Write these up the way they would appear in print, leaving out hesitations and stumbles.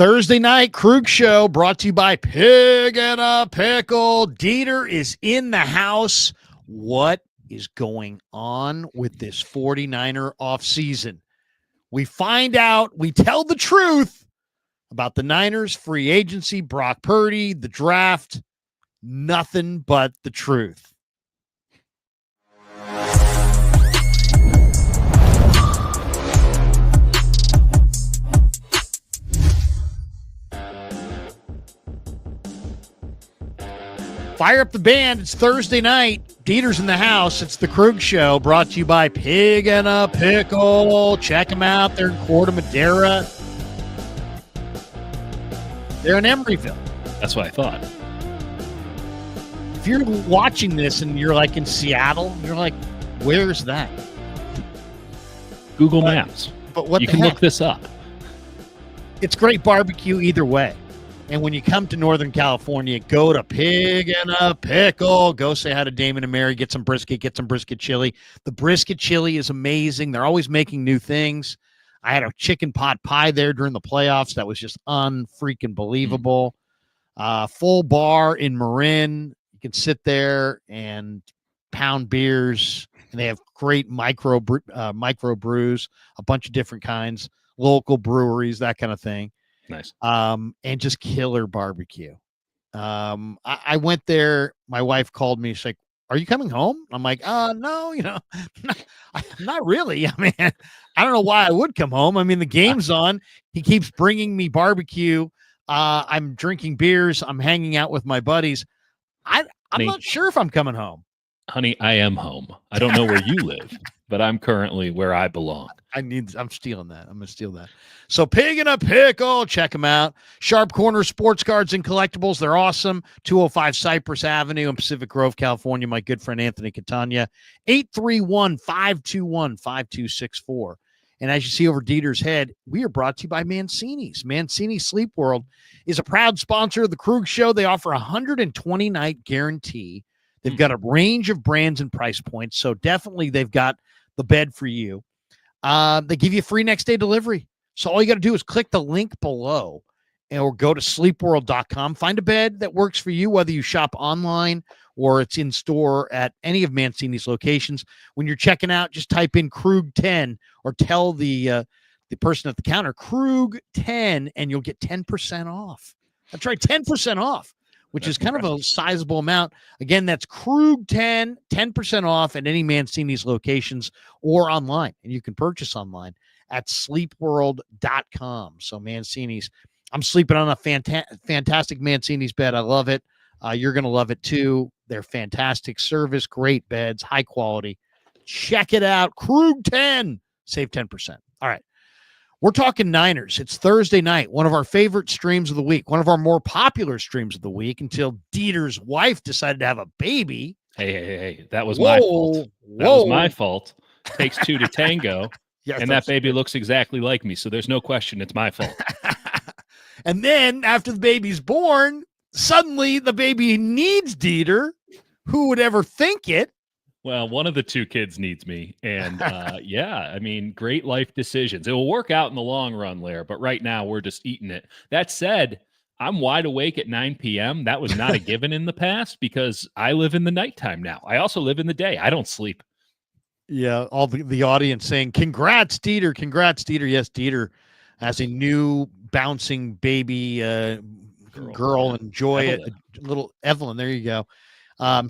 Thursday night Krug Show brought to you by Pig and a Pickle. Dieter is in the house. What is going on with this 49er offseason? We find out, we tell the truth about the Niners, free agency, Brock Purdy, the draft, nothing but the truth. Fire up the band. It's Thursday night. Dieter's in the house. It's the Krug Show brought to you by Pig and a Pickle. Check them out. They're in Corte Madera. They're in Emeryville. That's what I thought. If you're watching this and you're like in Seattle, you're like, where's that? Google Maps. But what you the can heck? look this up. It's great barbecue either way. And when you come to Northern California, go to Pig and a Pickle. Go say hi to Damon and Mary. Get some brisket chili. The brisket chili is amazing. They're always making new things. I had a chicken pot pie there during the playoffs. That was just unfreaking believable. Full bar in Marin. You can sit there and pound beers. And they have great micro brews, a bunch of different kinds, local breweries, that kind of thing. Nice. And just killer barbecue. I went there. My wife called me. She's like, "Are you coming home?" I'm like, no, not really. I mean, I don't know why I would come home. I mean, the game's on. He keeps bringing me barbecue. I'm drinking beers. I'm hanging out with my buddies. I'm not sure if I'm coming home. Honey, I am home. I don't know where you live, but I'm currently where I belong. I'm stealing that. I'm going to steal that. So Pig and a Pickle, check them out. Sharp Corner Sports Cards and Collectibles. They're awesome. 205 Cypress Avenue in Pacific Grove, California. My good friend Anthony Catania. 831-521-5264. And as you see over Dieter's head, we are brought to you by Mancini's. Mancini Sleep World is a proud sponsor of the Krug Show. They offer a 120-night guarantee. They've got a range of brands and price points, so definitely they've got the bed for you. They give you free next day delivery. So all you got to do is click the link below or go to sleepworld.com. Find a bed that works for you, whether you shop online or it's in store at any of Mancini's locations. When you're checking out, just type in Krug 10 or tell the person at the counter Krug 10 and you'll get 10% off. That's right, 10% off. Which is kind of a sizable amount. Again, that's Krug 10% off at any Mancini's locations or online. And you can purchase online at sleepworld.com. So Mancini's, I'm sleeping on a fantastic Mancini's bed. I love it. You're going to love it too. They're fantastic service, great beds, high quality. Check it out. Krug 10, save 10%. All right. We're talking Niners. It's Thursday night, one of our favorite streams of the week, one of our more popular streams of the week until Dieter's wife decided to have a baby. Hey. That was my fault. That was my fault. Takes two to tango. Yes, and that baby looks exactly like me, so there's no question it's my fault. And then after the baby's born, suddenly the baby needs Dieter. Who would ever think it? Well, one of the two kids needs me. And yeah, I mean, great life decisions. It will work out in the long run, Lair, but right now we're just eating it. That said, I'm wide awake at 9 p.m. That was not a given in the past because I live in the nighttime now. I also live in the day. I don't sleep. Yeah, all the audience saying, congrats, Dieter. Congrats, Dieter. Yes, Dieter has a new bouncing baby girl. Enjoy it. Little Evelyn, there you go.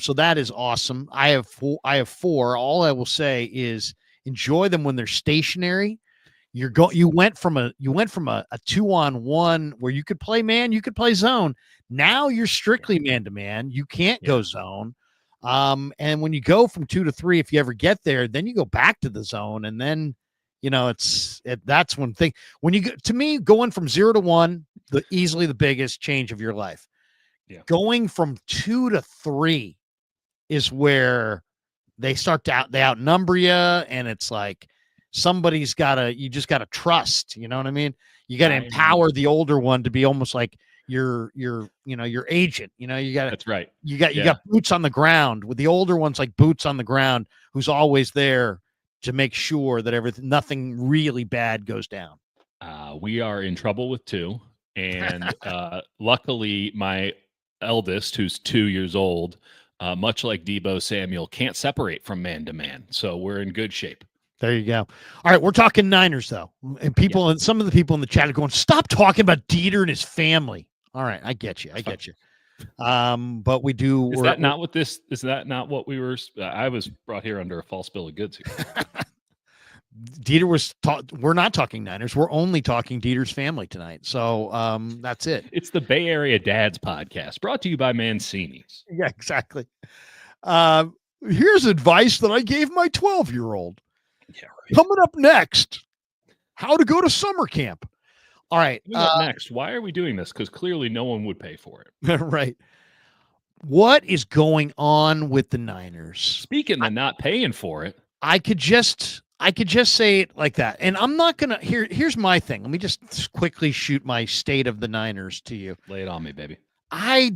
So that is awesome. I have four. All I will say is enjoy them when they're stationary. You went from a 2-on-1 where you could play man, you could play zone. Now you're strictly man to man. You can't go zone. And when you go from 2 to 3, if you ever get there, then you go back to the zone, and then that's one thing. When you go, to me, going from 0 to 1, easily the biggest change of your life. Yeah. Going from 2 to 3 is where they outnumber you, and it's like you just gotta trust. You know what I mean? You got to empower the older one to be almost like your agent. That's right. You got boots on the ground. With the older ones, like boots on the ground, who's always there to make sure that nothing really bad goes down. We are in trouble with 2. And luckily, my eldest, who's 2 years old, much like Debo Samuel, can't separate from man to man. So we're in good shape. There you go. All right, we're talking Niners though, and people and some of the people in the chat are going, "Stop talking about Dieter and his family." All right, I get you. But we do. Is that not what we were? I was brought here under a false bill of goods here. Dieter was we're not talking Niners. We're only talking Dieter's family tonight. So that's it. It's the Bay Area Dads podcast, brought to you by Mancini's. Yeah, exactly. Here's advice that I gave my 12-year-old. Yeah, right. Coming up next, how to go to summer camp. All right. Next, why are we doing this? Because clearly no one would pay for it. Right. What is going on with the Niners? Speaking of not paying for it, I could just say it like that. And I'm not going to here's my thing. Let me just quickly shoot my state of the Niners to you. Lay it on me, baby. I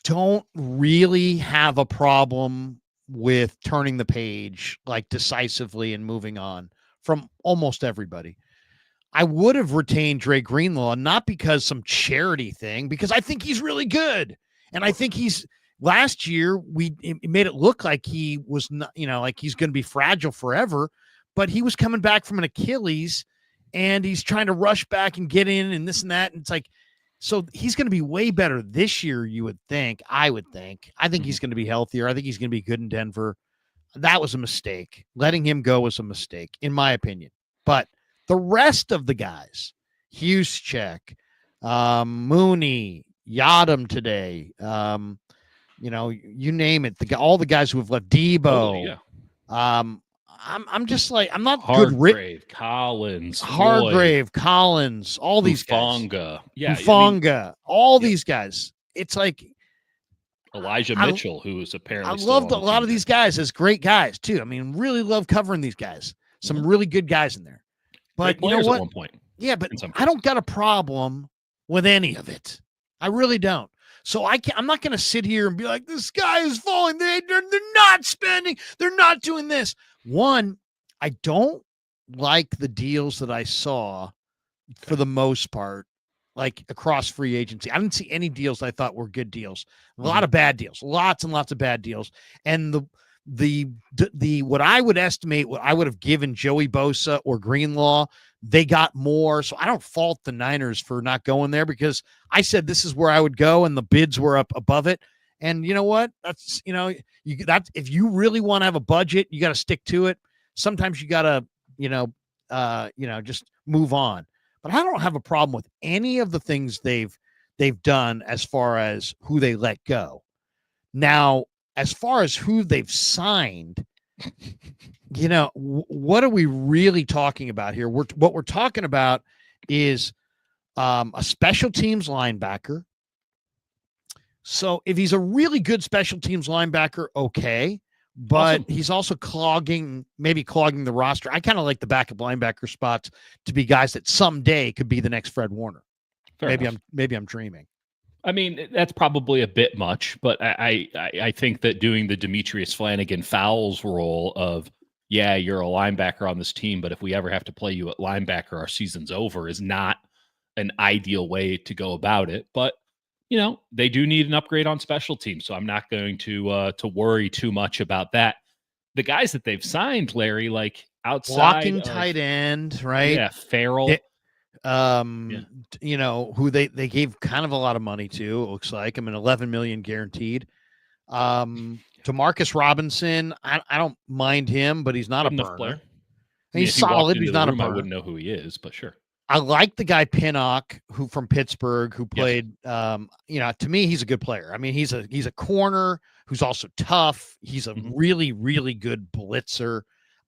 don't really have a problem with turning the page like decisively and moving on from almost everybody. I would have retained Dre Greenlaw, not because some charity thing, because I think he's really good. And I think last year it made it look like he was not, like he's going to be fragile forever, but he was coming back from an Achilles and he's trying to rush back and get in and this and that. And it's like, so he's going to be way better this year, you would think. I think he's going to be healthier. I think he's going to be good in Denver. That was a mistake. Letting him go was a mistake, in my opinion. But the rest of the guys, Juszczyk, Mooney, Yadam today, you name it. All the guys who have left, Debo. I'm just like, I'm not Hargrave, Collins, Collins, all these guys. Hufanga. These guys. It's like Elijah Mitchell, who is apparently I loved a lot of these guys as great guys too. I mean, really love covering these guys. Some really good guys in there. But you know what? At one point. Yeah, but I don't got a problem with any of it. I really don't. So I'm not going to sit here and be like, this guy is falling. They're not spending. They're not doing this. One, I don't like the deals that I saw for the most part, like across free agency. I didn't see any deals that I thought were good deals. A lot of bad deals, lots and lots of bad deals. And the what I would estimate, what I would have given Joey Bosa or Greenlaw, they got more. So I don't fault the Niners for not going there because I said this is where I would go and the bids were up above it. And you know what? That's, that's if you really want to have a budget, you got to stick to it. Sometimes you got to, just move on. But I don't have a problem with any of the things they've done as far as who they let go. Now, as far as who they've signed, what are we really talking about here? What we're talking about is a special teams linebacker. So if he's a really good special teams linebacker, okay, but he's also clogging the roster. I kind of like the backup linebacker spots to be guys that someday could be the next Fred Warner. Maybe I'm dreaming. I mean, that's probably a bit much, but I think that doing the Demetrius Flanagan Fowles role of, yeah, you're a linebacker on this team, but if we ever have to play you at linebacker, our season's over, is not an ideal way to go about it. But they do need an upgrade on special teams, so I'm not going to worry too much about that. The guys that they've signed, Larry, like outside blocking tight end, right? Yeah, Farrell. Who they gave kind of a lot of money to, it looks like. I mean, $11 million guaranteed. Demarcus Robinson, I don't mind him, but he's not a burner. Player. He's solid. He's not a burner. I wouldn't know who he is, but sure. I like the guy Pinnock, who from Pittsburgh, who played. To me, he's a good player. I mean, he's a corner who's also tough. He's a really, really good blitzer.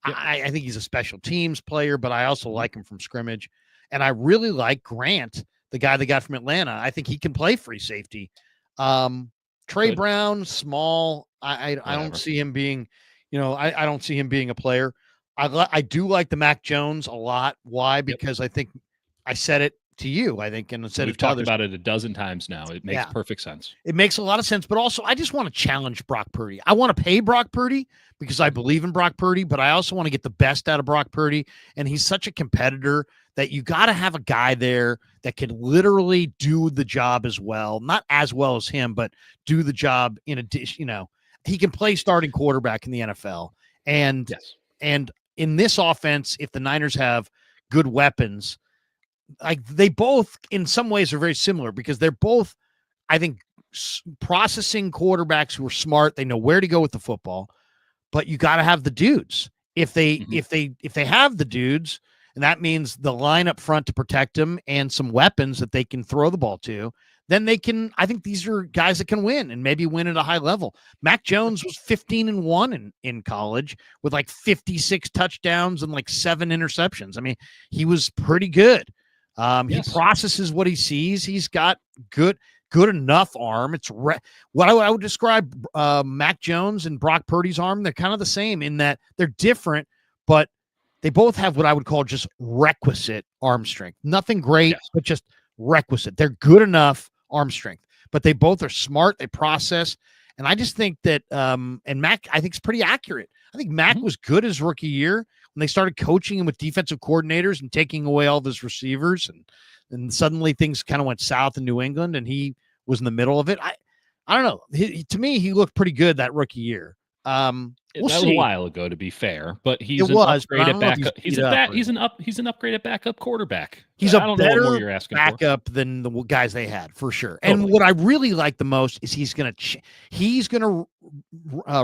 Yep. I think he's a special teams player, but I also like him from scrimmage. And I really like Grant, the guy they got from Atlanta. I think he can play free safety. Trey Brown, small. I don't see him being, I don't see him being a player. I do like the Mac Jones a lot. Why? Because I think I said it to you, I think, and instead We've of talked others. about it a dozen times now. It makes Yeah. perfect sense. It makes a lot of sense, but also I just want to challenge Brock Purdy. I want to pay Brock Purdy because I believe in Brock Purdy, but I also want to get the best out of Brock Purdy. And he's such a competitor that you got to have a guy there that can literally do the job as well. Not as well as him, but do the job in addition. He can play starting quarterback in the NFL. And Yes. and in this offense, if the Niners have good weapons, like they both in some ways are very similar because they're both, I think, processing quarterbacks who are smart. They know where to go with the football, but you got to have the dudes. If they have the dudes, and that means the line up front to protect them and some weapons that they can throw the ball to, then they can. I think these are guys that can win and maybe win at a high level. Mac Jones was 15-1 in college with like 56 touchdowns and like 7 interceptions. I mean, he was pretty good. He processes what he sees. He's got good enough arm. It's what I would describe Mac Jones and Brock Purdy's arm. They're kind of the same in that they're different, but they both have what I would call just requisite arm strength. Nothing great, but just requisite. They're good enough arm strength, but they both are smart. They process. And I just think that, and Mac, I think is pretty accurate. I think Mac was good his rookie year when they started coaching him with defensive coordinators and taking away all of his receivers. And suddenly things kind of went south in New England and he was in the middle of it. I don't know. To me, he looked pretty good that rookie year. That was a while ago, to be fair, but he's an upgraded backup. He's an upgraded backup quarterback. He's a better backup than the guys they had for sure. Totally. And what I really like the most is he's going to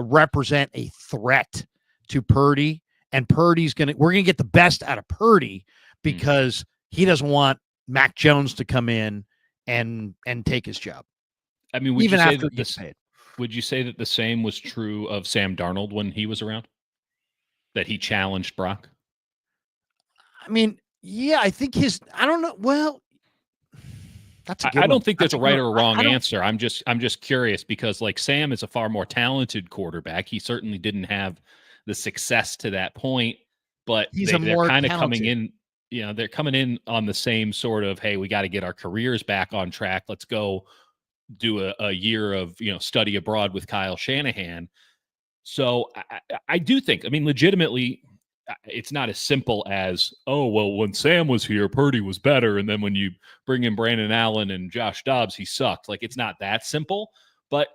represent a threat to Purdy, and we're going to get the best out of Purdy because he doesn't want Mac Jones to come in and take his job. I mean, would you say that the same was true of Sam Darnold when he was around? That he challenged Brock? I mean, yeah, I think I don't know. Well, that's a good I don't think there's a right or wrong answer. I'm just curious because like Sam is a far more talented quarterback. He certainly didn't have the success to that point, but they're kind of coming in. They're coming in on the same sort of, hey, we got to get our careers back on track. Let's go do a year of study abroad with Kyle Shanahan. So I do think, I mean, legitimately, it's not as simple as, oh, well, when Sam was here, Purdy was better, and then when you bring in Brandon Allen and Josh Dobbs, he sucked. Like, it's not that simple, but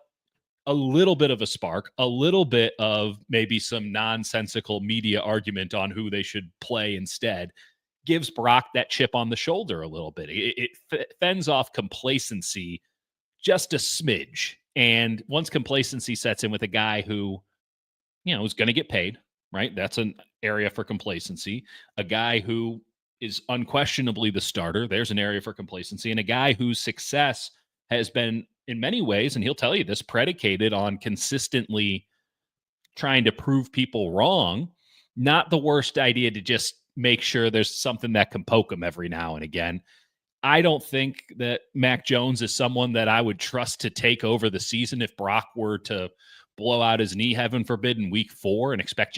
a little bit of a spark, a little bit of maybe some nonsensical media argument on who they should play instead gives Brock that chip on the shoulder a little bit. It fends off complacency just a smidge. And once complacency sets in with a guy who, is going to get paid, right? That's an area for complacency. A guy who is unquestionably the starter, there's an area for complacency. And a guy whose success has been, in many ways, and he'll tell you this, predicated on consistently trying to prove people wrong. Not the worst idea to just make sure there's something that can poke him every now and again. I don't think that Mac Jones is someone that I would trust to take over the season if Brock were to blow out his knee, heaven forbid, in week 4 and expect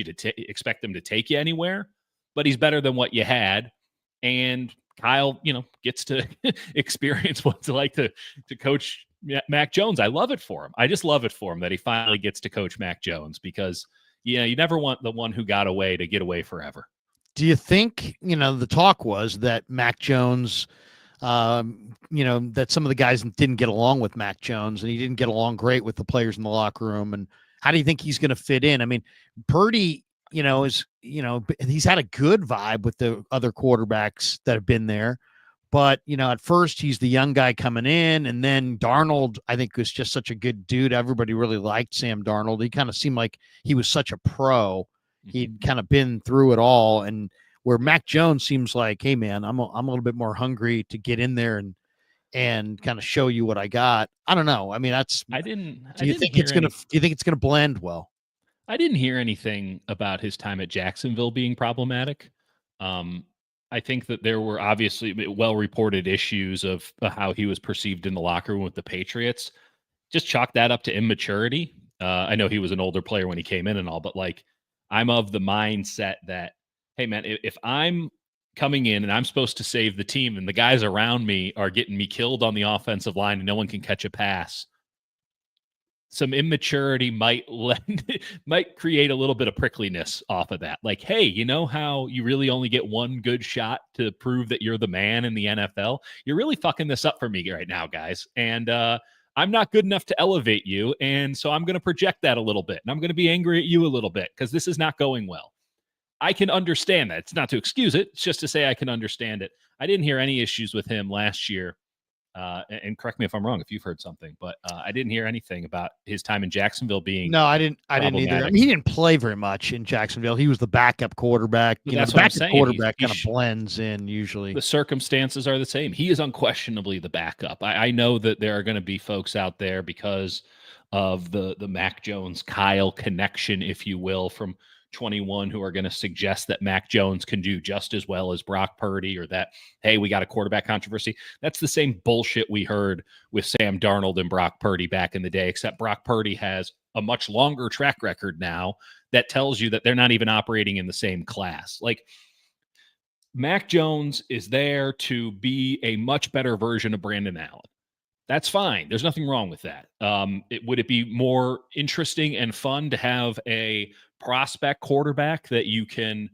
them to take you anywhere. But he's better than what you had. And Kyle, gets to experience what it's like to coach Mac Jones. I love it for him. I just love it for him that he finally gets to coach Mac Jones because, you never want the one who got away to get away forever. Do you think, the talk was that Mac Jones, that some of the guys didn't get along with Mac Jones and he didn't get along great with the players in the locker room? And how do you think he's going to fit in? I mean, Purdy, he's had a good vibe with the other quarterbacks that have been there. But, at first he's the young guy coming in, and then Darnold, I think, was just such a good dude. Everybody really liked Sam Darnold. He kind of seemed like he was such a pro. He'd kind of been through it all. And where Mac Jones seems like, hey, man, I'm a little bit more hungry to get in there and kind of show you what I got. I don't know. I mean, do you think it's going to blend well? I didn't hear anything about his time at Jacksonville being problematic. I think that there were obviously well-reported issues of how he was perceived in the locker room with the Patriots. Just chalk that up to immaturity. I know he was an older player when he came in and all, but like, I'm of the mindset that, hey man, if I'm coming in and I'm supposed to save the team and the guys around me are getting me killed on the offensive line and no one can catch a pass. Some immaturity might create a little bit of prickliness off of that. Like, hey, you know how you really only get one good shot to prove that you're the man in the NFL? You're really fucking this up for me right now, guys. And I'm not good enough to elevate you. And so I'm going to project that a little bit. And I'm going to be angry at you a little bit because this is not going well. I can understand that. It's not to excuse it. It's just to say I can understand it. I didn't hear any issues with him last year. And correct me if I'm wrong if you've heard something, but I didn't hear anything about his time in Jacksonville being. No, I didn't either. I mean, he didn't play very much in Jacksonville. He was the backup quarterback. Well, you know, that's the what I'm backup saying. quarterback kind of blends in usually. The circumstances are the same. He is unquestionably the backup. I know that there are going to be folks out there because of the Mac Jones Kyle connection, if you will, from 21 who are going to suggest that Mac Jones can do just as well as Brock Purdy, or that, hey, we got a quarterback controversy. That's the same bullshit we heard with Sam Darnold and Brock Purdy back in the day, except Brock Purdy has a much longer track record now that tells you that they're not even operating in the same class. Like, Mac Jones is there to be a much better version of Brandon Allen. That's fine. There's nothing wrong with that. Would it be more interesting and fun to have a prospect quarterback that you can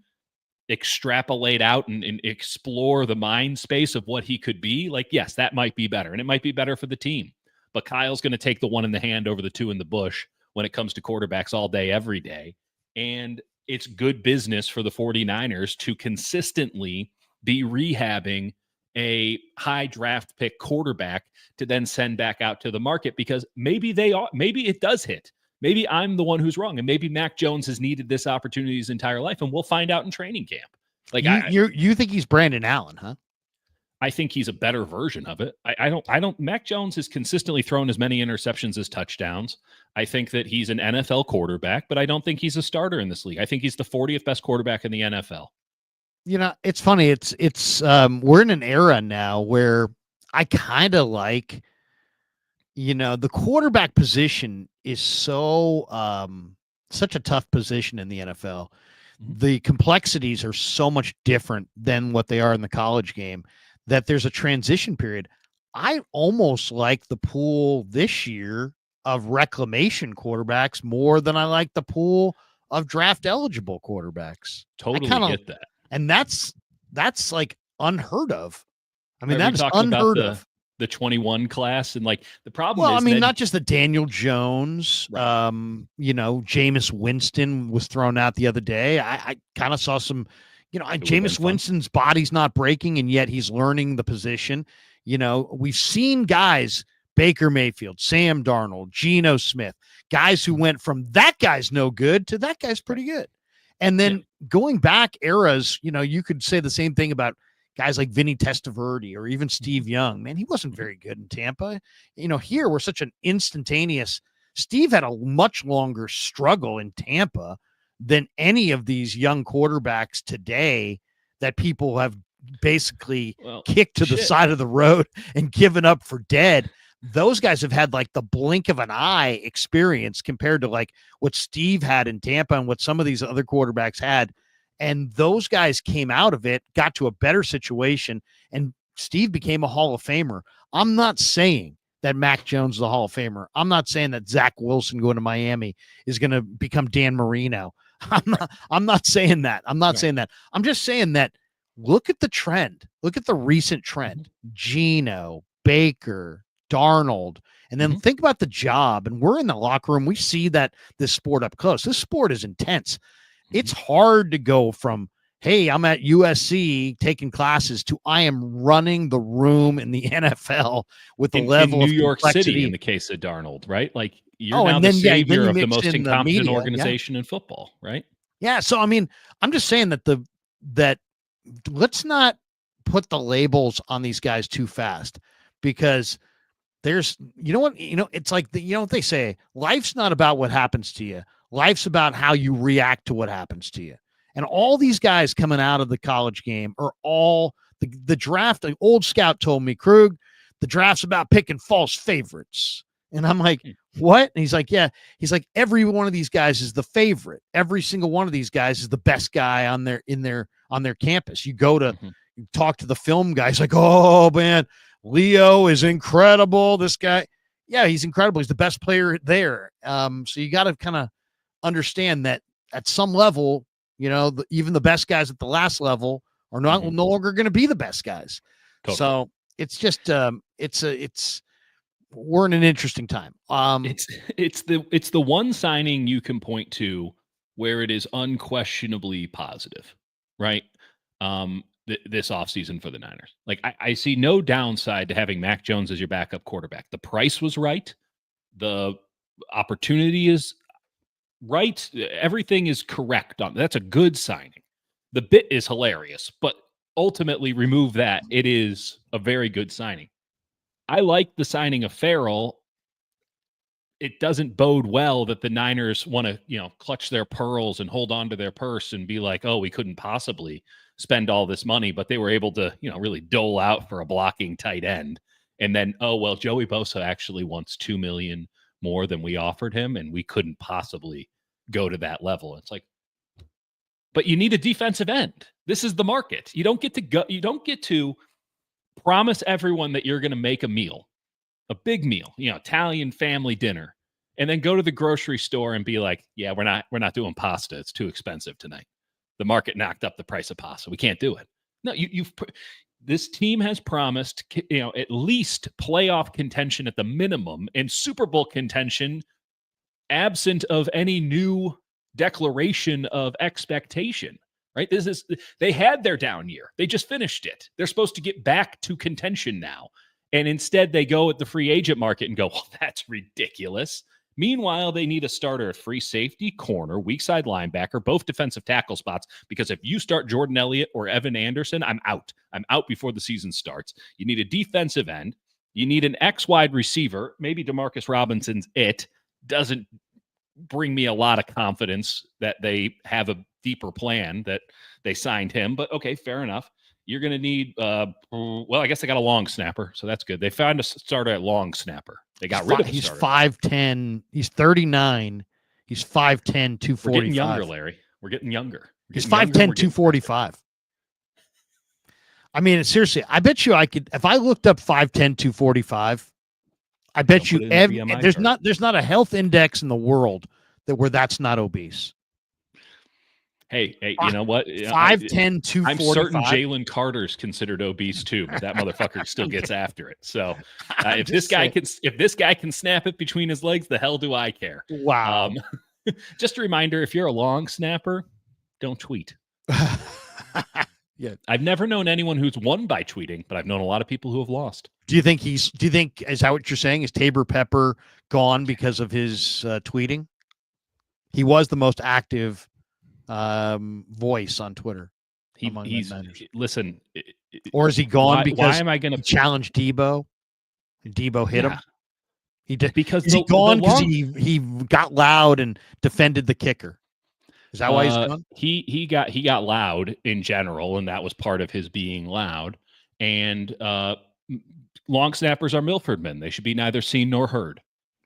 extrapolate out and explore the mind space of what he could be? Like, yes, that might be better, and it might be better for the team. But Kyle's going to take the one in the hand over the two in the bush when it comes to quarterbacks all day, every day. And it's good business for the 49ers to consistently be rehabbing a high draft pick quarterback to then send back out to the market, because maybe it does hit. Maybe I'm the one who's wrong, and maybe Mac Jones has needed this opportunity his entire life, and we'll find out in training camp. Like, you think he's Brandon Allen, huh? I think he's a better version of it. I don't. Mac Jones has consistently thrown as many interceptions as touchdowns. I think that he's an NFL quarterback, but I don't think he's a starter in this league. I think he's the 40th best quarterback in the NFL. You know, it's funny. It's we're in an era now where I kind of like, you know, the quarterback position is so such a tough position in the NFL. The complexities are so much different than what they are in the college game that there's a transition period. I almost like the pool this year of reclamation quarterbacks more than I like the pool of draft eligible quarterbacks. Totally get that. And that's like unheard of. I mean, that is unheard of. The 21 class, and like the problem is, I mean, not just the Daniel Jones, right. You know, Jameis Winston was thrown out the other day. I kind of saw some, you know, Jameis Winston's body's not breaking, and yet he's learning the position. You know, we've seen guys, Baker Mayfield, Sam Darnold, Geno Smith, guys who went from that guy's no good to that guy's pretty good. And then going back eras, you know, you could say the same thing about guys like Vinny Testaverde or even Steve Young. Man, he wasn't very good in Tampa. You know, here we're such an instantaneous. Steve had a much longer struggle in Tampa than any of these young quarterbacks today that people have basically kicked to the side of the road and given up for dead. Those guys have had like the blink of an eye experience compared to like what Steve had in Tampa and what some of these other quarterbacks had. And those guys came out of it, got to a better situation, and Steve became a Hall of Famer. I'm not saying that Mac Jones is a Hall of Famer. I'm not saying that Zach Wilson going to Miami is going to become Dan Marino. I'm not saying that. I'm not saying that. I'm just saying that look at the trend. Look at the recent trend. Geno, Baker, Darnold, and then think about the job. And we're in the locker room. We see that this sport up close. This sport is intense. It's hard to go from, hey, I'm at USC taking classes to I am running the room in the NFL with the level of New York complexity. City in the case of Darnold, right? Like you're now the savior of the most incompetent organization in football, right? Yeah. So, I mean, I'm just saying that let's not put the labels on these guys too fast, because there's, it's like, what they say, life's not about what happens to you. Life's about how you react to what happens to you. And all these guys coming out of the college game are all the draft. The old scout told me, Krug, the draft's about picking false favorites. And I'm like, what? And he's like, yeah. He's like, every one of these guys is the favorite. Every single one of these guys is the best guy on on their campus. You go to Mhm. you talk to the film guys like, oh man, Leo is incredible. This guy, yeah, he's incredible. He's the best player there. So you got to kind of understand that at some level, even the best guys at the last level are not no longer going to be the best guys. Totally. So it's just we're in an interesting time. It's the one signing you can point to where it is unquestionably positive, right? This offseason for the Niners. Like I see no downside to having Mac Jones as your backup quarterback. The price was right. The opportunity is right. Everything is correct on that's a good signing. The bit is hilarious, but ultimately remove that. It is a very good signing. I like the signing of Farrell. It doesn't bode well that the Niners want to, clutch their pearls and hold on to their purse and be like, oh, we couldn't possibly spend all this money, but they were able to, really dole out for a blocking tight end. And then, oh, well, Joey Bosa actually wants $2 million more than we offered him, and we couldn't possibly go to that level. It's like, but you need a defensive end. This is the market. You don't get to promise everyone that you're going to make a meal, a big meal, Italian family dinner, and then go to the grocery store and be like, yeah, we're not doing pasta. It's too expensive tonight. The market knocked up the price of pasta. We can't do it. No, this team has promised, at least playoff contention at the minimum and Super Bowl contention, absent of any new declaration of expectation. Right? They had their down year. They just finished it. They're supposed to get back to contention now. And instead they go at the free agent market and go, well, that's ridiculous. Meanwhile, they need a starter at free safety, corner, weak side linebacker, both defensive tackle spots, because if you start Jordan Elliott or Evan Anderson, I'm out. I'm out before the season starts. You need a defensive end. You need an X wide receiver. Maybe Demarcus Robinson's it. Doesn't bring me a lot of confidence that they have a deeper plan that they signed him, but okay, fair enough. You're going to need, I guess they got a long snapper, so that's good. They found a starter at long snapper. They got rid of him. He's 5'10". He's 39. He's 5'10", 245. We're getting younger, Larry. We're getting younger. He's 5'10", 245. I mean, seriously, I bet you I could, if I looked up 5'10", 245, I bet you there's not a health index in the world where that's not obese. Hey, you know what? 5'10", 245. I'm certain Jalen Carter's considered obese too, but that motherfucker still gets after it. So if this guy can snap it between his legs, the hell do I care? Wow. Just a reminder: if you're a long snapper, don't tweet. Yeah, I've never known anyone who's won by tweeting, but I've known a lot of people who have lost. Do you think is that what you're saying? Is Tabor Pepper gone because of his tweeting? He was the most active voice on Twitter. Listen, or is he gone because why am I going to challenge Debo? Debo hit him. He did because is he gone because he got loud and defended the kicker. Is that why he's gone? He got loud in general, and that was part of his being loud. And long snappers are Milford men; they should be neither seen nor heard.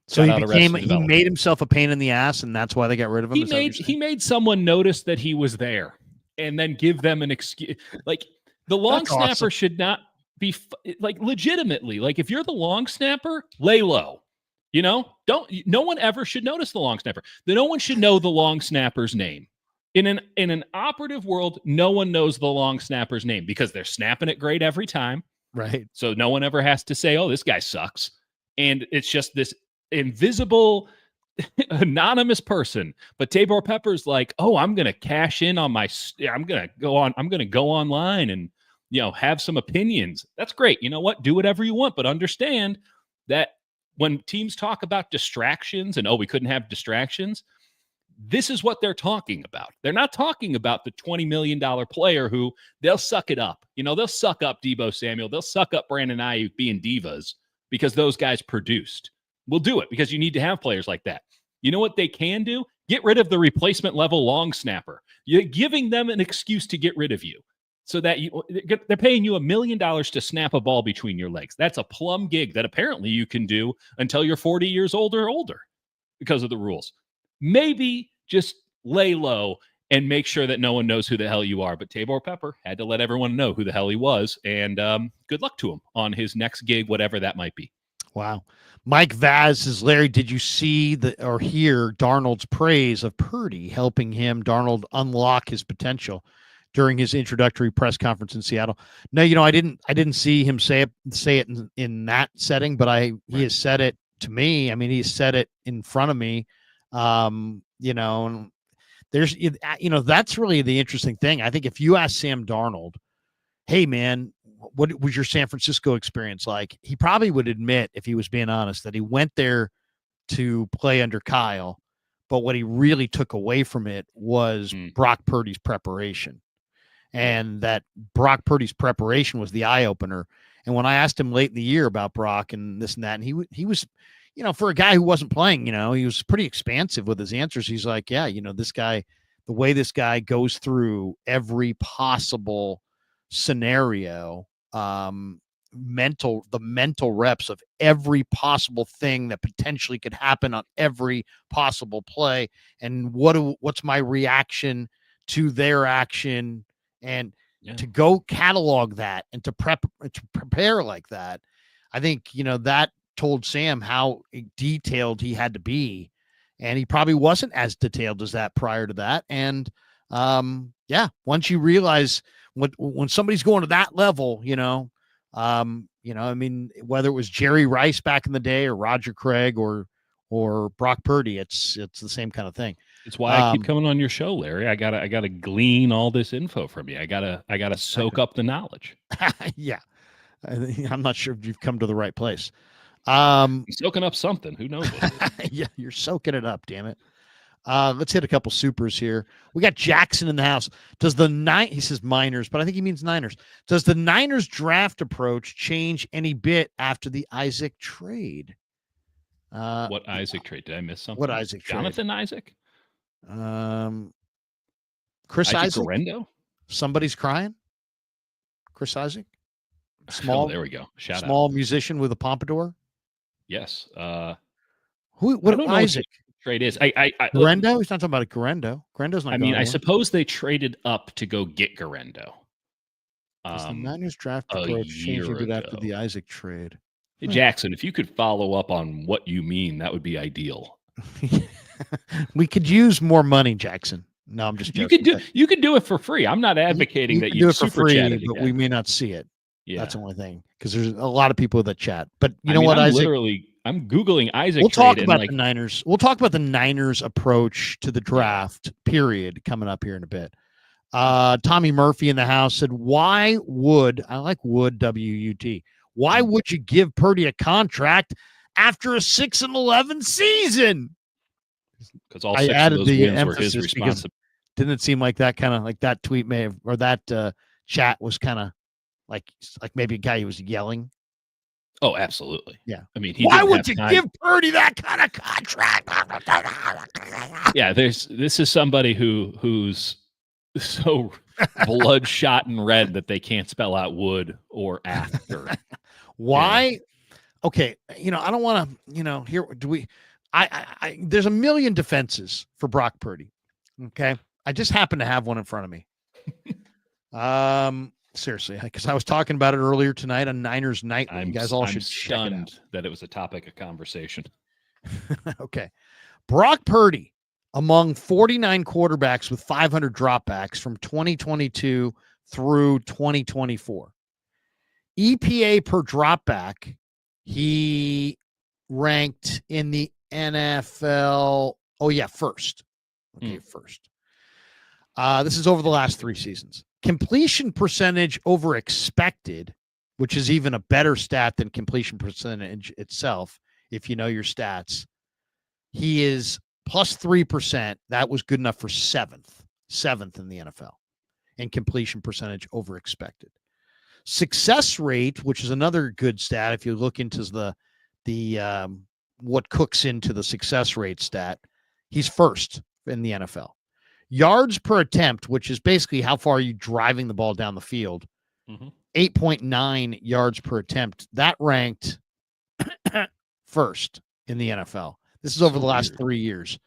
So he made himself a pain in the ass, and that's why they got rid of him. He made someone notice that he was there, and then give them an excuse. Like the long snapper should not be legitimately. Like if you're the long snapper, lay low. No one ever should notice the long snapper. No one should know the long snapper's name. In an operative world, no one knows the long snapper's name because they're snapping it great every time. Right. So no one ever has to say, "Oh, this guy sucks," and it's just this invisible anonymous person. But Tabor Pepper's like, "Oh, I'm going to cash in on I'm going to go online and have some opinions." That's great. You know what? Do whatever you want, but understand that when teams talk about distractions and, we couldn't have distractions, this is what they're talking about. They're not talking about the $20 million player who they'll suck it up. They'll suck up Deebo Samuel. They'll suck up Brandon Aiyuk being divas because those guys produced. We'll do it because you need to have players like that. You know what they can do? Get rid of the replacement level long snapper. You're giving them an excuse to get rid of you. So that they're paying you $1 million to snap a ball between your legs. That's a plum gig that apparently you can do until you're 40 years old or older because of the rules. Maybe just lay low and make sure that no one knows who the hell you are. But Tabor Pepper had to let everyone know who the hell he was. And good luck to him on his next gig, whatever that might be. Wow. Mike Vaz says, Larry, did you see or hear Darnold's praise of Purdy helping Darnold unlock his potential during his introductory press conference in Seattle? No, I didn't see him say it in that setting, but he has said it to me. I mean, he's said it in front of me. And there's, that's really the interesting thing. I think if you ask Sam Darnold, hey man, what was your San Francisco experience like? He probably would admit, if he was being honest, that he went there to play under Kyle, but what he really took away from it was Brock Purdy's preparation. And that Brock Purdy's preparation was the eye opener. And when I asked him late in the year about Brock and this and that, and he was, for a guy who wasn't playing, he was pretty expansive with his answers. He's like, yeah, this guy, the way this guy goes through every possible scenario, the mental reps of every possible thing that potentially could happen on every possible play, and what's my reaction to their action, and to go catalog that and to prepare like that. I think that told Sam how detailed he had to be, and he probably wasn't as detailed as that prior to that. And once you realize when somebody's going to that level, I mean, whether it was Jerry Rice back in the day or Roger Craig or Brock Purdy, it's the same kind of thing. It's why I keep coming on your show, Larry. I gotta glean all this info from you. I gotta soak up the knowledge. Yeah, I'm not sure if you've come to the right place. I'm soaking up something. Who knows what it is? Yeah, you're soaking it up. Damn it. Let's hit a couple supers here. We got Jackson in the house. He says Miners, but I think he means Niners. Does the Niners draft approach change any bit after the Aiyuk trade? What Aiyuk trade? Did I miss something? What Aiyuk trade? Jonathan Aiyuk? Chris Aiyuk? Garendo? Somebody's crying? Chris Aiyuk? Small. Oh, there we go. Small musician with a pompadour? Yes. What Aiyuk? Trade is Garendo? He's not talking about a Garendo. Garendo's not. I suppose they traded up to go get Garendo. The Niners draft approach changing it after the Aiyuk trade. Hey, Jackson, if you could follow up on what you mean, that would be ideal. We could use more money, Jackson. No, I'm just joking. You could do it for free. I'm not advocating that you do it for free, but we may not see it. Yeah, that's the only thing, because there's a lot of people that chat. But you know what, Aiyuk? I'm Googling Aiyuk. We'll talk about the Niners. We'll talk about the Niners' approach to the draft, period, coming up here in a bit. Tommy Murphy in the house said, I like Wood, W-U-D. Why would you give Purdy a contract after a 6-11 season? Because all 6 of those wins were his responsibility. Didn't it seem like that kind of like that tweet may have, or that chat was kind of like maybe a guy who was yelling? Oh, absolutely. Yeah. I mean, why would you give Purdy that kind of contract? Yeah, this is somebody who's so bloodshot and red that they can't spell out wood or after. Why? Yeah. Okay, I don't want to, here do we there's a million defenses for Brock Purdy. Okay? I just happen to have one in front of me. Seriously, because I was talking about it earlier tonight on Niners Nightly. You guys all should check it out. That it was a topic of conversation. Okay. Brock Purdy, among 49 quarterbacks with 500 dropbacks from 2022 through 2024. EPA per dropback, he ranked in the NFL. Oh, yeah, first. Okay, first. This is over the last 3 seasons. Completion percentage over expected, which is even a better stat than completion percentage itself, if you know your stats. He is plus 3%. That was good enough for seventh in the NFL in completion percentage over expected. Success rate, which is another good stat, if you look into the what cooks into the success rate stat, he's first in the NFL. Yards per attempt, which is basically how far are you driving the ball down the field, 8.9 yards per attempt. That ranked first in the NFL. This is over the last 3 years.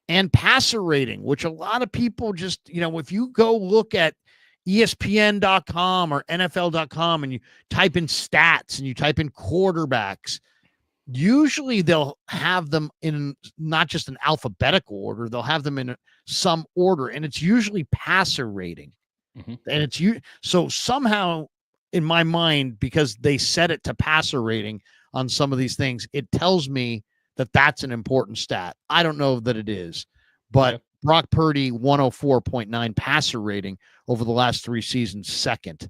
and passer rating, which a lot of people just, if you go look at ESPN.com or NFL.com and you type in stats and you type in quarterbacks, usually they'll have them in not just an alphabetical order, they'll have them in some order, and it's usually passer rating. Mm-hmm. And it's so somehow in my mind, because they set it to passer rating on some of these things, it tells me that that's an important stat. I don't know that it is, but Okay. Brock Purdy 104.9 passer rating over the last 3 seasons, second.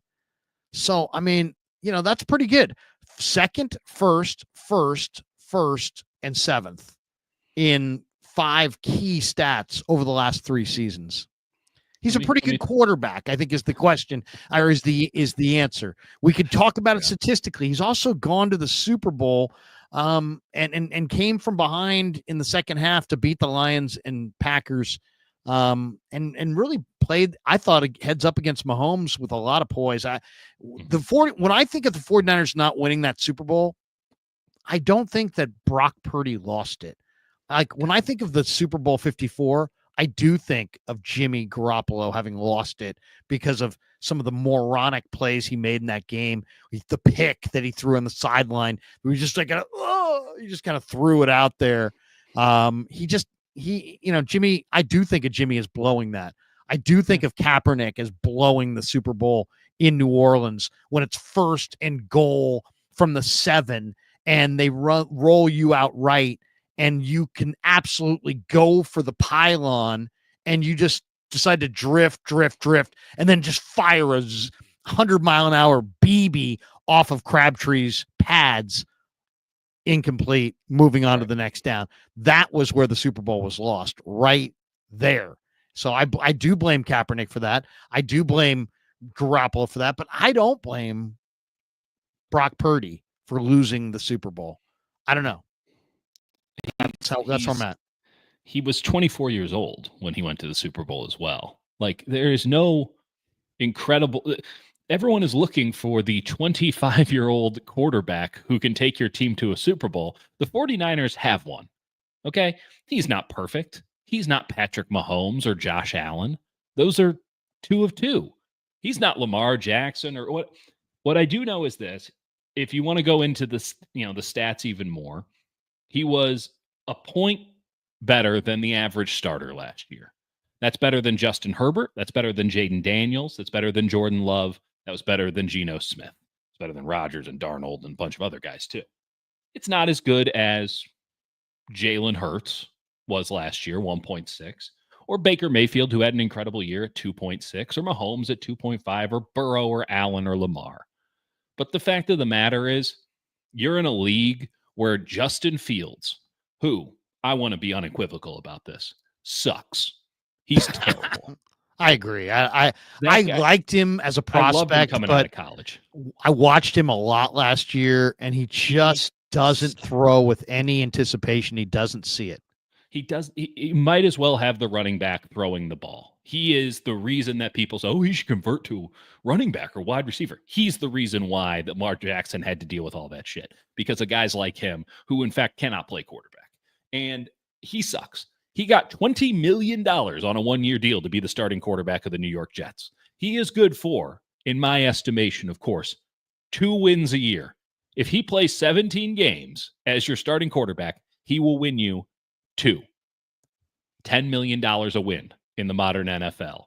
So, I mean, that's pretty good. Second, first, and seventh in 5 key stats over the last 3 seasons. He's a pretty good quarterback, I think, is the question, or is the answer. We could talk about it statistically. He's also gone to the Super Bowl and came from behind in the second half to beat the Lions and Packers, and really played, I thought, heads up against Mahomes with a lot of poise. When I think of the 49ers not winning that Super Bowl, I don't think that Brock Purdy lost it. Like, when I think of the Super Bowl 54, I do think of Jimmy Garoppolo having lost it because of some of the moronic plays he made in that game. The pick that he threw on the sideline, we just like, he just kind of threw it out there. Jimmy, I do think of Jimmy as blowing that. I do think of Kaepernick as blowing the Super Bowl in New Orleans when it's 1st and goal from the 7 and they roll you out right. And you can absolutely go for the pylon, and you just decide to drift, and then just fire a 100-mile-an-hour BB off of Crabtree's pads, incomplete, moving on to the next down. That was where the Super Bowl was lost, right there. So I do blame Kaepernick for that. I do blame Garoppolo for that, but I don't blame Brock Purdy for losing the Super Bowl. I don't know. That's where I'm at. He was 24 years old when he went to the Super Bowl as well. Like, there is no incredible. Everyone is looking for the 25-year-old quarterback who can take your team to a Super Bowl. The 49ers have one. Okay. He's not perfect. He's not Patrick Mahomes or Josh Allen. Those are 2 of 2. He's not Lamar Jackson or what. What I do know is this: if you want to go into this, the stats even more, he was a point better than the average starter last year. That's better than Justin Herbert. That's better than Jaden Daniels. That's better than Jordan Love. That was better than Geno Smith. It's better than Rodgers and Darnold and a bunch of other guys too. It's not as good as Jalen Hurts was last year, 1.6, or Baker Mayfield, who had an incredible year at 2.6, or Mahomes at 2.5, or Burrow or Allen or Lamar. But the fact of the matter is, you're in a league where Justin Fields, who, I want to be unequivocal about this, sucks. He's terrible. I agree. I liked him as a prospect, I loved him coming out of college. I watched him a lot last year, and he just doesn't throw with any anticipation. He doesn't see it. He might as well have the running back throwing the ball. He is the reason that people say, he should convert to running back or wide receiver. He's the reason why that Mark Jackson had to deal with all that shit, because of guys like him who, in fact, cannot play quarterback. And he sucks. He got $20 million on a 1-year deal to be the starting quarterback of the New York Jets. He is good for, in my estimation, of course, 2 wins a year. If he plays 17 games as your starting quarterback, he will win you 2. $10 million a win in the modern NFL.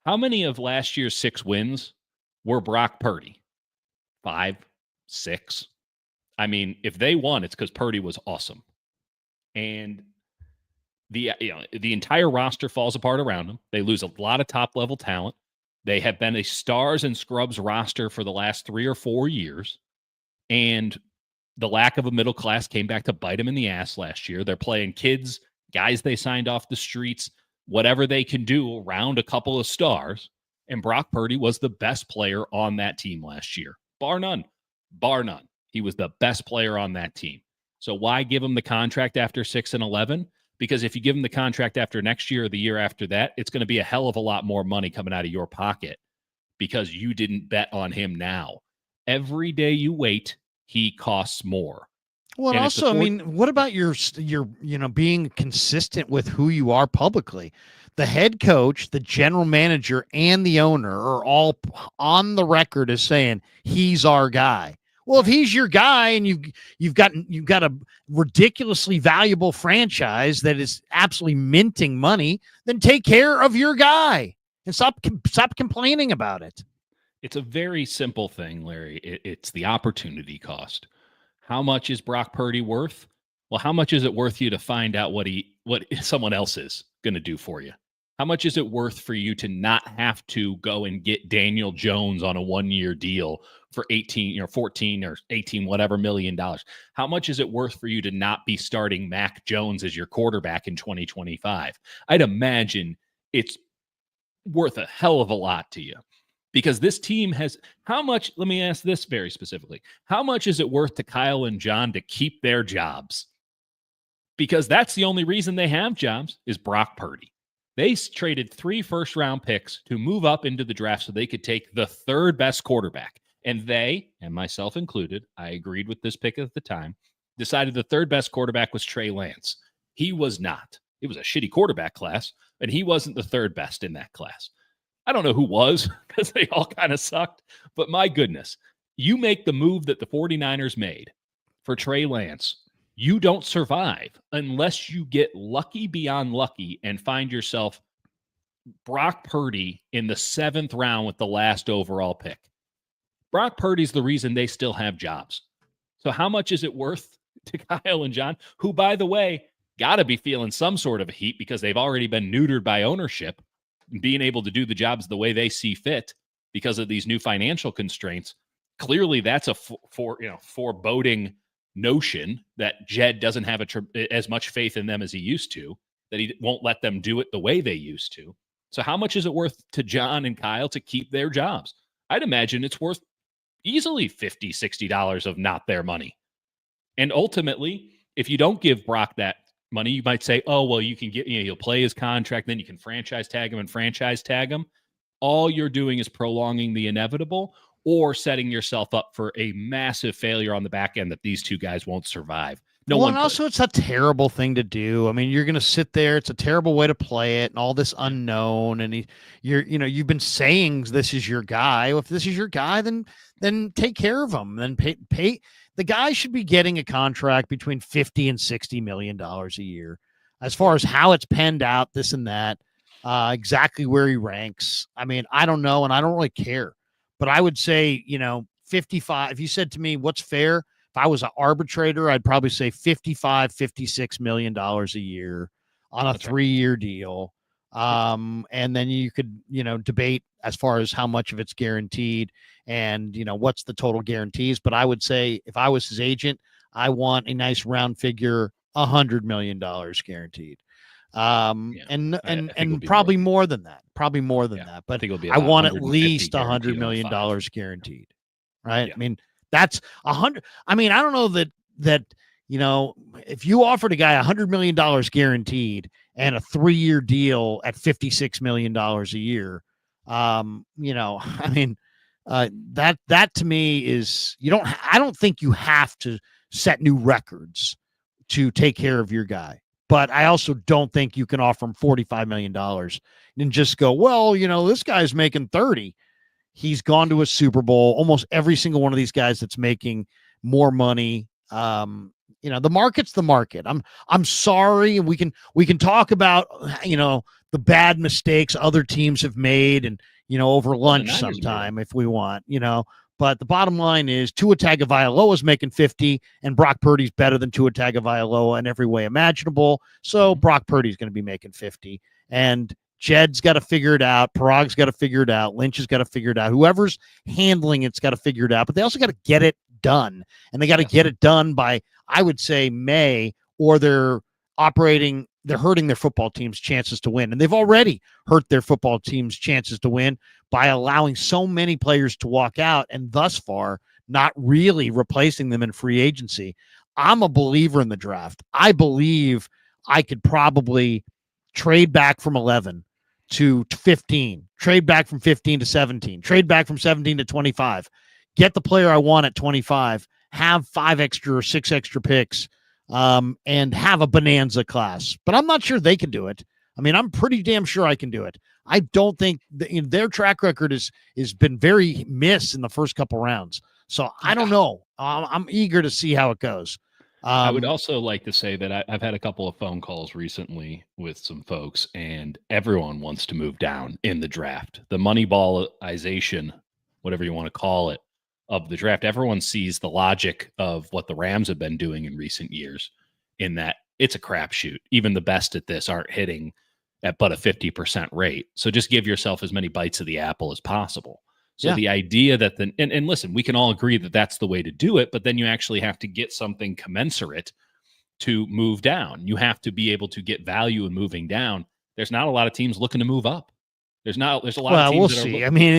How many of last year's 6 wins were Brock Purdy? 5, 6. I mean, if they won, it's because Purdy was awesome. And the entire roster falls apart around them. They lose a lot of top-level talent. They have been a stars and scrubs roster for the last 3 or 4 years. And the lack of a middle class came back to bite them in the ass last year. They're playing kids, guys they signed off the streets, whatever they can do around a couple of stars. And Brock Purdy was the best player on that team last year. Bar none. Bar none. He was the best player on that team. So why give him the contract after 6 and 11? Because if you give him the contract after next year or the year after that, it's going to be a hell of a lot more money coming out of your pocket because you didn't bet on him now. Every day you wait, he costs more. Well, and And if the also, I mean, what about your being consistent with who you are publicly? The head coach, the general manager, and the owner are all on the record as saying he's our guy. Well, if he's your guy and you've got a ridiculously valuable franchise that is absolutely minting money, then take care of your guy and stop complaining about it. It's a very simple thing, Larry. It's the opportunity cost. How much is Brock Purdy worth? Well, how much is it worth you to find out what someone else is going to do for you? How much is it worth for you to not have to go and get Daniel Jones on a 1-year deal for 18 or 14 or 18 whatever $million? How much is it worth for you to not be starting Mac Jones as your quarterback in 2025? I'd imagine it's worth a hell of a lot to you. Because this team has how much? Let me ask this very specifically. How much is it worth to Kyle and John to keep their jobs? Because that's the only reason they have jobs is Brock Purdy. They traded 3 first-round picks to move up into the draft so they could take the third best quarterback. And they, and myself included, I agreed with this pick at the time, decided the third best quarterback was Trey Lance. He was not. It was a shitty quarterback class, and he wasn't the third best in that class. I don't know who was because they all kind of sucked. But my goodness, you make the move that the 49ers made for Trey Lance, you don't survive unless you get lucky beyond lucky and find yourself Brock Purdy in the 7th round with the last overall pick. Brock Purdy's the reason they still have jobs. So how much is it worth to Kyle and John, who, by the way, got to be feeling some sort of a heat because they've already been neutered by ownership, being able to do the jobs the way they see fit because of these new financial constraints. Clearly, that's a foreboding notion that Jed doesn't have as much faith in them as he used to, that he won't let them do it the way they used to. So how much is it worth to John and Kyle to keep their jobs? I'd imagine it's worth easily $50, $60 of not their money. And ultimately, if you don't give Brock that money, you might say, oh, well, you can get, he'll play his contract, then you can franchise tag him and franchise tag him. All you're doing is prolonging the inevitable or setting yourself up for a massive failure on the back end that these two guys won't survive. And also it's a terrible thing to do. I mean, you're going to sit there. It's a terrible way to play it and all this unknown. And you've been saying this is your guy. Well, if this is your guy, then take care of him. Then pay. The guy should be getting a contract between $50 and $60 million a year. As far as how it's penned out, this and that, exactly where he ranks. I mean, I don't know, and I don't really care. But I would say, 55. If you said to me, what's fair? If I was an arbitrator, I'd probably say $56 million a year on a 3-year deal. And then you could, debate as far as how much of it's guaranteed and, what's the total guarantees. But I would say if I was his agent, I want a nice round figure, $100 million guaranteed. And probably more than that, that. But I want at least $100 million guaranteed. Right. Yeah. I mean, that's 100. I mean, I don't know that, if you offered a guy $100 million guaranteed and a 3-year deal at $56 million a year, I mean, that to me is, I don't think you have to set new records to take care of your guy. But I also don't think you can offer him $45 million and just go, well, this guy's making 30. He's gone to a Super Bowl. Almost every single one of these guys that's making more money. The market's the market. I'm sorry. We can talk about, the bad mistakes other teams have made and, over lunch sometime if we want, But the bottom line is Tua Tagovailoa is making 50 and Brock Purdy's better than Tua Tagovailoa in every way imaginable. So Brock Purdy's going to be making 50. And Jed's got to figure it out. Parag's got to figure it out. Lynch has got to figure it out. Whoever's handling it's got to figure it out. But they also got to get it done. And they got to get it done by, I would say, May, or they're hurting their football team's chances to win. And they've already hurt their football team's chances to win by allowing so many players to walk out and thus far not really replacing them in free agency. I'm a believer in the draft. I believe I could probably trade back from 11 to 15, trade back from 15 to 17, trade back from 17 to 25, get the player I want at 25, have 5 extra or 6 extra picks, and have a bonanza class. But I'm not sure they can do it. I mean, I'm pretty damn sure I can do it. I don't think their track record has been very miss in the first couple rounds. So I don't know. I'm eager to see how it goes. I would also like to say that I've had a couple of phone calls recently with some folks, and everyone wants to move down in the draft. The moneyballization, whatever you want to call it, of the draft. Everyone sees the logic of what the Rams have been doing in recent years, in that it's a crapshoot. Even the best at this aren't hitting at but a 50% rate. So just give yourself as many bites of the apple as possible. So the idea that and listen, we can all agree that that's the way to do it, but then you actually have to get something commensurate to move down. You have to be able to get value in moving down. There's not a lot of teams looking to move up. There's a lot of teams. Well, we'll see. I mean,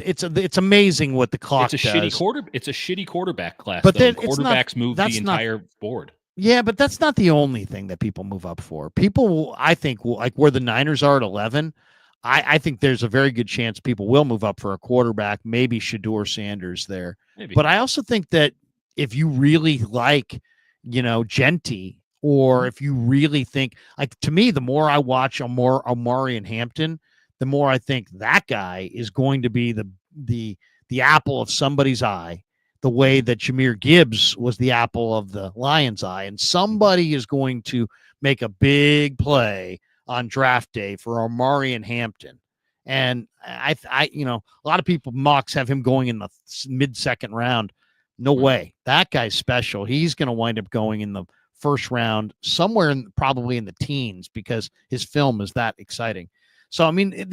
it's amazing what the clock does. It's a shitty quarterback class. But then quarterbacks move the entire board. Yeah, but that's not the only thing that people move up for. People, I think, like where the Niners are at 11. I think there's a very good chance people will move up for a quarterback, maybe Shedeur Sanders there. Maybe. But I also think that if you really like, Genty, or if you really think, like, to me, the more I watch Omari and Hampton, the more I think that guy is going to be the apple of somebody's eye, the way that Jahmyr Gibbs was the apple of the Lions' eye. And somebody is going to make a big play on draft day for Omari and Hampton. And I a lot of people mocks have him going in the mid-second round. No way. That guy's special. He's going to wind up going in the first round, somewhere probably in the teens, because his film is that exciting. So, I mean,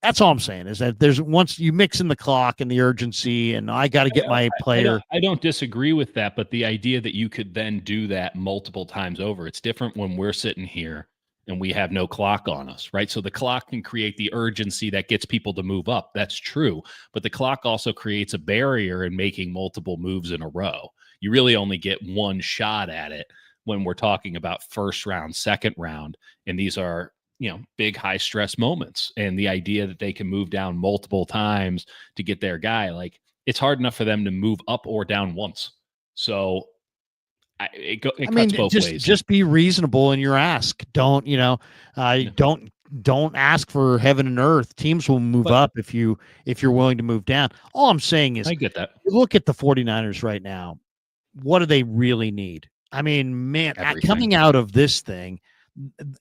that's all I'm saying, is that once you mix in the clock and the urgency, and I got to get my player. I don't disagree with that, but the idea that you could then do that multiple times over, it's different when we're sitting here and we have no clock on us, right? So the clock can create the urgency that gets people to move up. That's true. But the clock also creates a barrier in making multiple moves in a row. You really only get one shot at it when we're talking about first round, second round. And these are, big high stress moments. And the idea that they can move down multiple times to get their guy, like, it's hard enough for them to move up or down once. So it cuts both ways. Just be reasonable in your ask. Don't, don't ask for heaven and earth. Teams will move up if you're willing to move down. All I'm saying is, I get that. Look at the 49ers right now. What do they really need? I mean, man, coming out of this thing,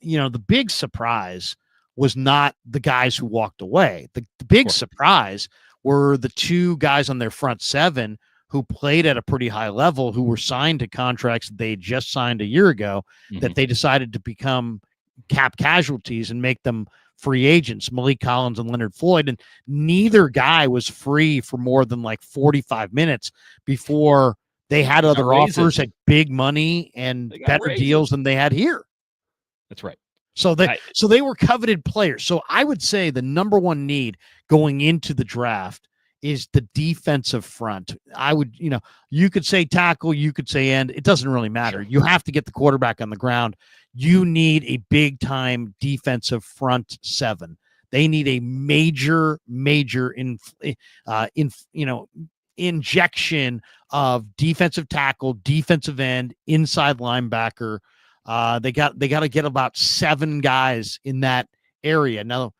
the big surprise was not the guys who walked away. The big surprise were the two guys on their front seven who played at a pretty high level, who were signed to contracts they just signed a year ago, that they decided to become cap casualties and make them free agents, Malik Collins and Leonard Floyd. And neither guy was free for more than like 45 minutes before they had other offers at big money and better deals than they had here. That's right. So they were coveted players. So I would say the number one need going into the draft is the defensive front. I would, you could say tackle, you could say end. It doesn't really matter. Sure. You have to get the quarterback on the ground. You need a big time defensive front seven. They need a major injection of defensive tackle, defensive end, inside linebacker. They got to get about 7 guys in that area. Now,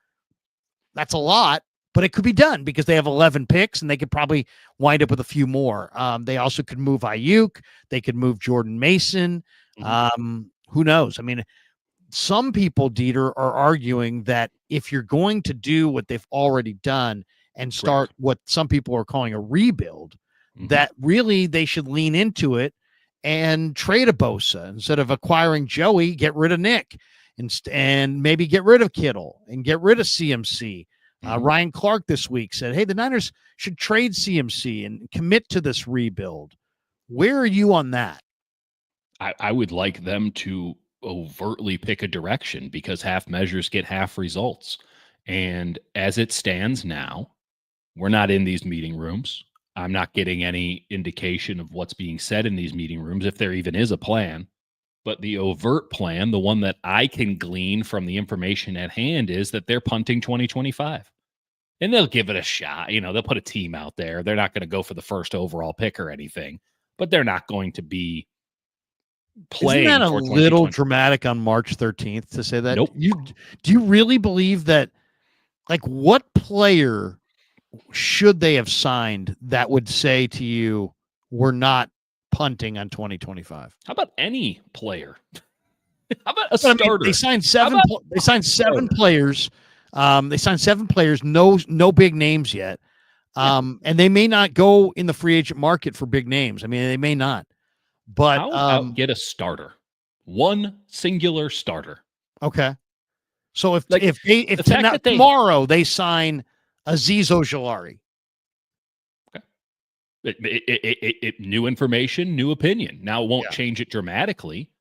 that's a lot, but it could be done because they have 11 picks and they could probably wind up with a few more. They also could move Aiyuk. They could move Jordan Mason. Who knows? I mean, some people, Dieter, are arguing that if you're going to do what they've already done and start what some people are calling a rebuild, that really they should lean into it and trade a Bosa instead of acquiring Joey. Get rid of Nick and maybe get rid of Kittle and get rid of CMC. Ryan Clark this week said, hey, the Niners should trade CMC and commit to this rebuild. Where are you on that? I would like them to overtly pick a direction, because half measures get half results. And as it stands now, we're not in these meeting rooms. I'm not getting any indication of what's being said in these meeting rooms, if there even is a plan. But the overt plan, the one that I can glean from the information at hand, is that they're punting 2025. And they'll give it a shot. They'll put a team out there. They're not going to go for the first overall pick or anything, but they're not going to be playing. Isn't that a for little dramatic on March 13th to say that? Nope. Do you really believe that? Like, what player should they have signed that would say to you, we're not punting on 2025? How about any player? How about a starter? They signed seven. They signed seven players. They signed seven players. No big names yet. And they may not go in the free agent market for big names. I mean, they may not. But how about get a starter? One singular starter. Okay. So if tomorrow they sign Aziz Ojulari. It new information, new opinion. Now it won't change it dramatically,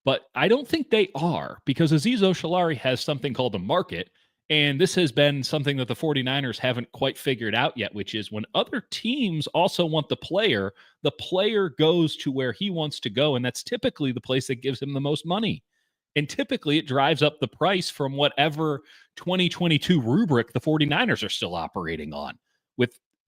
but I don't think they are, because Aziz Ojulari has something called a market, and this has been something that the 49ers haven't quite figured out yet, which is when other teams also want the player goes to where he wants to go, and that's typically the place that gives him the most money. And typically it drives up the price from whatever 2022 rubric the 49ers are still operating on,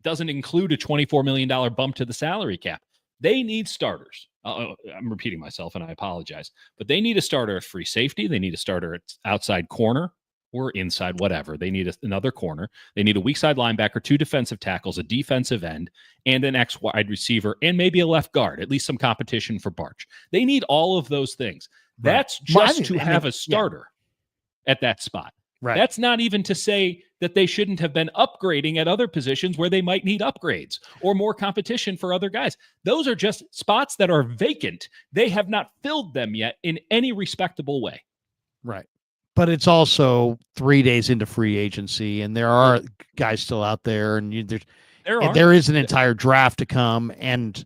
doesn't include a $24 million bump to the salary cap. They need starters. I'm repeating myself and I apologize, but they need a starter at free safety. They need a starter at outside corner or inside, whatever. They need another corner. They need a weak side linebacker, 2 defensive tackles, a defensive end, and an X wide receiver, and maybe a left guard, at least some competition for Barch. They need all of those things. Right. That's just to have a starter at that spot. Right. That's not even to say that they shouldn't have been upgrading at other positions where they might need upgrades or more competition for other guys. Those are just spots that are vacant. They have not filled them yet in any respectable way. Right. But it's also 3 days into free agency, and there are guys still out there, and there is an entire draft to come, and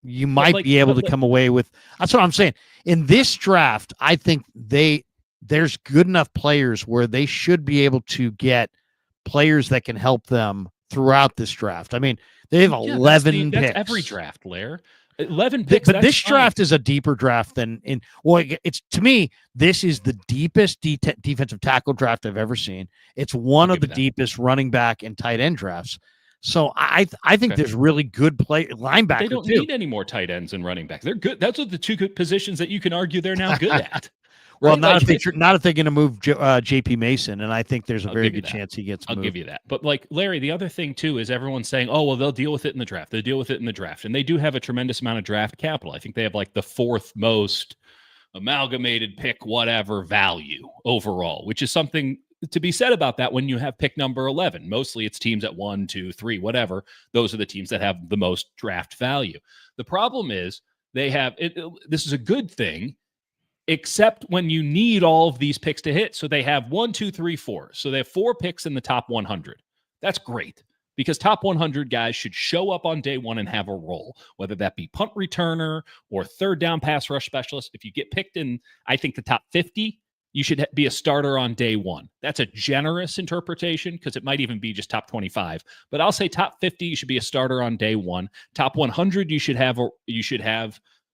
you might be able to come away with. That's what I'm saying. In this draft, I think there's good enough players where they should be able to get players that can help them throughout this draft. I mean, they have 11 picks. That's every draft, Lair. 11 picks. But this draft is a deeper draft than it's, to me, this is the deepest defensive tackle draft I've ever seen. It's one of the deepest running back and tight end drafts. So I think there's really good linebackers. They don't need any more tight ends and running backs. They're good. That's what the two good positions that you can argue they're now good at. Well, not if they're going to move J.P. Mason, and I think there's a very good chance he gets moved. I'll give you that. But Larry, the other thing too is everyone's saying, "Oh, well, they'll deal with it in the draft. They deal with it in the draft," and they do have a tremendous amount of draft capital. I think they have the 4th most amalgamated pick, whatever value overall, which is something to be said about that when you have pick number 11. Mostly it's teams at 1, 2, 3, whatever. Those are the teams that have the most draft value. The problem is they have this is a good thing, except when you need all of these picks to hit. So they have 1, 2, 3, 4. So they have 4 picks in the top 100. That's great, because top 100 guys should show up on day one and have a role, whether that be punt returner or third down pass rush specialist. If you get picked in, I think, the top 50, you should be a starter on day one. That's a generous interpretation, because it might even be just top 25. But I'll say top 50, you should be a starter on day one. Top 100, you should have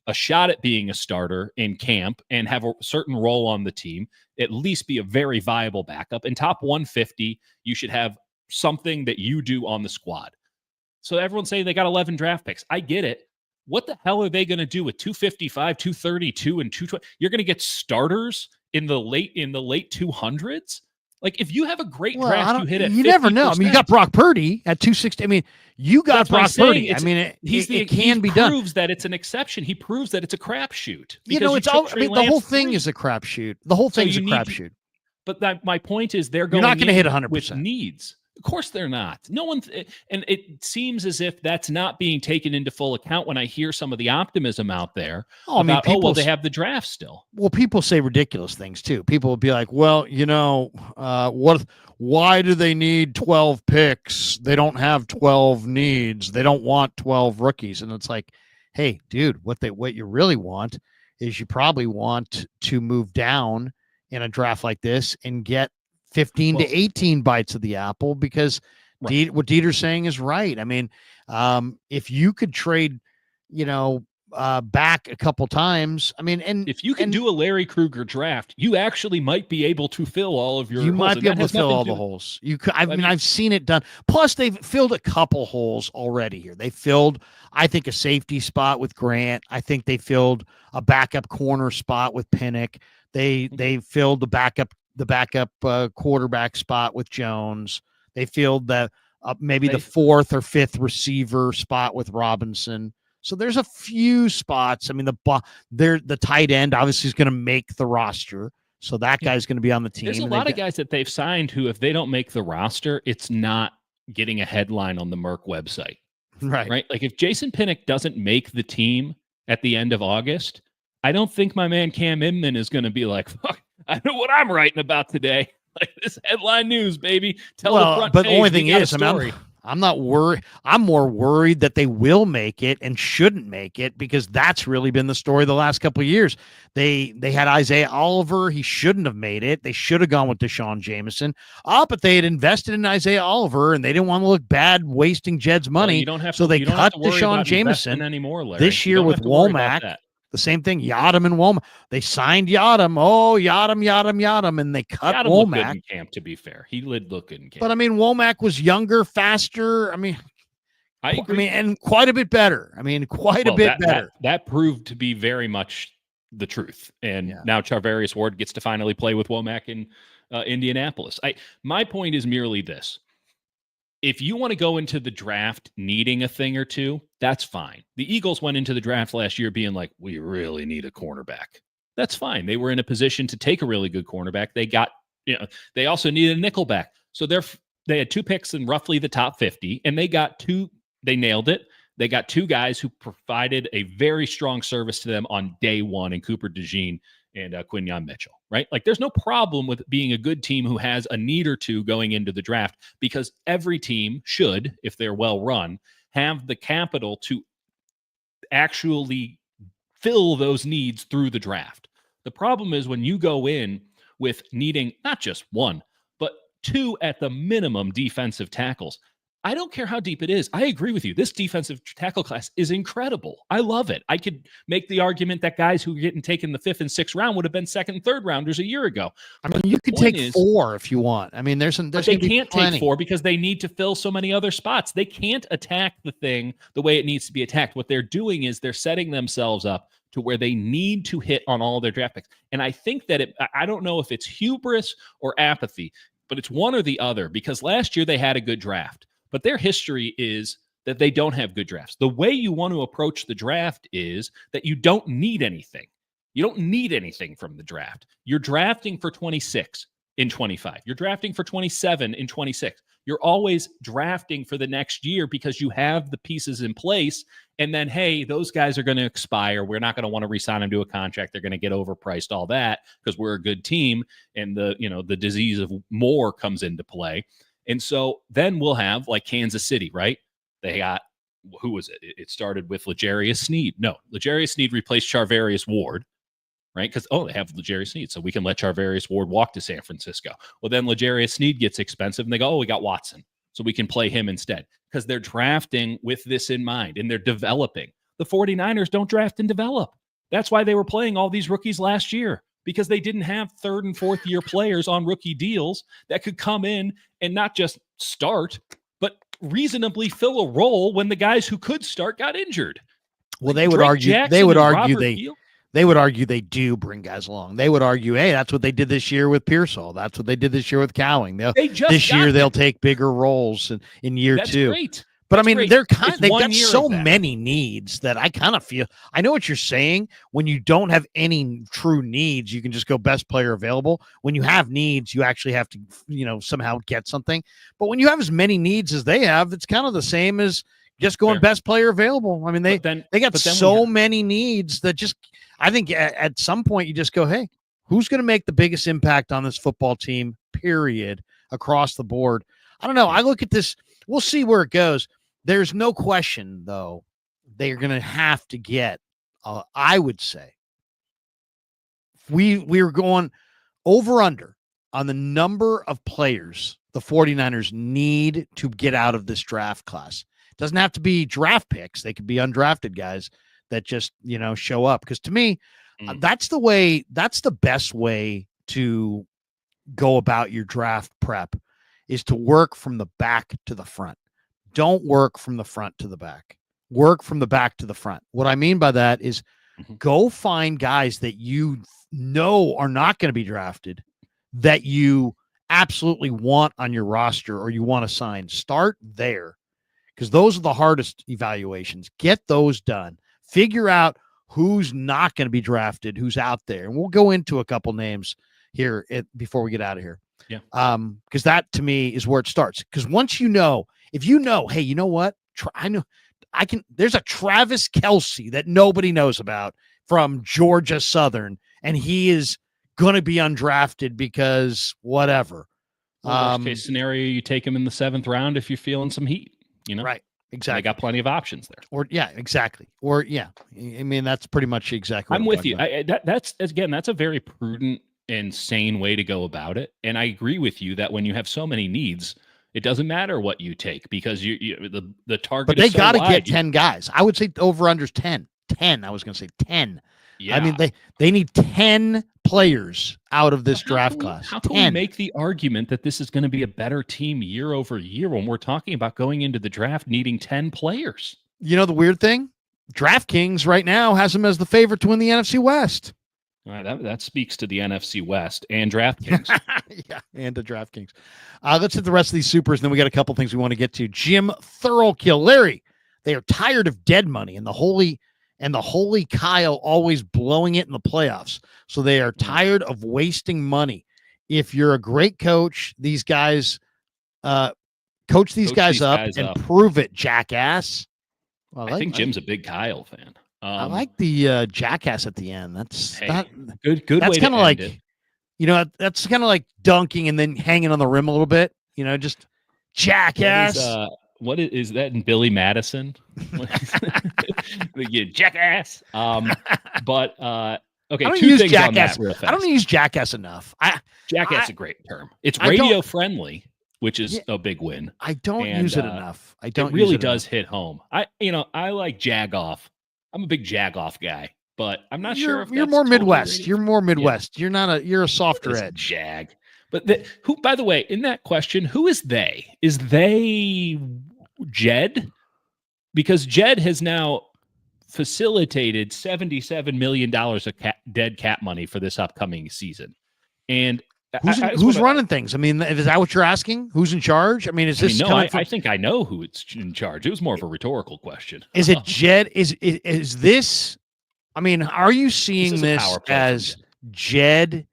a shot at being a starter in camp and have a certain role on the team, at least be a very viable backup. And top 150, you should have something that you do on the squad. So everyone's saying they got 11 draft picks. I get it. What the hell are they going to do with 255, 232, and 220? You're going to get starters in the late 200s? If you have a great draft, you hit it. You never know. I mean, you got Brock Purdy at 260. I mean, you got Brock Purdy. I mean, it can be done. He proves that it's an exception. He proves that it's a crapshoot. The whole thing is a crapshoot. The whole thing is a crapshoot. But my point is, you're not going to hit 100% with needs. Of course they're not. No one, and it seems as if that's not being taken into full account when I hear some of the optimism out there they have the draft still. Well, people say ridiculous things too. People will be like, well, why do they need 12 picks? They don't have 12 needs. They don't want 12 rookies. And it's like, hey, dude, what you really want is you probably want to move down in a draft like this and get 15 to 18 bites of the apple, because what Dieter's saying is right. I mean, if you could trade, back a couple times. I mean, and if you can do a Larry Krueger draft, you actually might be able to fill all of your you holes. might be able to fill all the holes. You could. I mean, I've seen it done. Plus, they've filled a couple holes already here. They filled, I think, a safety spot with Grant. I think they filled a backup corner spot with Pinnock. They filled the backup quarterback spot with Jones. They filled the maybe the fourth or fifth receiver spot with Robinson. So there's a few spots. I mean, the tight end obviously is going to make the roster. So that guy's going to be on the team. There's a lot of guys that they've signed who, if they don't make the roster, it's not getting a headline on the Merck website. Right. Like if Jason Pinnock doesn't make the team at the end of August, I don't think my man Cam Inman is going to be like, fuck, I know what I'm writing about today. Like this headline news, baby. The only thing is, I'm not worried. I'm more worried that they will make it and shouldn't make it, because that's really been the story the last couple of years. They had Isaiah Oliver. He shouldn't have made it. They should have gone with Deshaun Jameson. But they had invested in Isaiah Oliver, and they didn't want to look bad wasting Jed's money. You don't have so they cut Deshaun Jameson anymore, Larry. This year with Womack. The same thing, Yadam and Womack. They signed Yadam. Oh, Yadam, and they cut Yadam Womack. Looked good in camp, to be fair. He did look good in camp. But I mean, Womack was younger, faster. I mean, and quite a bit better. I mean, quite a bit better. That proved to be very much the truth. And now Charvarius Ward gets to finally play with Womack in Indianapolis. My point is merely this. If you want to go into the draft needing a thing or two, that's fine. The Eagles went into the draft last year being like, we really need a cornerback. That's fine. They were in a position to take a really good cornerback. They got, they also needed a nickelback. So they had 2 picks in roughly the top 50, and they nailed it. They got 2 guys who provided a very strong service to them on day one in Cooper DeJean and Quinyon Mitchell, right? Like there's no problem with being a good team who has a need or two going into the draft, because every team should, if they're well run, have the capital to actually fill those needs through the draft. The problem is when you go in with needing not just 1, but 2 at the minimum defensive tackles. I don't care how deep it is. I agree with you. This defensive tackle class is incredible. I love it. I could make the argument that guys who are getting taken the 5th and 6th round would have been 2nd and 3rd rounders a year ago. I mean, you could take 4 if you want. I mean, there's they can't take 4 because they need to fill so many other spots. They can't attack the thing the way it needs to be attacked. What they're doing is they're setting themselves up to where they need to hit on all their draft picks. And I think that I don't know if it's hubris or apathy, but it's one or the other, because last year they had a good draft. But their history is that they don't have good drafts. The way you want to approach the draft is that you don't need anything. You don't need anything from the draft. You're drafting for 26 in 25. You're drafting for 27 in 26. You're always drafting for the next year because you have the pieces in place. And then, hey, those guys are going to expire. We're not going to want to re-sign them to a contract. They're going to get overpriced, all that, because we're a good team. And the disease of more comes into play. And so then we'll have like Kansas City, right? They got, who was it? It started with L'Jarius Sneed. No, L'Jarius Sneed replaced Charvarius Ward, right? Because, they have L'Jarius Sneed, so we can let Charvarius Ward walk to San Francisco. Well, then L'Jarius Sneed gets expensive, and they go, we got Watson, so we can play him instead. Because they're drafting with this in mind, and they're developing. The 49ers don't draft and develop. That's why they were playing all these rookies last year, because they didn't have 3rd and 4th year players on rookie deals that could come in and not just start, but reasonably fill a role when the guys who could start got injured. Well, they would argue they do bring guys along. They would argue, hey, that's what they did this year with Pearsall. That's what they did this year with Cowing. This year they'll take bigger roles in year 2. Great. But I mean, they've got so many needs that I kind of feel, I know what you're saying. When you don't have any true needs, you can just go best player available. When you have needs, you actually have to, somehow get something. But when you have as many needs as they have, it's kind of the same as just going best player available. I mean, they got so many needs that just, I think at some point you just go, hey, who's going to make the biggest impact on this football team, period, across the board? I don't know. I look at this. We'll see where it goes. There's no question, though, they're going to have to get, I would say, we're going over under on the number of players the 49ers need to get out of this draft class. It doesn't have to be draft picks. They could be undrafted guys that just, show up. Because to me, Mm. that's the best way to go about your draft prep, is to work from the back to the front. Don't work from the front to the back. Work from the back to the front. What I mean by that is go find guys that you know are not going to be drafted, that you absolutely want on your roster or you want to sign. Start there, because those are the hardest evaluations. Get those done. Figure out who's not going to be drafted, who's out there. And we'll go into a couple names here before we get out of here. Yeah. Because that to me is where it starts. Because once you know, if you know, hey, you know what? There's a Travis Kelce that nobody knows about from Georgia Southern, and he is going to be undrafted because whatever. Worst case scenario, you take him in the 7th round if you're feeling some heat, Right. Exactly. They got plenty of options there. Or yeah, exactly. Or yeah, I mean, that's pretty much exactly what I'm with you. That's That's a very prudent and sane way to go about it. And I agree with you that when you have so many needs, it doesn't matter what you take, because the target. But they so got to wide, get 10 guys. I would say over unders 10. 10. I was going to say 10. Yeah. I mean, they need 10 players out of this draft class. How can we make the argument that this is going to be a better team year over year when we're talking about going into the draft needing 10 players? You know the weird thing? DraftKings right now has them as the favorite to win the NFC West. That speaks to the NFC West and DraftKings. Yeah, and to DraftKings. Let's hit the rest of these supers, and then we got a couple things we want to get to. Jim Thorokill. Larry, they are tired of dead money and the holy Kyle always blowing it in the playoffs. So they are tired of wasting money. If you're a great coach, these guys coach these guys up and prove it, jackass. Well, I think Jim's a big Kyle fan. I like the jackass at the end. That's good. That's kind of like it. That's kind of like dunking and then hanging on the rim a little bit. Just jackass. What is that in Billy Madison? You jackass. But okay, two things on that real fast. I don't use jackass enough. Jackass is a great term. It's radio friendly, which is a big win. I don't use it enough. It really does hit home. I like jag off. I'm a big jag off guy, but I'm not sure if you're more Midwest. You're more Midwest. Yeah. You're a softer edge. Jag. But who, by the way, in that question, who is they? Is they Jed? Because Jed has now facilitated $77 million of dead cap money for this upcoming season. And who's running things? I mean, is that what you're asking? Who's in charge? I mean, is this? I think I know who it's in charge. It was more of a rhetorical question. Is it Jed? Is this? I mean, are you seeing this as Jed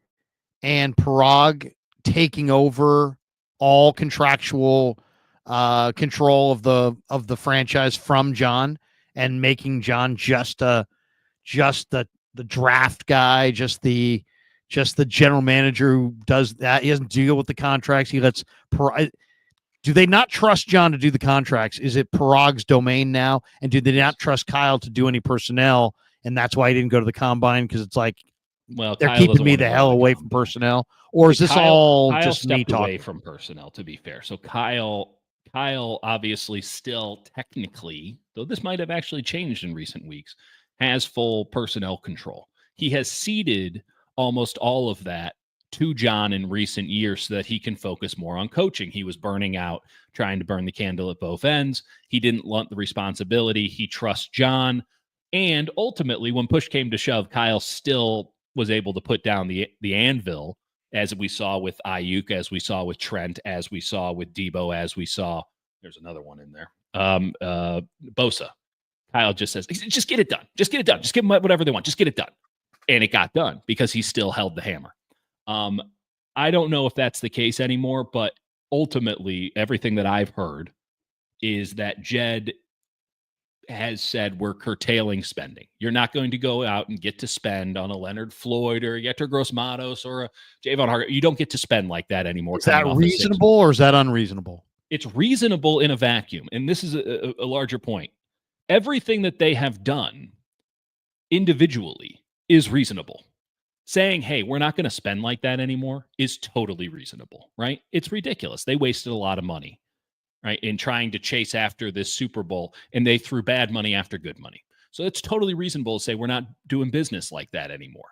and Parag taking over all contractual control of the franchise from John and making John just the draft guy, just the general manager who does that? He doesn't deal with the contracts. He lets do they not trust John to do the contracts? Is it Parag's domain now? And do they not trust Kyle to do any personnel? And that's why he didn't go to the combine, because it's like, well, they're keeping me the hell away from personnel. Or is this all just me talking? Away from personnel, to be fair. So Kyle obviously still technically, though this might have actually changed in recent weeks, has full personnel control. He has ceded almost all of that to John in recent years so that he can focus more on coaching. He was burning out, trying to burn the candle at both ends. He didn't want the responsibility. He trusts John. And ultimately, when push came to shove, Kyle still was able to put down the anvil, as we saw with Aiyuk, as we saw with Trent, as we saw with Debo, as we saw, there's another one in there, Bosa. Kyle just says, just get it done. Just get it done. Just give them whatever they want. Just get it done. And it got done because he still held the hammer. I don't know if that's the case anymore, but ultimately, everything that I've heard is that Jed has said we're curtailing spending. You're not going to go out and get to spend on a Leonard Floyd or a Yetur Gross-Matos or a Javon Hargrave. You don't get to spend like that anymore. Is that reasonable or is that unreasonable? It's reasonable in a vacuum. And this is a larger point. Everything that they have done individually is reasonable. Saying, hey, we're not going to spend like that anymore is totally reasonable, right? It's ridiculous. They wasted a lot of money, right, in trying to chase after this Super Bowl, and they threw bad money after good money. So it's totally reasonable to say we're not doing business like that anymore.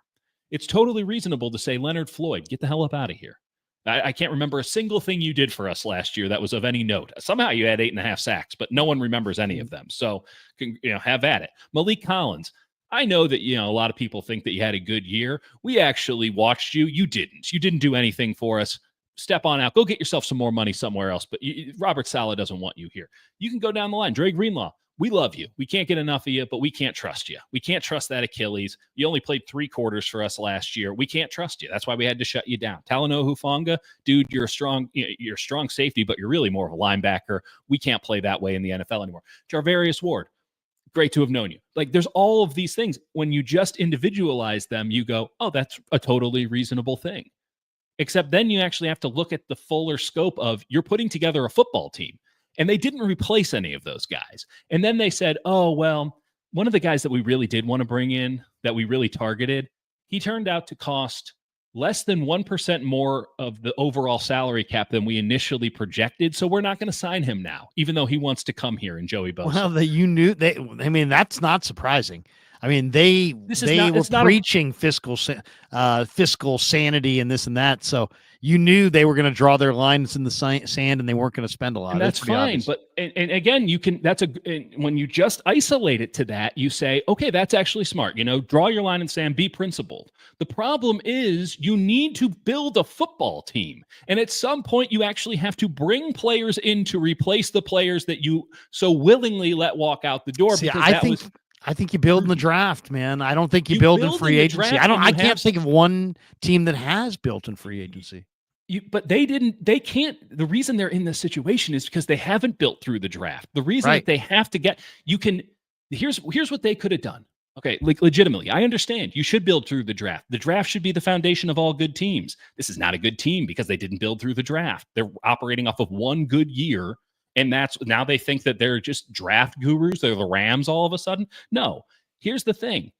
It's totally reasonable to say, Leonard Floyd, get the hell up out of here. I can't remember a single thing you did for us last year that was of any note. Somehow you had 8.5 sacks, but no one remembers any of them. So, have at it. Malik Collins, I know that, a lot of people think that you had a good year. We actually watched you. You didn't. You didn't do anything for us. Step on out. Go get yourself some more money somewhere else. But Robert Saleh doesn't want you here. You can go down the line. Dre Greenlaw, we love you. We can't get enough of you, but we can't trust you. We can't trust that Achilles. You only played 3 quarters for us last year. We can't trust you. That's why we had to shut you down. Talanoa Hufanga, dude, you're a strong safety, but you're really more of a linebacker. We can't play that way in the NFL anymore. Jarvarius Ward, great to have known you. Like, there's all of these things. When you just individualize them, you go, oh, that's a totally reasonable thing. Except then you actually have to look at the fuller scope of you're putting together a football team. And they didn't replace any of those guys. And then they said, oh, well, one of the guys that we really did want to bring in, that we really targeted, he turned out to cost less than 1% more of the overall salary cap than we initially projected. So we're not going to sign him now, even though he wants to come here, and Joey Bosa. Well, that's not surprising. I mean, they were preaching fiscal sanity and this and that. So you knew they were going to draw their lines in the sand and they weren't going to spend a lot. And that's fine. Obvious. But and again, when you just isolate it to that, you say, okay, that's actually smart. Draw your line in the sand, be principled. The problem is you need to build a football team. And at some point, you actually have to bring players in to replace the players that you so willingly let walk out the door. See, I think you build in the draft, man. I don't think you build in free agency. I can't think of one team that has built in free agency. But they can't. The reason they're in this situation is because they haven't built through the draft. The reason that they have to get, here's what they could have done. Okay, legitimately, I understand. You should build through the draft. The draft should be the foundation of all good teams. This is not a good team because they didn't build through the draft. They're operating off of one good year. And now they think that they're just draft gurus. They're the Rams all of a sudden. No, here's the thing.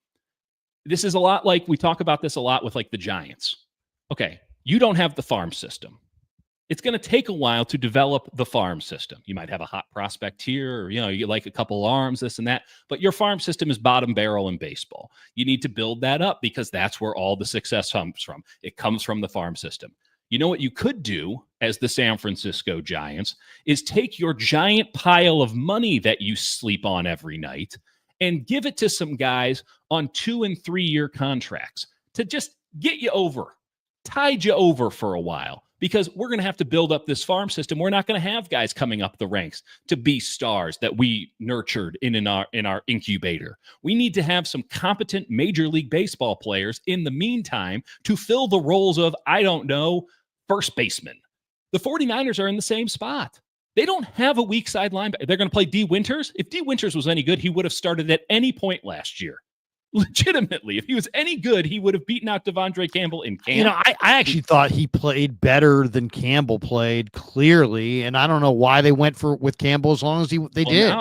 This is a lot like, we talk about this a lot with like the Giants. Okay, you don't have the farm system. It's going to take a while to develop the farm system. You might have a hot prospect here, or, you like a couple arms, this and that, but your farm system is bottom barrel in baseball. You need to build that up because that's where all the success comes from. It comes from the farm system. You know what you could do as the San Francisco Giants is take your giant pile of money that you sleep on every night and give it to some guys on 2- and 3-year contracts to just get you over, tide you over for a while, because we're going to have to build up this farm system. We're not going to have guys coming up the ranks to be stars that we nurtured in our incubator. We need to have some competent Major League Baseball players in the meantime to fill the roles of, I don't know, first baseman. The 49ers are in the same spot. They don't have a weak side linebacker. They're going to play D. Winters. If D. Winters was any good, he would have started at any point last year. Legitimately, if he was any good, he would have beaten out Devondre Campbell in camp. I actually thought he played better than Campbell played, clearly, and I don't know why they went with Campbell as long as they did.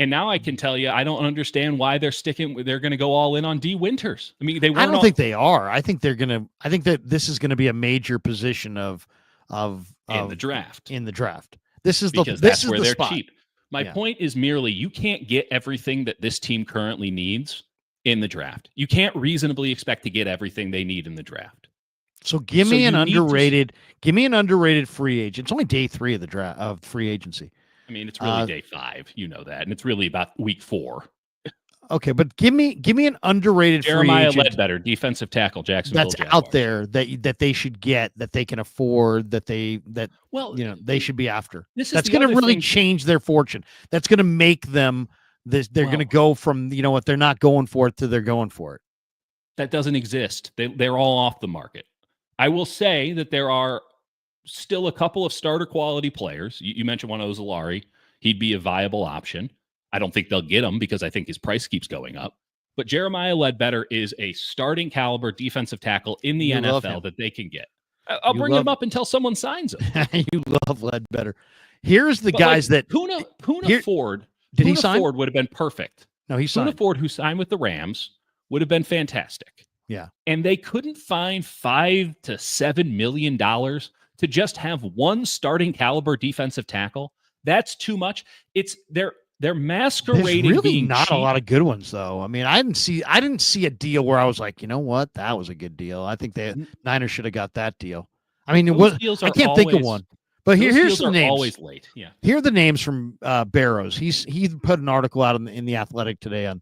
Now I can tell you, I don't understand why they're going to go all in on D. Winters. I mean, I don't think they are. I think that this is going to be a major position of in the draft. In the draft, this is that's where they're spot. Cheap. My point is merely you can't get everything that this team currently needs in the draft. You can't reasonably expect to get everything they need in the draft. So give me an underrated free agent. It's only day 3 of the draft of free agency. I mean, it's really day 5, you know that, and it's really about week 4. Okay, but give me an underrated Jeremiah free agent Ledbetter, defensive tackle, Jacksonville that's Jaguars. out there that they should get, that they can afford, they should be after. That's going to really change their fortune. That's going to make them they're going to go from what they're not going for it to they're going for it. That doesn't exist. They're all off the market. I will say that there are still a couple of starter quality players. You mentioned one of Ozolari. He'd be a viable option. I don't think they'll get him because I think his price keeps going up. But Jeremiah Ledbetter is a starting caliber defensive tackle in the NFL that they can get. I'll bring him up until someone signs him. You love Ledbetter. Here's the guys that Poona Ford. Did he sign? Ford would have been perfect. No, he signed. Poona Ford, who signed with the Rams, would have been fantastic. Yeah. And they couldn't find $5 to $7 million to just have one starting caliber defensive tackle. That's too much. They're There's masquerading really being not a cheap. lot of good ones, though. I mean, I didn't see a deal where I was like, you know what, that was a good deal. I think the Niners should have got that deal. I mean, Those deals I are can't think of one. But those here's deals some are names. always late. Yeah. Here are the names from Barrows. He put an article out in the Athletic today on,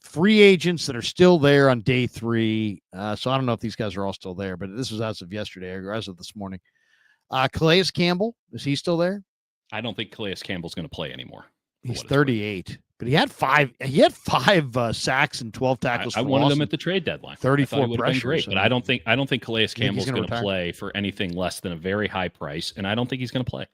free agents that are still there on day 3. So I don't know if these guys are all still there, but this was as of yesterday or as of this morning. Calais Campbell, is he still there? I don't think Calais Campbell's going to play anymore. He's 38, but he had five sacks and 12 tackles. I wanted him at the trade deadline. 34 would have been great, but I don't think Calais Campbell's going to play for anything less than a very high price, and I don't think he's going to play.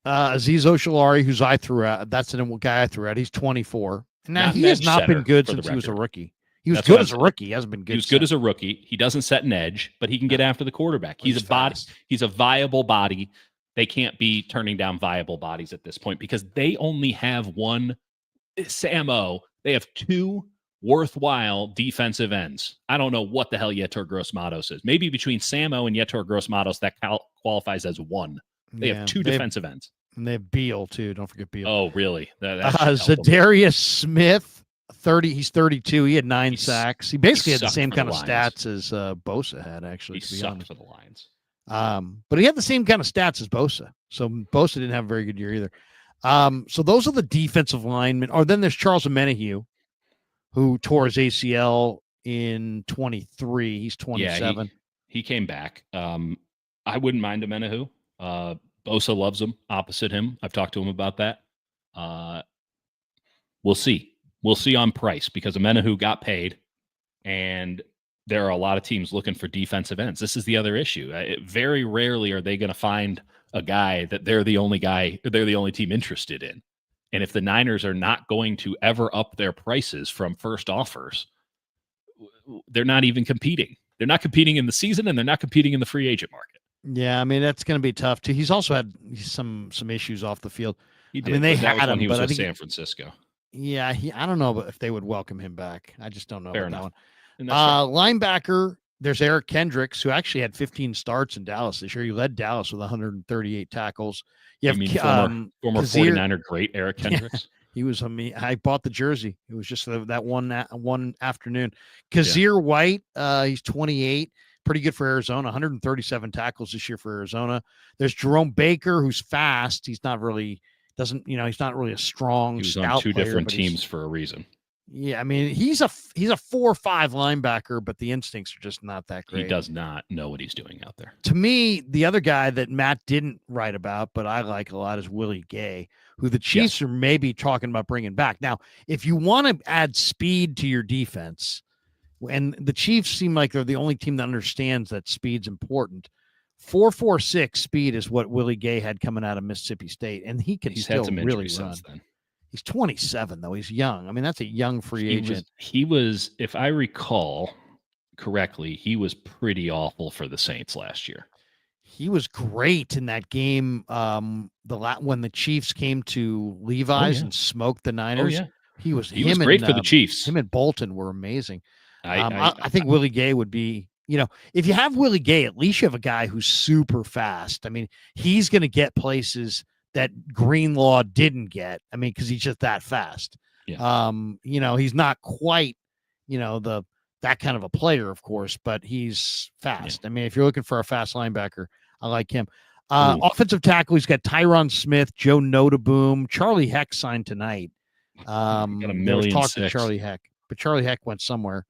Aziz Ojulari, who's I threw out, that's the guy I threw out. He's 24. Now he has not been good since he was a rookie. He was good as a rookie. He hasn't been good. He was good as a rookie. He doesn't set an edge, but he can get after the quarterback. He's a body. He's a viable body. They can't be turning down viable bodies at this point because they only have one. Samo, they have 2 worthwhile defensive ends. I don't know what the hell Yetur Gross-Matos is. Maybe between Samo and Yetur Gross-Matos, that qualifies as 1. They have 2 defensive ends. And they have Beal, too. Don't forget Beal. Oh, really? Zadarius Smith, 30. He's 32. He had 9 sacks. He basically had the same kind of stats as Bosa had, actually. He sucked for the Lions. But he had the same kind of stats as Bosa. So Bosa didn't have a very good year either. So those are the defensive linemen. Or then there's Charles Omenihu, who tore his ACL in 23. He's 27. Yeah, he came back. I wouldn't mind Omenihu. Bosa loves him opposite him. I've talked to him about that. We'll see. We'll see on price because Omenihu got paid, and there are a lot of teams looking for defensive ends. This is the other issue. Very rarely are they going to find a guy that they're the only team interested in. And if the Niners are not going to ever up their prices from first offers, they're not even competing. They're not competing in the season, and they're not competing in the free agent market. Yeah, I mean, that's going to be tough too. He's also had some issues off the field. He did. I mean, they had him, when he was but I with think San Francisco. Yeah, I don't know if they would welcome him back. I just don't know Fair about enough. that one. Linebacker, there's Eric Kendricks, who actually had 15 starts in Dallas this year. He led Dallas with 138 tackles. You have former 49er great Eric Kendricks? Yeah, he was I bought the jersey. It was just that one afternoon. Kazir White, he's 28. Pretty good for Arizona. 137 tackles this year for Arizona. There's Jerome Baker, who's fast. He's not really he's not really a strong. He was stout on 2 player, different teams for a reason. Yeah, I mean, he's a 4-5 linebacker, but the instincts are just not that great. He does not know what he's doing out there. To me, the other guy that Matt didn't write about, but I like a lot, is Willie Gay, who the Chiefs are maybe talking about bringing back. Now, if you want to add speed to your defense, and the Chiefs seem like they're the only team that understands that speed's important. 4.46 speed is what Willie Gay had coming out of Mississippi State, and he's still really run. Then. He's 27, though. He's young. I mean, that's a young free agent. He was, if I recall correctly, he was pretty awful for the Saints last year. He was great in that game when the Chiefs came to Levi's and smoked the Niners. He was great for the Chiefs. Him and Bolton were amazing. I think Willie Gay would be, if you have Willie Gay, at least you have a guy who's super fast. I mean, he's going to get places that Greenlaw didn't get. I mean, because he's just that fast. Yeah. He's not quite, that kind of a player, of course, but he's fast. Yeah. I mean, if you're looking for a fast linebacker, I like him. Offensive tackle, he's got Tyron Smith, Joe Notaboom, Charlie Heck signed tonight. Got $1.6 million. Talk to Charlie Heck, but Charlie Heck went somewhere.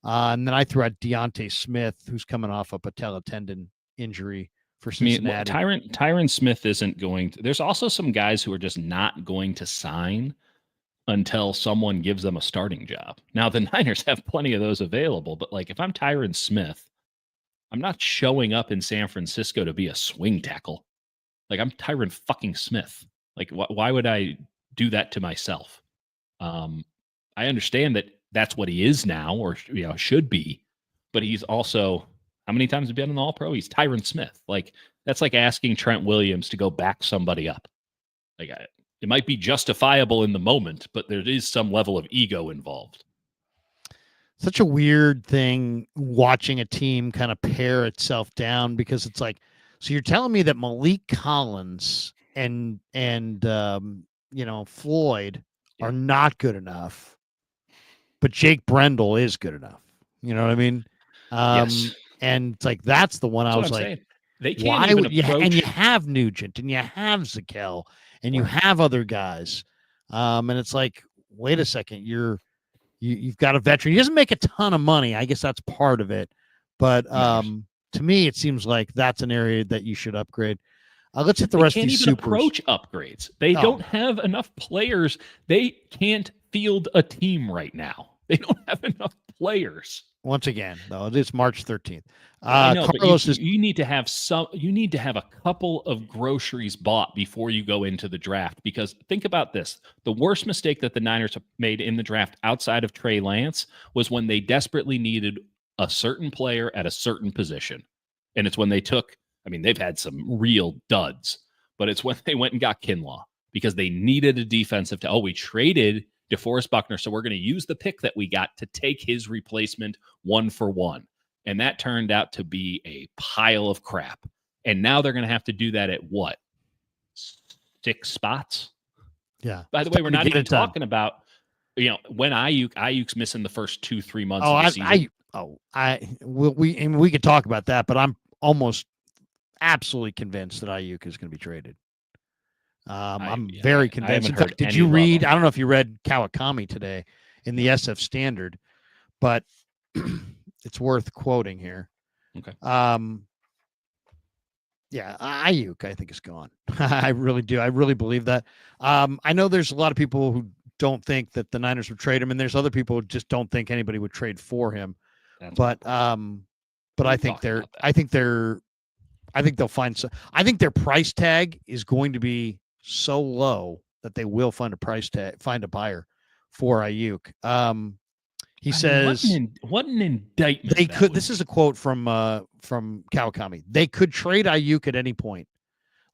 And then I threw out Deontay Smith, who's coming off a patella tendon injury for Cincinnati. Tyron Smith isn't going to. There's also some guys who are just not going to sign until someone gives them a starting job. Now, the Niners have plenty of those available, but if I'm Tyron Smith, I'm not showing up in San Francisco to be a swing tackle. I'm Tyron fucking Smith. Why would I do that to myself? I understand that that's what he is now, or should be, but he's also, how many times have he been an All-Pro? He's Tyron Smith. That's like asking Trent Williams to go back somebody up. It might be justifiable in the moment, but there is some level of ego involved. Such a weird thing watching a team kind of pare itself down, because it's so you're telling me that Malik Collins and Floyd are not good enough, but Jake Brendel is good enough. You know what I mean? Yes. And it's like, that's the one That's I what was I'm like, saying. They can't why even would you? And you approach. have Nugent and you have Zakel and you Right. have other guys. And it's like, wait a second, you've got a veteran. He doesn't make a ton of money. I guess that's part of it. But to me, it seems like that's an area that you should upgrade. Let's hit the They rest of can't these even supers. approach upgrades. They don't have enough players. They can't field a team right now. They don't have enough players. Once again, though, it's March 13th. I know, Carlos but you need to have you need to have a couple of groceries bought before you go into the draft. Because think about this. The worst mistake that the Niners have made in the draft outside of Trey Lance was when they desperately needed a certain player at a certain position. And it's when they took, they've had some real duds, but it's when they went and got Kinlaw because they needed a defensive we traded DeForest Buckner, so we're going to use the pick that we got to take his replacement 1-for-1. And that turned out to be a pile of crap. And now they're going to have to do that at what? 6 spots? Yeah. By the way, we're not even talking about, when Aiyuk's missing the first 2-3 months of the season. We could talk about that, but I'm almost absolutely convinced that Aiyuk is going to be traded. I'm very convinced. In fact, did you read? I don't know if you read Kawakami today in the SF Standard, but it's worth quoting here. Okay. Yeah, Aiyuk, I think, is gone. I really do. I really believe that. I know there's a lot of people who don't think that the Niners would trade him, and there's other people who just don't think anybody would trade for him. But I think they'll find some. I think their price tag is going to be so low that they will find a buyer for Aiyuk. He says, "What an indictment they could." This is a quote from Kawakami. They could trade Aiyuk at any point.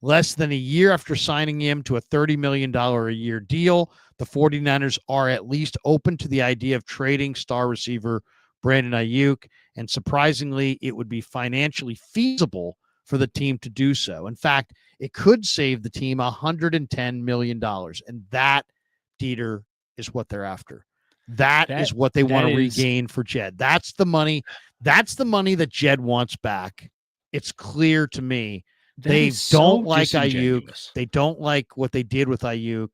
Less than a year after signing him to a $30 million a year deal, the 49ers are at least open to the idea of trading star receiver Brandon Aiyuk, and surprisingly, it would be financially feasible for the team to do so. In fact, it could save the team $110 million, and that, Dieter, is what they're after. That is what they want to regain for Jed. That's the money. That's the money that Jed wants back. It's clear to me. They don't like Aiyuk. They don't like what they did with Aiyuk.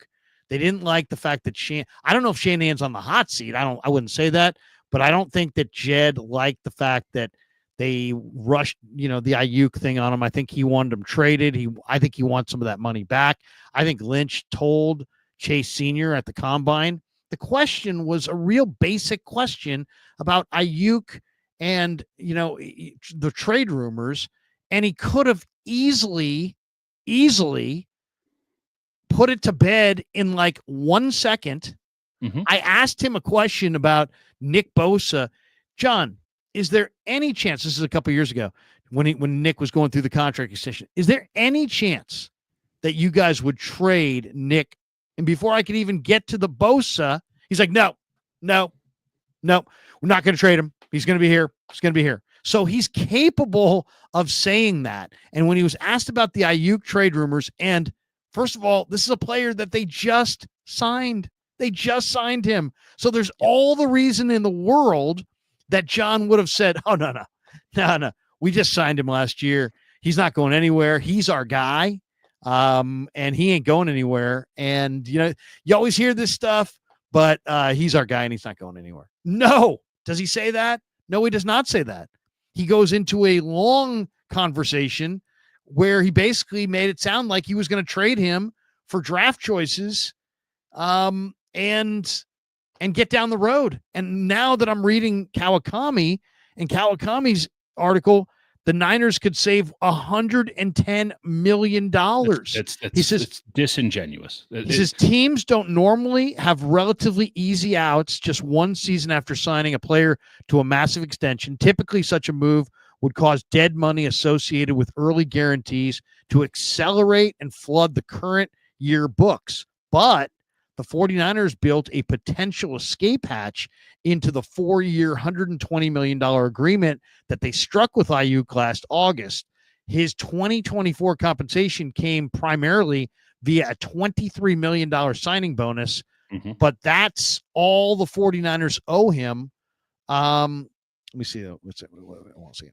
They didn't like the fact that I don't know if Shanahan's on the hot seat. I wouldn't say that, but I don't think that Jed liked the fact that they rushed, the Aiyuk thing on him. I think he wanted him traded. I think he wants some of that money back. I think Lynch told Chase Sr. at the Combine, the question was a real basic question about Aiyuk and, the trade rumors. And he could have easily put it to bed in like 1 second. Mm-hmm. I asked him a question about Nick Bosa. John, is there any chance, this is a couple years ago, when Nick was going through the contract extension, is there any chance that you guys would trade Nick? And before I could even get to the Bosa, he's like, no, we're not going to trade him. He's going to be here. He's going to be here. So he's capable of saying that. And when he was asked about the Aiyuk trade rumors, and first of all, this is a player that they just signed. They just signed him. So there's all the reason in the world that John would have said, oh, no. We just signed him last year. He's not going anywhere. He's our guy. And he ain't going anywhere. And, you always hear this stuff, but he's our guy and he's not going anywhere. No. Does he say that? No, he does not say that. He goes into a long conversation where he basically made it sound like he was going to trade him for draft choices and get down the road. And now that I'm reading Kawakami and Kawakami's article, the Niners could save $110 million. He says it's disingenuous. He says teams don't normally have relatively easy outs just one season after signing a player to a massive extension. Typically, such a move would cause dead money associated with early guarantees to accelerate and flood the current year books. But the 49ers built a potential escape hatch into the 4-year, $120 million agreement that they struck with Aiyuk last August. His 2024 compensation came primarily via a $23 million signing bonus. Mhm. But that's all the 49ers owe him. Let me see. What's it? I want to see it.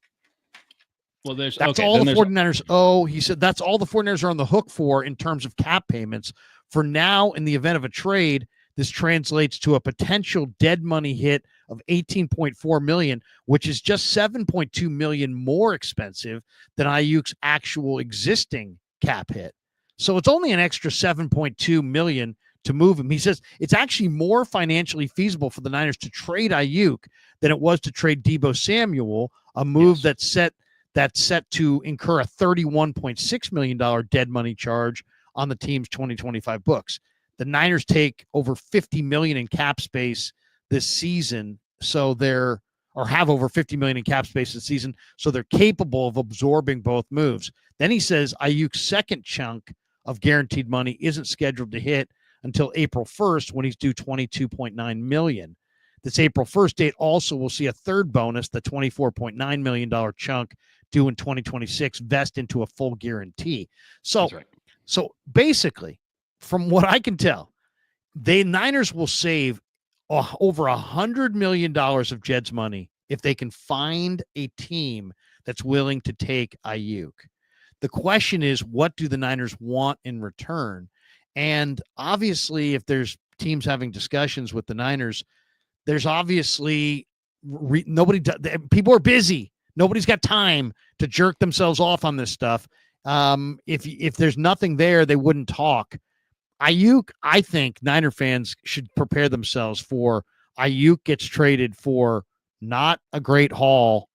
Well, That's okay, all the there's 49ers owe. He said that's all the 49ers are on the hook for in terms of cap payments. For now, in the event of a trade, this translates to a potential dead money hit of $18.4 million, which is just $7.2 million more expensive than Aiyuk's actual existing cap hit. So it's only an extra $7.2 million to move him. He says it's actually more financially feasible for the Niners to trade Aiyuk than it was to trade Deebo Samuel, a move that's set to incur a $31.6 million dead money charge on the team's 2025 books. The Niners take over $50 million in cap space this season, have over $50 million in cap space this season, so they're capable of absorbing both moves. Then he says Aiyuk's second chunk of guaranteed money isn't scheduled to hit until April 1st when he's due $22.9 million. This April 1st date also will see a third bonus, the $24.9 million chunk due in 2026, vest into a full guarantee. So basically, from what I can tell, the Niners will save over $100 million of Jed's money if they can find a team that's willing to take Aiyuk. The question is, what do the Niners want in return? And obviously, if there's teams having discussions with the Niners, there's obviously people are busy. Nobody's got time to jerk themselves off on this stuff. If there's nothing there, they wouldn't talk. Aiyuk, I think Niner fans should prepare themselves for Aiyuk gets traded for not a great haul,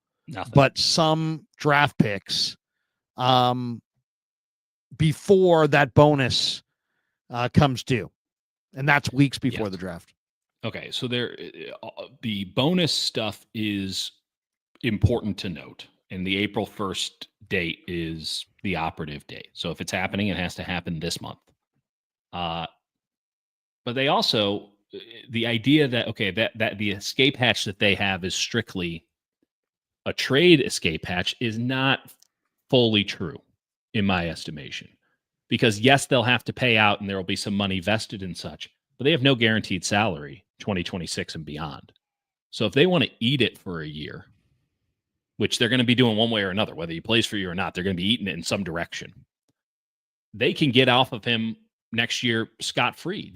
but some draft picks before that bonus comes due. And that's weeks before the draft. Okay, so the bonus stuff is important to note, and the April 1st date is the operative date. So if it's happening, it has to happen this month. But they also, the idea that the escape hatch that they have is strictly a trade escape hatch is not fully true, in my estimation. Because yes, they'll have to pay out and there will be some money vested and such, but they have no guaranteed salary 2026 and beyond. So if they want to eat it for a year, which they're going to be doing one way or another, whether he plays for you or not, they're going to be eating it in some direction. They can get off of him next year scot-free.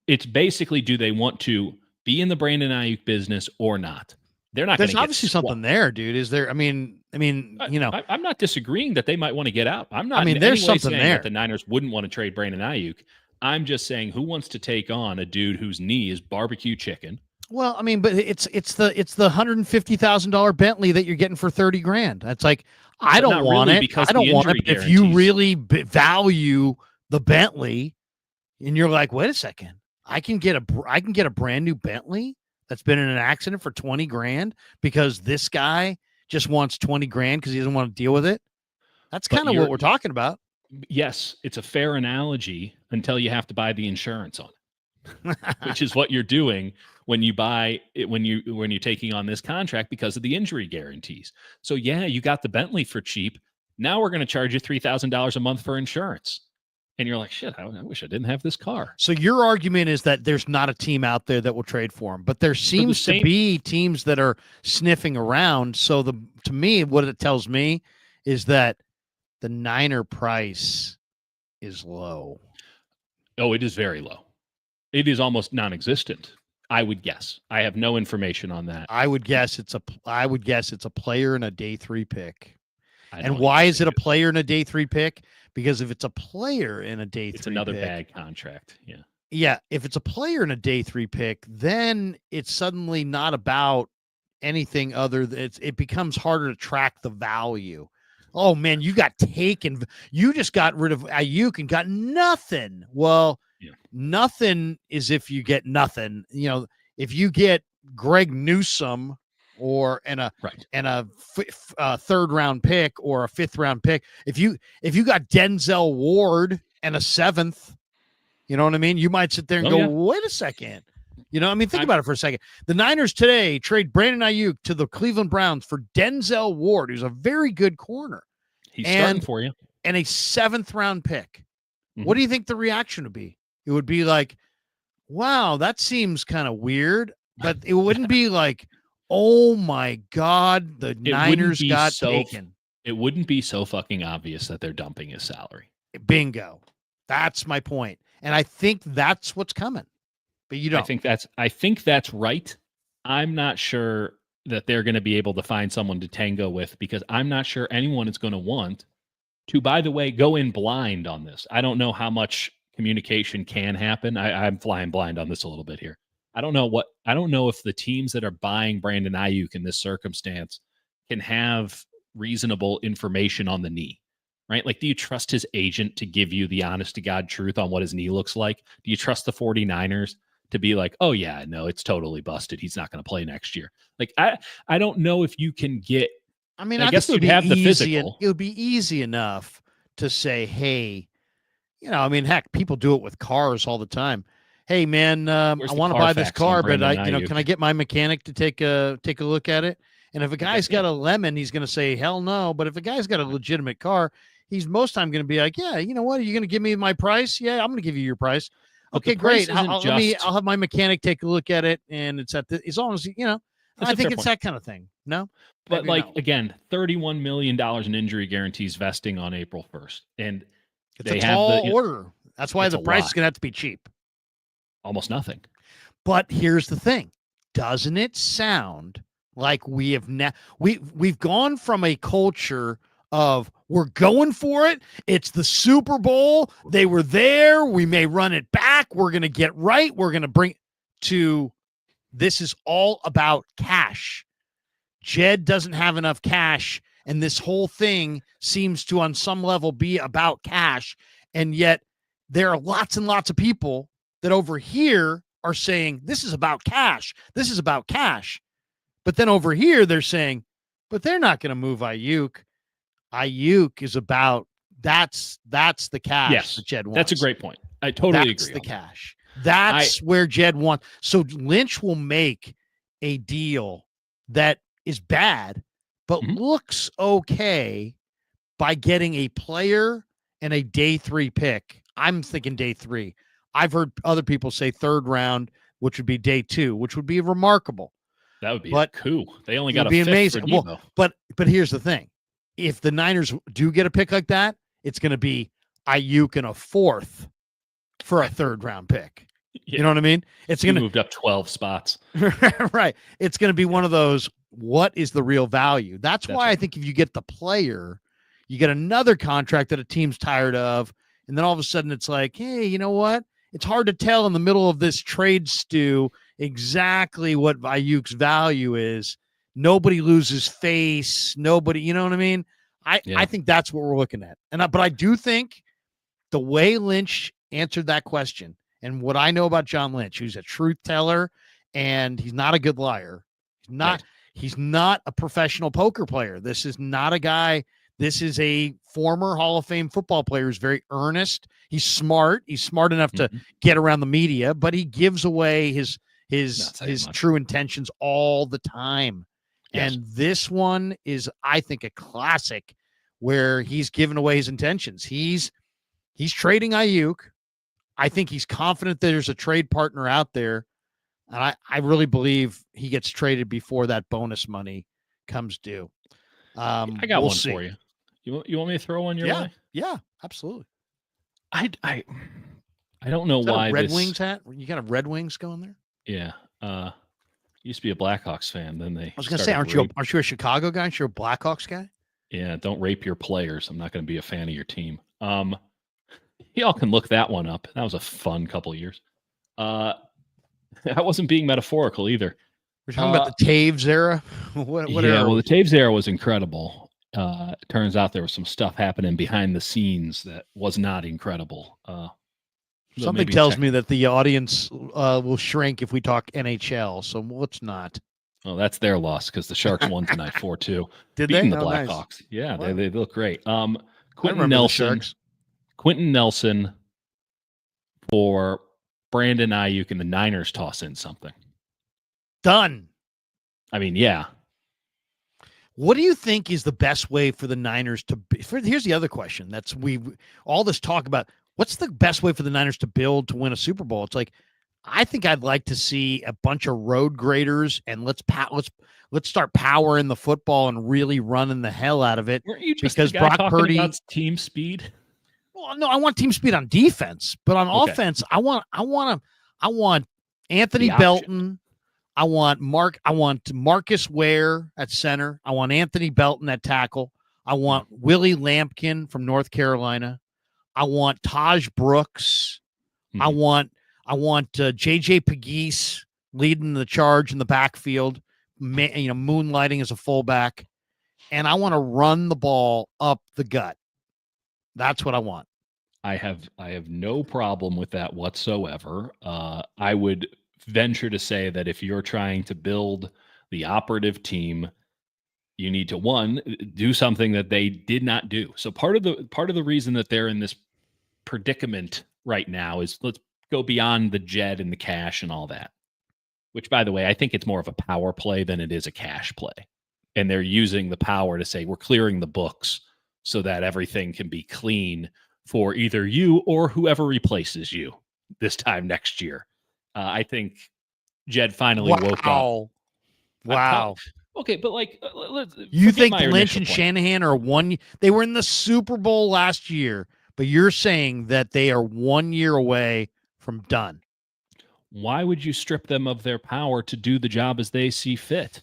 It's basically, do they want to be in the Brandon Aiyuk business or not? They're not going to get obviously something there, dude. Is there? I mean, I'm not disagreeing that they might want to get out. I'm not. I mean, there's something saying there that the Niners wouldn't want to trade Brandon Aiyuk. I'm just saying, who wants to take on a dude whose knee is barbecue chicken? Well, I mean, but it's the $150,000 Bentley that you're getting for $30,000. That's like, I don't want it. I don't want it. If you really value the Bentley, and you're like, wait a second, I can get a brand new Bentley that's been in an accident for $20,000 because this guy just wants $20,000 because he doesn't want to deal with it. That's kind of what we're talking about. Yes, it's a fair analogy until you have to buy the insurance on it, which is what you're doing when you buy it, when you're taking on this contract because of the injury guarantees. So yeah, you got the Bentley for cheap. Now we're going to charge you $3,000 a month for insurance. And you're like, shit, I wish I didn't have this car. So your argument is that there's not a team out there that will trade for him, but there seems to be teams that are sniffing around. So to me, what it tells me is that the Niner price is low. Oh, it is very low. It is almost non-existent, I would guess. I have no information on that. I would guess it's a player and a day 3 pick. And why is it a player and a day 3 pick? Because if it's a player in a day 3 it's another bad contract. Yeah. Yeah. If it's a player in a day 3 pick, then it's suddenly not about anything other than it becomes harder to track the value. Oh man, you got taken. You just got rid of Aiyuk and got nothing. Well, nothing is if you get nothing. You know, if you get Greg Newsome and a third round pick or a 5th round pick, if you got Denzel Ward and a 7th, you know what I mean? You might sit there and wait a second. You know, I mean, think about it for a second. The Niners today trade Brandon Aiyuk to the Cleveland Browns for Denzel Ward, who's a very good corner. He's starting for you. And a 7th round pick. what do you think the reaction would be? It would be like, wow, that seems kind of weird, but it wouldn't be like, oh my God, the Niners got taken. It wouldn't be so fucking obvious that they're dumping his salary. Bingo. That's my point. And I think that's what's coming. But you don't. I think that's right. I'm not sure that they're going to be able to find someone to tango with, because I'm not sure anyone is going to want to, by the way, go in blind on this. I don't know how much communication can happen. I'm flying blind on this a little bit here. I don't know if the teams that are buying Brandon Aiyuk in this circumstance can have reasonable information on the knee, right? Like, do you trust his agent to give you the honest to God truth on what his knee looks like? Do you trust the 49ers to be like, oh yeah, no, it's totally busted, he's not going to play next year? Like, I don't know if you can get, I mean, I guess you'd have the physical. It would be easy enough to say, hey, I mean, heck, people do it with cars all the time. Hey man, I want to buy this car, but can I get my mechanic to take a look at it? And if a guy's got a lemon, he's going to say, hell no. But if a guy's got a legitimate car, he's most time going to be like, yeah, you know what? Are you going to give me my price? Yeah, I'm going to give you your price. Okay, great. I'll have my mechanic take a look at it, and it's as long as I think it's that kind of thing. No, but again, $31 million in injury guarantees vesting on April 1st, and it's a tall order. That's why the price is going to have to be cheap. Almost nothing. But here's the thing: doesn't it sound like we have we've gone from a culture of we're going for it, it's the Super Bowl, they were there, we may run it back, we're going to get right, we're going to bring to this is all about cash. Jed doesn't have enough cash, and this whole thing seems to on some level be about cash, and yet there are lots and lots of people that over here are saying this is about cash, this is about cash. But then over here, they're saying, but they're not going to move Aiyuk. Aiyuk is about that's the cash that Jed wants. That's a great point. I totally agree. That's the cash. That's where Jed wants. So Lynch will make a deal that is bad, but looks okay by getting a player and a day 3 pick. I'm thinking day 3. I've heard other people say 3rd round, which would be day 2, which would be remarkable. That would be a coup. They only got a 5th amazing. For Debo. Well, but here's the thing: if the Niners do get a pick like that, it's going to be Aiyuk and a 4th for a 3rd round pick. Yeah. You know what I mean? It's going to moved up 12 spots. Right. It's going to be one of those. What is the real value? That's why I think if you get the player, you get another contract that a team's tired of, and then all of a sudden it's like, hey, you know what? It's hard to tell in the middle of this trade stew exactly what Aiyuk's value is. Nobody loses face. Nobody, you know what I mean? I think that's what we're looking at. But I do think the way Lynch answered that question, and what I know about John Lynch, who's a truth teller, and he's not a good liar. He's not a professional poker player. This is not a guy. This is a former Hall of Fame football player who's very earnest. He's smart. He's smart enough to get around the media, but he gives away his true intentions all the time. Yes. And this one is, I think, a classic where he's given away his intentions. He's trading Aiyuk. I think he's confident that there's a trade partner out there. And I really believe he gets traded before that bonus money comes due. I got one for you. You want me to throw one your way? Yeah, absolutely. I don't know why Red Wings hat. You got a Red Wings going there? Yeah. Used to be a Blackhawks fan. Then I was going to say, aren't you a Chicago guy? Aren't you a Blackhawks guy? Yeah. Don't rape your players. I'm not going to be a fan of your team. Y'all can look that one up. That was a fun couple of years. I wasn't being metaphorical either. We're talking about the Taves era. What era? Well, the Taves era was incredible. It turns out there was some stuff happening behind the scenes that was not incredible. Something tells me that the audience will shrink if we talk NHL. So let's not. Well, that's their loss because the Sharks won tonight 4-2. Did beating they? The Blackhawks. Nice. Yeah, wow. they look great. Quentin Nelson for Brandon Aiyuk and the Niners toss in something. Done. I mean, yeah. What do you think is the best way for the Niners to be? Here's the other question. That's all this talk about what's the best way for the Niners to build to win a Super Bowl? It's like, I think I'd like to see a bunch of road graders and let's start powering the football and really running the hell out of it. Weren't you just because the guy Brock talking Purdy about team speed? Well, no, I want team speed on defense, but on offense, I want Anthony Belton. I want Marcus Ware at center. I want Anthony Belton at tackle. I want Willie Lampkin from North Carolina. I want Taj Brooks. I want JJ Pegues leading the charge in the backfield, moonlighting as a fullback, and I want to run the ball up the gut. That's what I want. I have no problem with that whatsoever. I would venture to say that if you're trying to build the operative team, you need to, one, do something that they did not do. So part of the reason that they're in this predicament right now is, let's go beyond the Jed and the cash and all that, which, by the way, I think it's more of a power play than it is a cash play. And they're using the power to say, we're clearing the books so that everything can be clean for either you or whoever replaces you this time next year. I think Jed finally woke up. Wow. Okay, but you think Lynch and Shanahan are they were in the Super Bowl last year, but you're saying that they are 1 year away from done. Why would you strip them of their power to do the job as they see fit?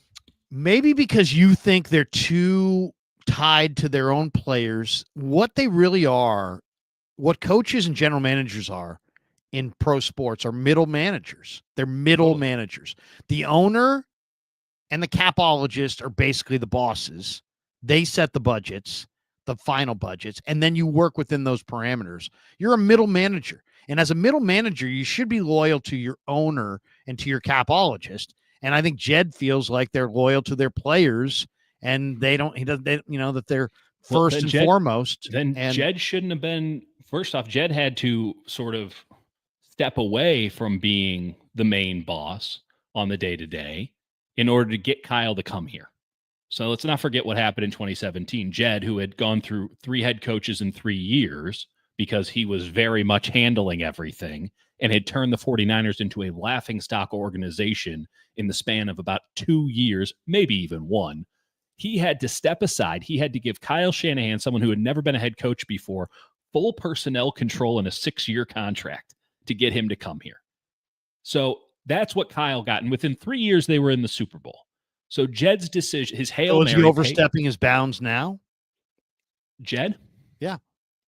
Maybe because you think they're too tied to their own players. What they really are, what coaches and general managers are in pro sports, are middle managers. They're middle managers. The owner and the capologist are basically the bosses. They set the budgets, the final budgets, and then you work within those parameters. You're a middle manager. And as a middle manager, you should be loyal to your owner and to your capologist. And I think Jed feels like they're loyal to their players, and that they're first and foremost. Then Jed shouldn't have been. First off, Jed had to sort of step away from being the main boss on the day-to-day in order to get Kyle to come here. So let's not forget what happened in 2017. Jed, who had gone through 3 head coaches in 3 years because he was very much handling everything and had turned the 49ers into a laughingstock organization in the span of about 2 years, maybe even 1. He had to step aside. He had to give Kyle Shanahan, someone who had never been a head coach before, full personnel control in a 6-year contract to get him to come here. So that's what Kyle got. And within 3 years, they were in the Super Bowl. So Jed's decision, his Hail Mary. Is he overstepping his bounds now? Jed? Yeah.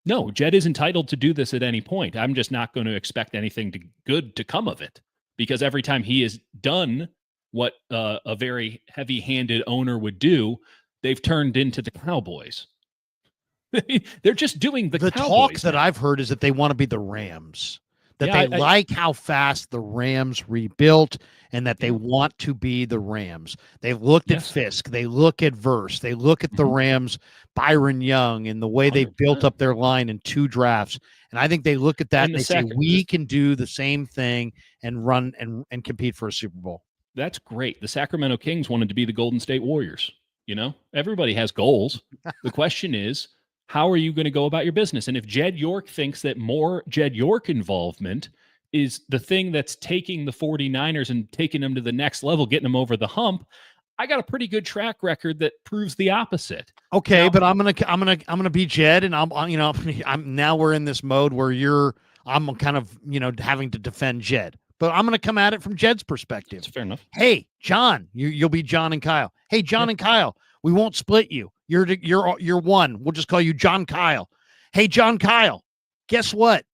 No, Jed is entitled to do this at any point. I'm just not going to expect anything good to come of it, because every time he has done what a very heavy-handed owner would do, they've turned into the Cowboys. They're just doing the Cowboys talk now. That I've heard is that they want to be the Rams. That they like how fast the Rams rebuilt, and that they want to be the Rams. They've looked at Fisk. They look at Verse. They look at the Rams, Byron Young, and the way they've built up their line in 2 drafts. And I think they look at that and they say, we can do the same thing and run and compete for a Super Bowl. That's great. The Sacramento Kings wanted to be the Golden State Warriors. Everybody has goals. The question is, how are you going to go about your business? And if Jed York thinks that more Jed York involvement is the thing that's taking the 49ers and taking them to the next level, getting them over the hump, I got a pretty good track record that proves the opposite. Okay, but I'm gonna be Jed, and I'm now we're in this mode where I'm kind of having to defend Jed, but I'm gonna come at it from Jed's perspective. That's fair enough. Hey, John, you'll be John and Kyle. Hey, John and Kyle, we won't split you. You're one. We'll just call you John Kyle. Hey, John Kyle, guess what?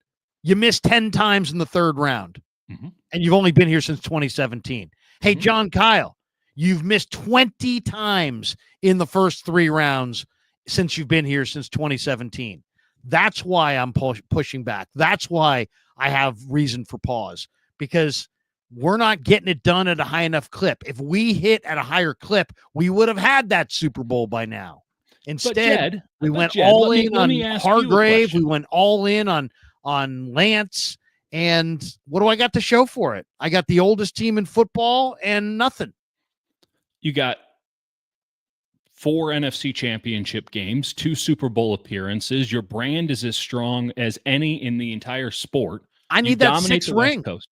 You missed 10 times in the 3rd round, and you've only been here since 2017. Hey, John Kyle, you've missed 20 times in the first 3 rounds since you've been here since 2017. That's why I'm pushing back. That's why I have reason for pause, because we're not getting it done at a high enough clip. If we hit at a higher clip, we would have had that Super Bowl by now. Instead, we went all in on Hargrave. We went all in on Lance. And what do I got to show for it? I got the oldest team in football and nothing. You got 4 NFC championship games, 2 Super Bowl appearances. Your brand is as strong as any in the entire sport. I You need that dominate 6th the West ring. Coast.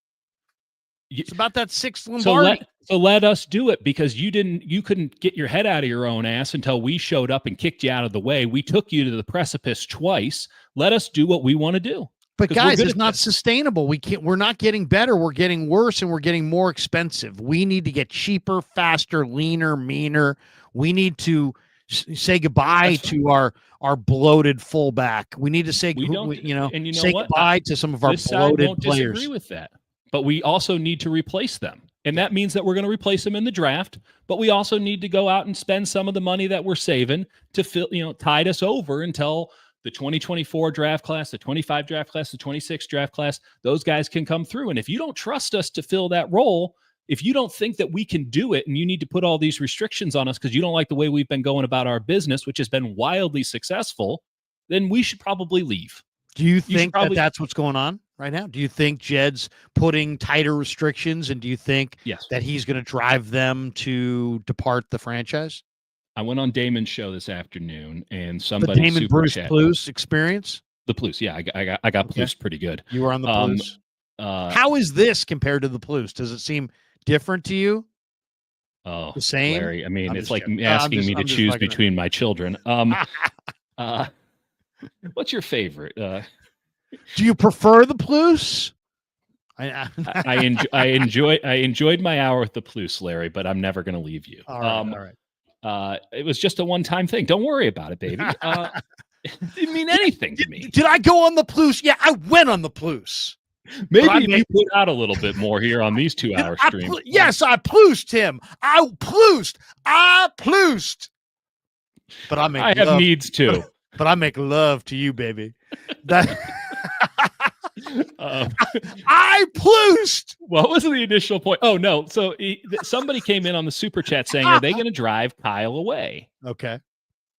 It's about that 6th So Lombardi. let us do it, because you couldn't get your head out of your own ass until we showed up and kicked you out of the way. We took you to the precipice twice. Let us do what we want to do. But 'Cause we're guys, good it's at not this. sustainable. We're not getting better. We're getting worse, and we're getting more expensive. We need to get cheaper, faster, leaner, meaner. We need to say goodbye to our bloated fullback. We need to say, We don't, and you know say what? goodbye to some of our This side bloated won't players. disagree with that. But we also need to replace them. And that means that we're going to replace them in the draft. But we also need to go out and spend some of the money that we're saving to tide us over until the 2024 draft class, the 25 draft class, the 26 draft class. Those guys can come through. And if you don't trust us to fill that role, if you don't think that we can do it, and you need to put all these restrictions on us because you don't like the way we've been going about our business, which has been wildly successful, then we should probably leave. Do you think that that's what's going on right now? Do you think Jed's putting tighter restrictions, and do you think that he's going to drive them to depart the franchise? I went on Damon's show this afternoon, and The somebody Damon Bruce Plus experience? The Plus, yeah, I got Plus pretty good. You were on the Plus. How is this compared to the Plus? Does it seem different to you? Oh, the same. Larry, I mean, it's like joking. asking me to choose between my children. What's your favorite? Do you prefer the Plus? I enjoyed my hour with the Plus, Larry, but I'm never going to leave you. All right. It was just a one-time thing. Don't worry about it, baby. It didn't mean anything to me. Did I go on the Plus? Yeah, I went on the Plus. Maybe you put out a little bit more here on these 2-hour streams. Yes, I plused him. I plused. But I have needs too. But I make love to you, baby. That I plused. What was the initial point? Oh no! So somebody came in on the super chat saying, "Are they going to drive Kyle away?" Okay,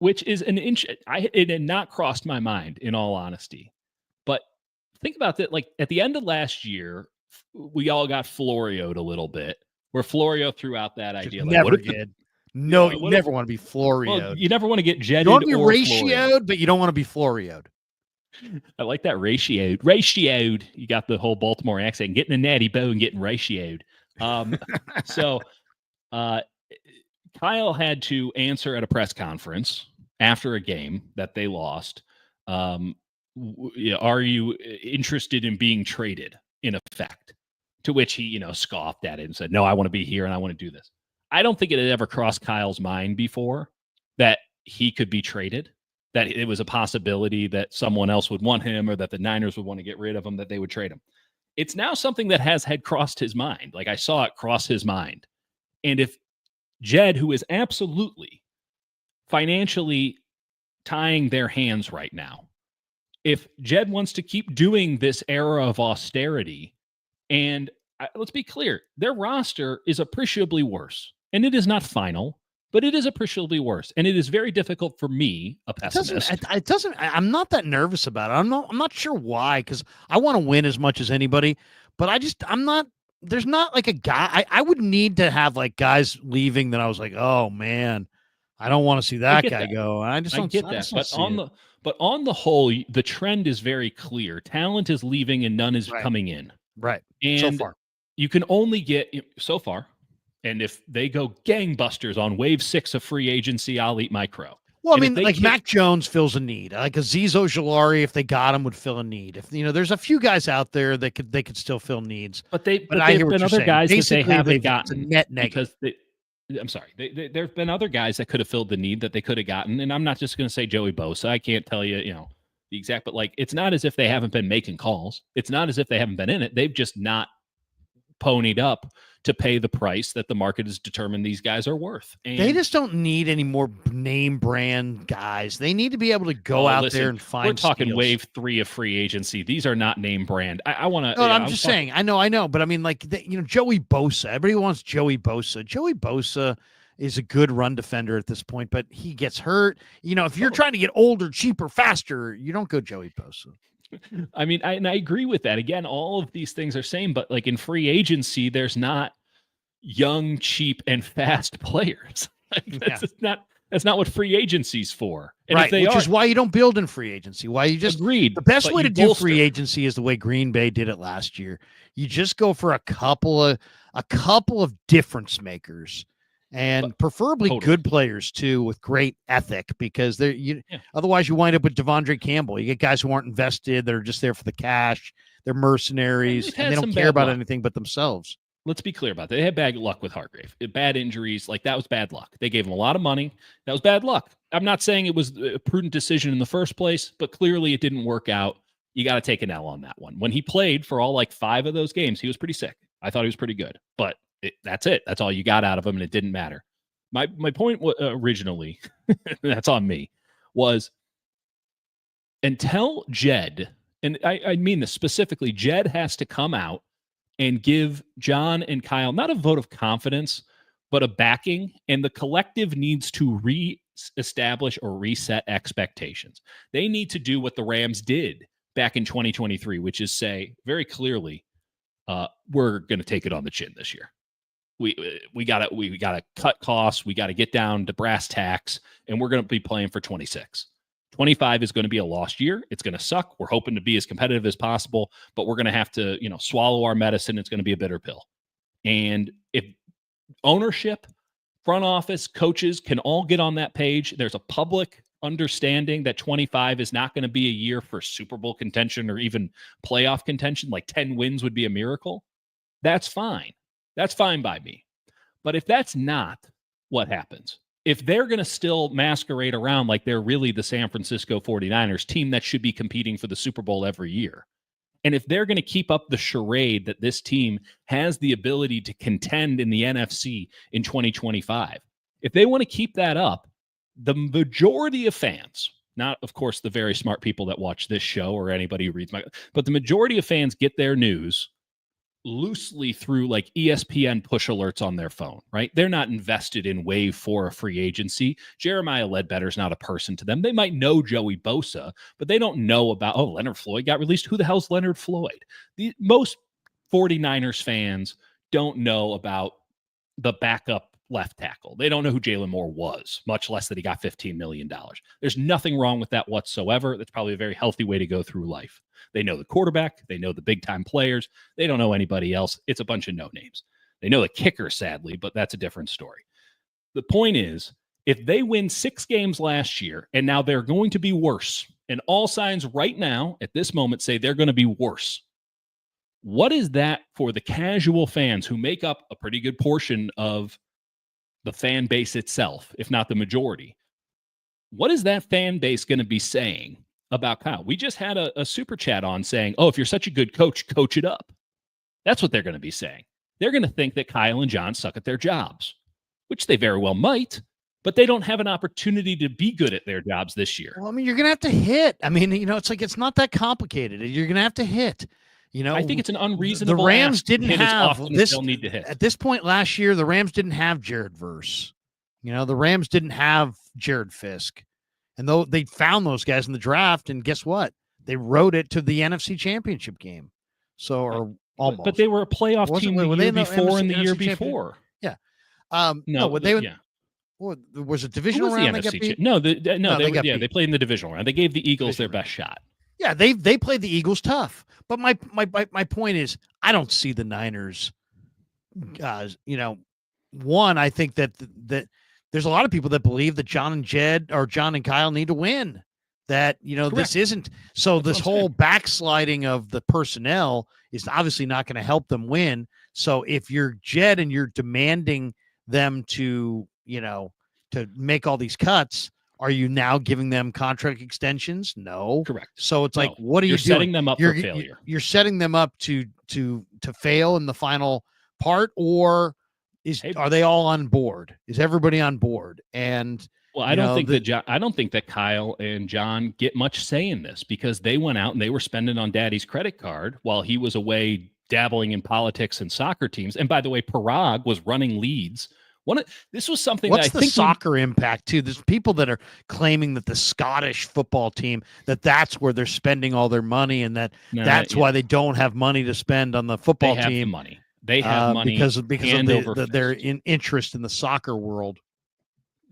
which is an inch. It had not crossed my mind, in all honesty. But think about that. Like at the end of last year, we all got Florio'd a little bit. Where Florio threw out that idea. Like, never did. No, you never want to be Florio'd. Well, you never want to get jetted. You want to be or ratioed, Florio'd. but you don't want to be Florio'd. I like that ratioed. You got the whole Baltimore accent, getting a natty bow and getting ratioed. So Kyle had to answer at a press conference after a game that they lost. Are you interested in being traded, in effect? To which he, scoffed at it and said, no, I want to be here and I want to do this. I don't think it had ever crossed Kyle's mind before that he could be traded, that it was a possibility that someone else would want him or that the Niners would want to get rid of him, that they would trade him. It's now something that had crossed his mind. Like I saw it cross his mind. And if Jed, who is absolutely financially tying their hands right now, if Jed wants to keep doing this era of austerity, and let's be clear, their roster is appreciably worse. And it is not final, but it is appreciably worse. And it is very difficult for me, a pessimist. It doesn't. I'm not that nervous about it. I'm not sure why, because I want to win as much as anybody, but I'm not. There's not like a guy. I would need to have like guys leaving that I was like, oh man, I don't want to see that guy go. I just don't get that. But on the whole, the trend is very clear. Talent is leaving and none is coming in. Right. And so far, you can only get so far. And if they go gangbusters on wave 6 of free agency, I'll eat my crow. Well, I mean, like Mac Jones fills a need. Like Azeez Ojulari, if they got him, would fill a need. If there's a few guys out there that they could still fill needs. But there've been other guys that they haven't gotten. Net negative. I'm sorry. There've been other guys that could have filled the need that they could have gotten. And I'm not just going to say Joey Bosa. I can't tell you, the exact. But like, it's not as if they haven't been making calls. It's not as if they haven't been in it. They've just not ponied up to pay the price that the market has determined these guys are worth. And they just don't need any more name brand guys. They need to be able to go out there and find. We're talking steals. wave 3 of free agency. These are not name brand. I want to. No, I'm just saying. I know. But I mean, like, Joey Bosa. Everybody wants Joey Bosa. Joey Bosa is a good run defender at this point, but he gets hurt. If you're trying to get older, cheaper, faster, you don't go Joey Bosa. I mean, I agree with that. Again, all of these things are same, but like in free agency, there's not young, cheap, and fast players. That's not That's not what free agency's for. And right, if they which are, is why you don't build in free agency. Why you just agreed. The best but way you to do bolster. free agency is the way Green Bay did it last year. You just go for a couple of difference makers, and preferably Totally. good players too, with great ethic, because otherwise you wind up with Devondre Campbell. You get guys who aren't invested, that are just there for the cash. They're mercenaries, and they don't care about anything but themselves. Let's be clear about that. They had bad luck with Hargrave, bad injuries. Like, that was bad luck. They gave him a lot of money. That was bad luck. I'm not saying it was a prudent decision in the first place, but clearly it didn't work out. You got to take an L on that one. When he played for all 5 of those games, he was pretty sick. I thought he was pretty good, but that's it. That's all you got out of him, and it didn't matter. My point originally, that's on me, was until Jed, and I mean this specifically, Jed has to come out and give John and Kyle not a vote of confidence, but a backing, and the collective needs to re-establish or reset expectations. They need to do what the Rams did back in 2023, which is say very clearly, we're going to take it on the chin this year. We gotta cut costs. We got to get down to brass tacks, and we're going to be playing for 26. 25 is going to be a lost year. It's going to suck. We're hoping to be as competitive as possible, but we're going to have to, swallow our medicine. It's going to be a bitter pill. And if ownership, front office, coaches can all get on that page, there's a public understanding that 25 is not going to be a year for Super Bowl contention or even playoff contention. 10 wins would be a miracle. That's fine. That's fine by me. But if that's not what happens, if they're going to still masquerade around like they're really the San Francisco 49ers team that should be competing for the Super Bowl every year, and if they're going to keep up the charade that this team has the ability to contend in the NFC in 2025, if they want to keep that up, the majority of fans, not, of course, the very smart people that watch this show or anybody who reads but the majority of fans get their news loosely through ESPN push alerts on their phone, right? They're not invested in wave 4 of free agency. Jeremiah Ledbetter's not a person to them. They might know Joey Bosa, but they don't know about, Leonard Floyd got released. Who the hell's Leonard Floyd? Most 49ers fans don't know about the backup left tackle. They don't know who Jalen Moore was, much less that he got $15 million. There's nothing wrong with that whatsoever. That's probably a very healthy way to go through life. They know the quarterback. They know the big-time players. They don't know anybody else. It's a bunch of no-names. They know the kicker, sadly, but that's a different story. The point is, if they win 6 games last year, and now they're going to be worse, and all signs right now, at this moment, say they're going to be worse, what is that for the casual fans who make up a pretty good portion of the fan base itself, if not the majority? What is that fan base going to be saying about Kyle? We just had a super chat on saying, if you're such a good coach, coach it up. That's what they're going to be saying. They're going to think that Kyle and John suck at their jobs, which they very well might, but they don't have an opportunity to be good at their jobs this year. Well, you're going to have to hit. It's not that complicated. You're going to have to hit. I think it's an unreasonable. The Rams didn't have this. They'll need to hit. At this point last year, the Rams didn't have Jared Verse. The Rams didn't have Jared Fisk. And though they found those guys in the draft, and guess what? They rode it to the NFC Championship game. So, or almost. But they were a playoff team the year before and the year before. Yeah. Was it divisional round? They played in the divisional round. They gave the Eagles their best shot. Yeah, they played the Eagles tough. But my point is, I don't see the Niners. One, I think that there's a lot of people that believe that John and Kyle need to win. That this isn't so. This whole backsliding of the personnel is obviously not going to help them win. So if you're Jed and you're demanding them to make all these cuts, are you now giving them contract extensions? No. Correct. So it's what are you doing? Setting them up for failure. You're setting them up to fail in the final part, or are they all on board? Is everybody on board? And I don't think that Kyle and John get much say in this, because they went out and they were spending on Daddy's credit card while he was away dabbling in politics and soccer teams. And by the way, Parag was running leads. This was something. What's the soccer impact too? There's people that are claiming that the Scottish football team, that's where they're spending all their money, and that's why they don't have money to spend on the football team. They have the money. They have money because of their interest in the soccer world.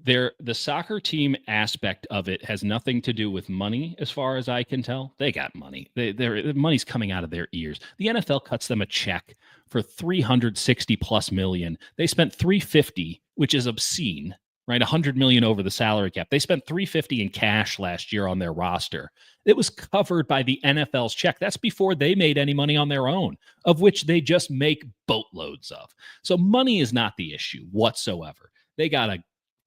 The soccer team aspect of it has nothing to do with money, as far as I can tell. They got money. The money's coming out of their ears. The NFL cuts them a check for 360 plus million. They spent 350, which is obscene, right? 100 million over the salary cap. They spent 350 in cash last year on their roster. It was covered by the NFL's check. That's before they made any money on their own, of which they just make boatloads of. So money is not the issue whatsoever. They got a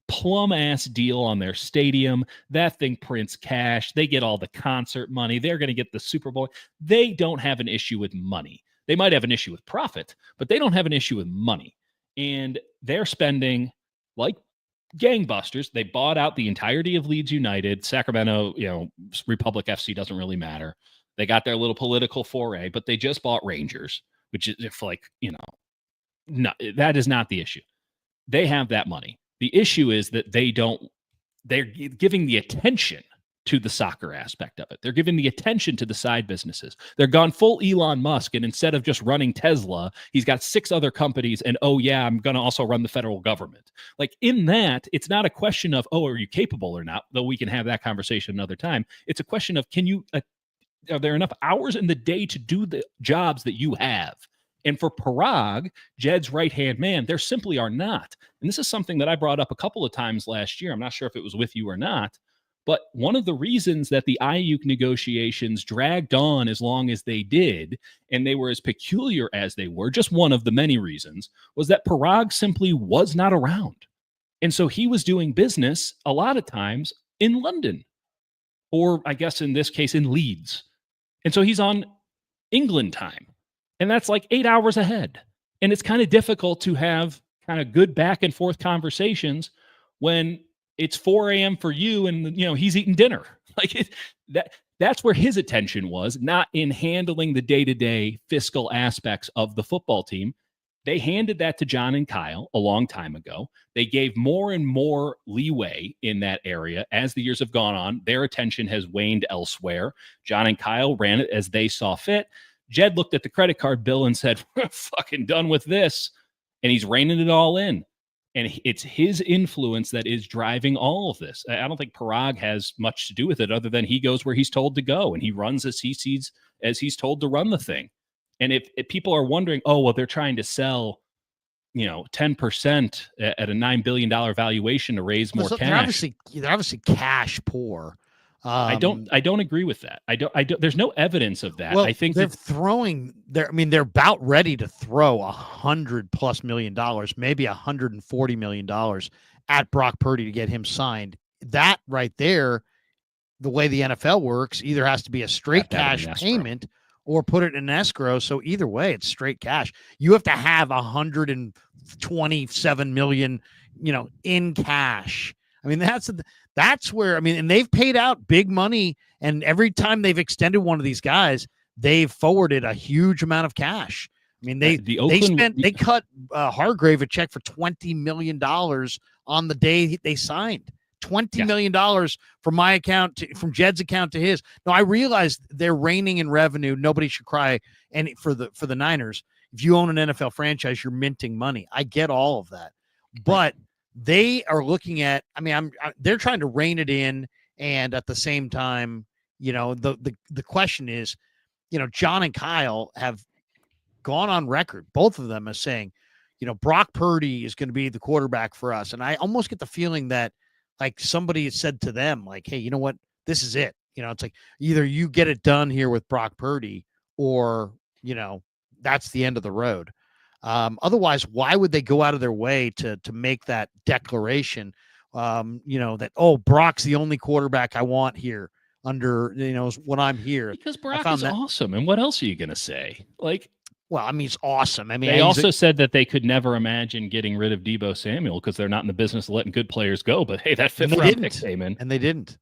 plum ass deal on their stadium. That thing prints cash. They get all the concert money. They're going to get the Super Bowl. They don't have an issue with money. They might have an issue with profit, but they don't have an issue with money. And they're spending like gangbusters. They bought out the entirety of Leeds United. Sacramento, Republic FC doesn't really matter. They got their little political foray, but they just bought Rangers, which is no, that is not the issue. They have that money. The issue is that they're giving the attention to the soccer aspect of it. They're giving the attention to the side businesses. They're gone full Elon Musk, and instead of just running Tesla, he's got 6 other companies, and I'm going to also run the federal government. Like in that, it's not a question of, are you capable or not, though we can have that conversation another time. It's a question of, are there enough hours in the day to do the jobs that you have? And for Parag, Jed's right-hand man, there simply are not. And this is something that I brought up a couple of times last year. I'm not sure if it was with you or not. But one of the reasons that the Aiyuk negotiations dragged on as long as they did, and they were as peculiar as they were, just one of the many reasons, was that Parag simply was not around. And so he was doing business a lot of times in London, or I guess in this case in Leeds. And so he's on England time. And that's like 8 hours ahead. And it's kind of difficult to have kind of good back and forth conversations when it's 4 a.m. for you and, he's eating dinner. That's where his attention was, not in handling the day-to-day fiscal aspects of the football team. They handed that to John and Kyle a long time ago. They gave more and more leeway in that area as the years have gone on. Their attention has waned elsewhere. John and Kyle ran it as they saw fit. Jed looked at the credit card bill and said, we're fucking done with this. And he's reining it all in. And it's his influence that is driving all of this. I don't think Parag has much to do with it other than he goes where he's told to go. And he runs as he sees, as he's told to run the thing. And if people are wondering, they're trying to sell, 10% at a $9 billion valuation to raise more cash. They're obviously cash poor. I don't agree with that. I don't. There's no evidence of that. Well, I think they're about ready to throw $100+ million, maybe $140 million at Brock Purdy to get him signed. That right there, the way the NFL works, either has to be a straight cash payment or put it in escrow. So either way, it's straight cash. You have to have $127 million, in cash. I mean, that's where, and they've paid out big money, and every time they've extended one of these guys, they've forwarded a huge amount of cash. I mean, they cut Hargrave a check for $20 million on the day they signed. $20 million from my account, from Jed's account to his. Now, I realize they're reining in revenue. Nobody should cry. And for the Niners, if you own an NFL franchise, you're minting money. I get all of that, but they are looking at, they're trying to rein it in. And at the same time, the question is, John and Kyle have gone on record, both of them, as saying, Brock Purdy is going to be the quarterback for us. And I almost get the feeling that like somebody said to them, like, hey, you know what? This is it. It's like either you get it done here with Brock Purdy or, that's the end of the road. Otherwise, why would they go out of their way to make that declaration, that, Brock's the only quarterback I want here under, when I'm here. Because Brock is awesome. And what else are you going to say? Well, he's awesome. They also said that they could never imagine getting rid of Deebo Samuel because they're not in the business of letting good players go. But hey, that fifth round pick came in. And they didn't.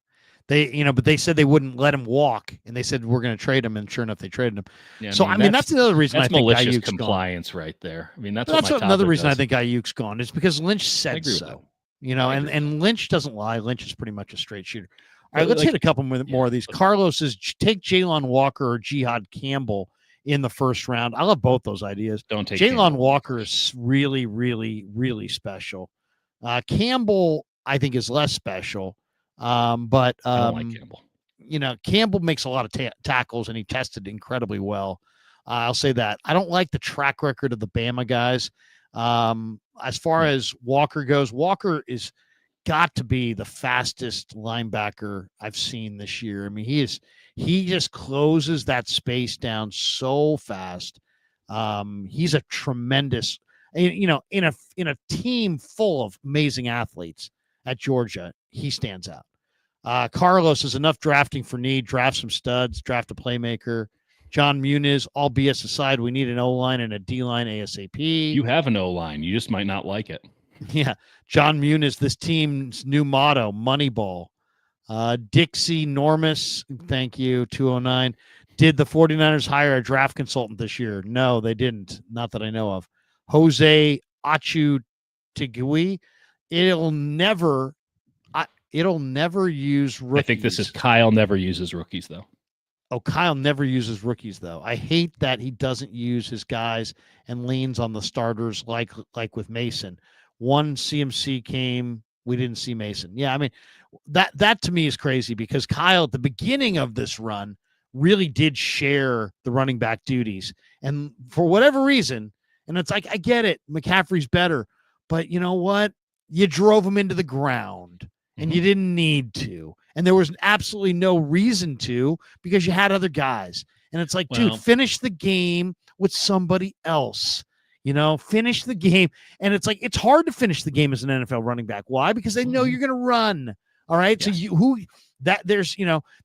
But they said they wouldn't let him walk, and they said we're going to trade him, and sure enough, they traded him. Yeah, so that's another reason that's I think malicious Aiyuk's compliance gone. Right there. That's another reason I think Aiyuk's gone is because Lynch said so. And Lynch doesn't lie. Lynch is pretty much a straight shooter. All right, let's hit a couple more of these. Carlos says take Jalen Walker or Jihad Campbell in the first round. I love both those ideas. Don't take Jalen Walker is really, really, really special. Campbell, I think is less special. But I don't like Campbell. Campbell makes a lot of tackles, and he tested incredibly well. I'll say that. I don't like the track record of the Bama guys. As far as Walker goes, Walker is got to be the fastest linebacker I've seen this year. I mean, he just closes that space down so fast. He's a tremendous, in a team full of amazing athletes at Georgia, he stands out. Carlos is enough drafting for need. Draft some studs, draft a playmaker. John Muniz, all BS aside, we need an O-line and a D-line ASAP. You have an O-line. You just might not like it. Yeah. John Muniz, this team's new motto, Moneyball. Dixie Normus, thank you, 209. Did the 49ers hire a draft consultant this year? No, they didn't. Not that I know of. Jose Achu Tigui, it'll never use rookies. I think this is Kyle never uses rookies, though. Oh, Kyle never uses rookies, though. I hate that he doesn't use his guys and leans on the starters like with Mason. One CMC came, we didn't see Mason. Yeah, I mean, that to me is crazy because Kyle at the beginning of this run really did share the running back duties. And for whatever reason, and it's like, I get it, McCaffrey's better, but you know what? You drove him into the ground and you didn't need to. And there was absolutely no reason to because you had other guys. And it's like, dude, finish the game with somebody else. Finish the game. And it's like, it's hard to finish the game as an NFL running back. Why? Because they know you're going to run. All right. Yes. So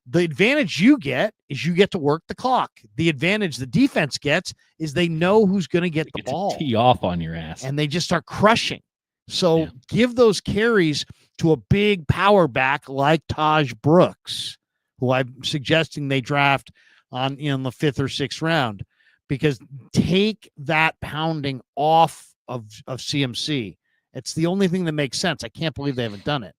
the advantage you get is you get to work the clock. The advantage the defense gets is they know who's going to get the ball. Tee off on your ass. And they just start crushing. So give those carries to a big power back like Taj Brooks, who I'm suggesting they draft in the 5th or 6th round, because take that pounding off of CMC. It's the only thing that makes sense. I can't believe they haven't done it.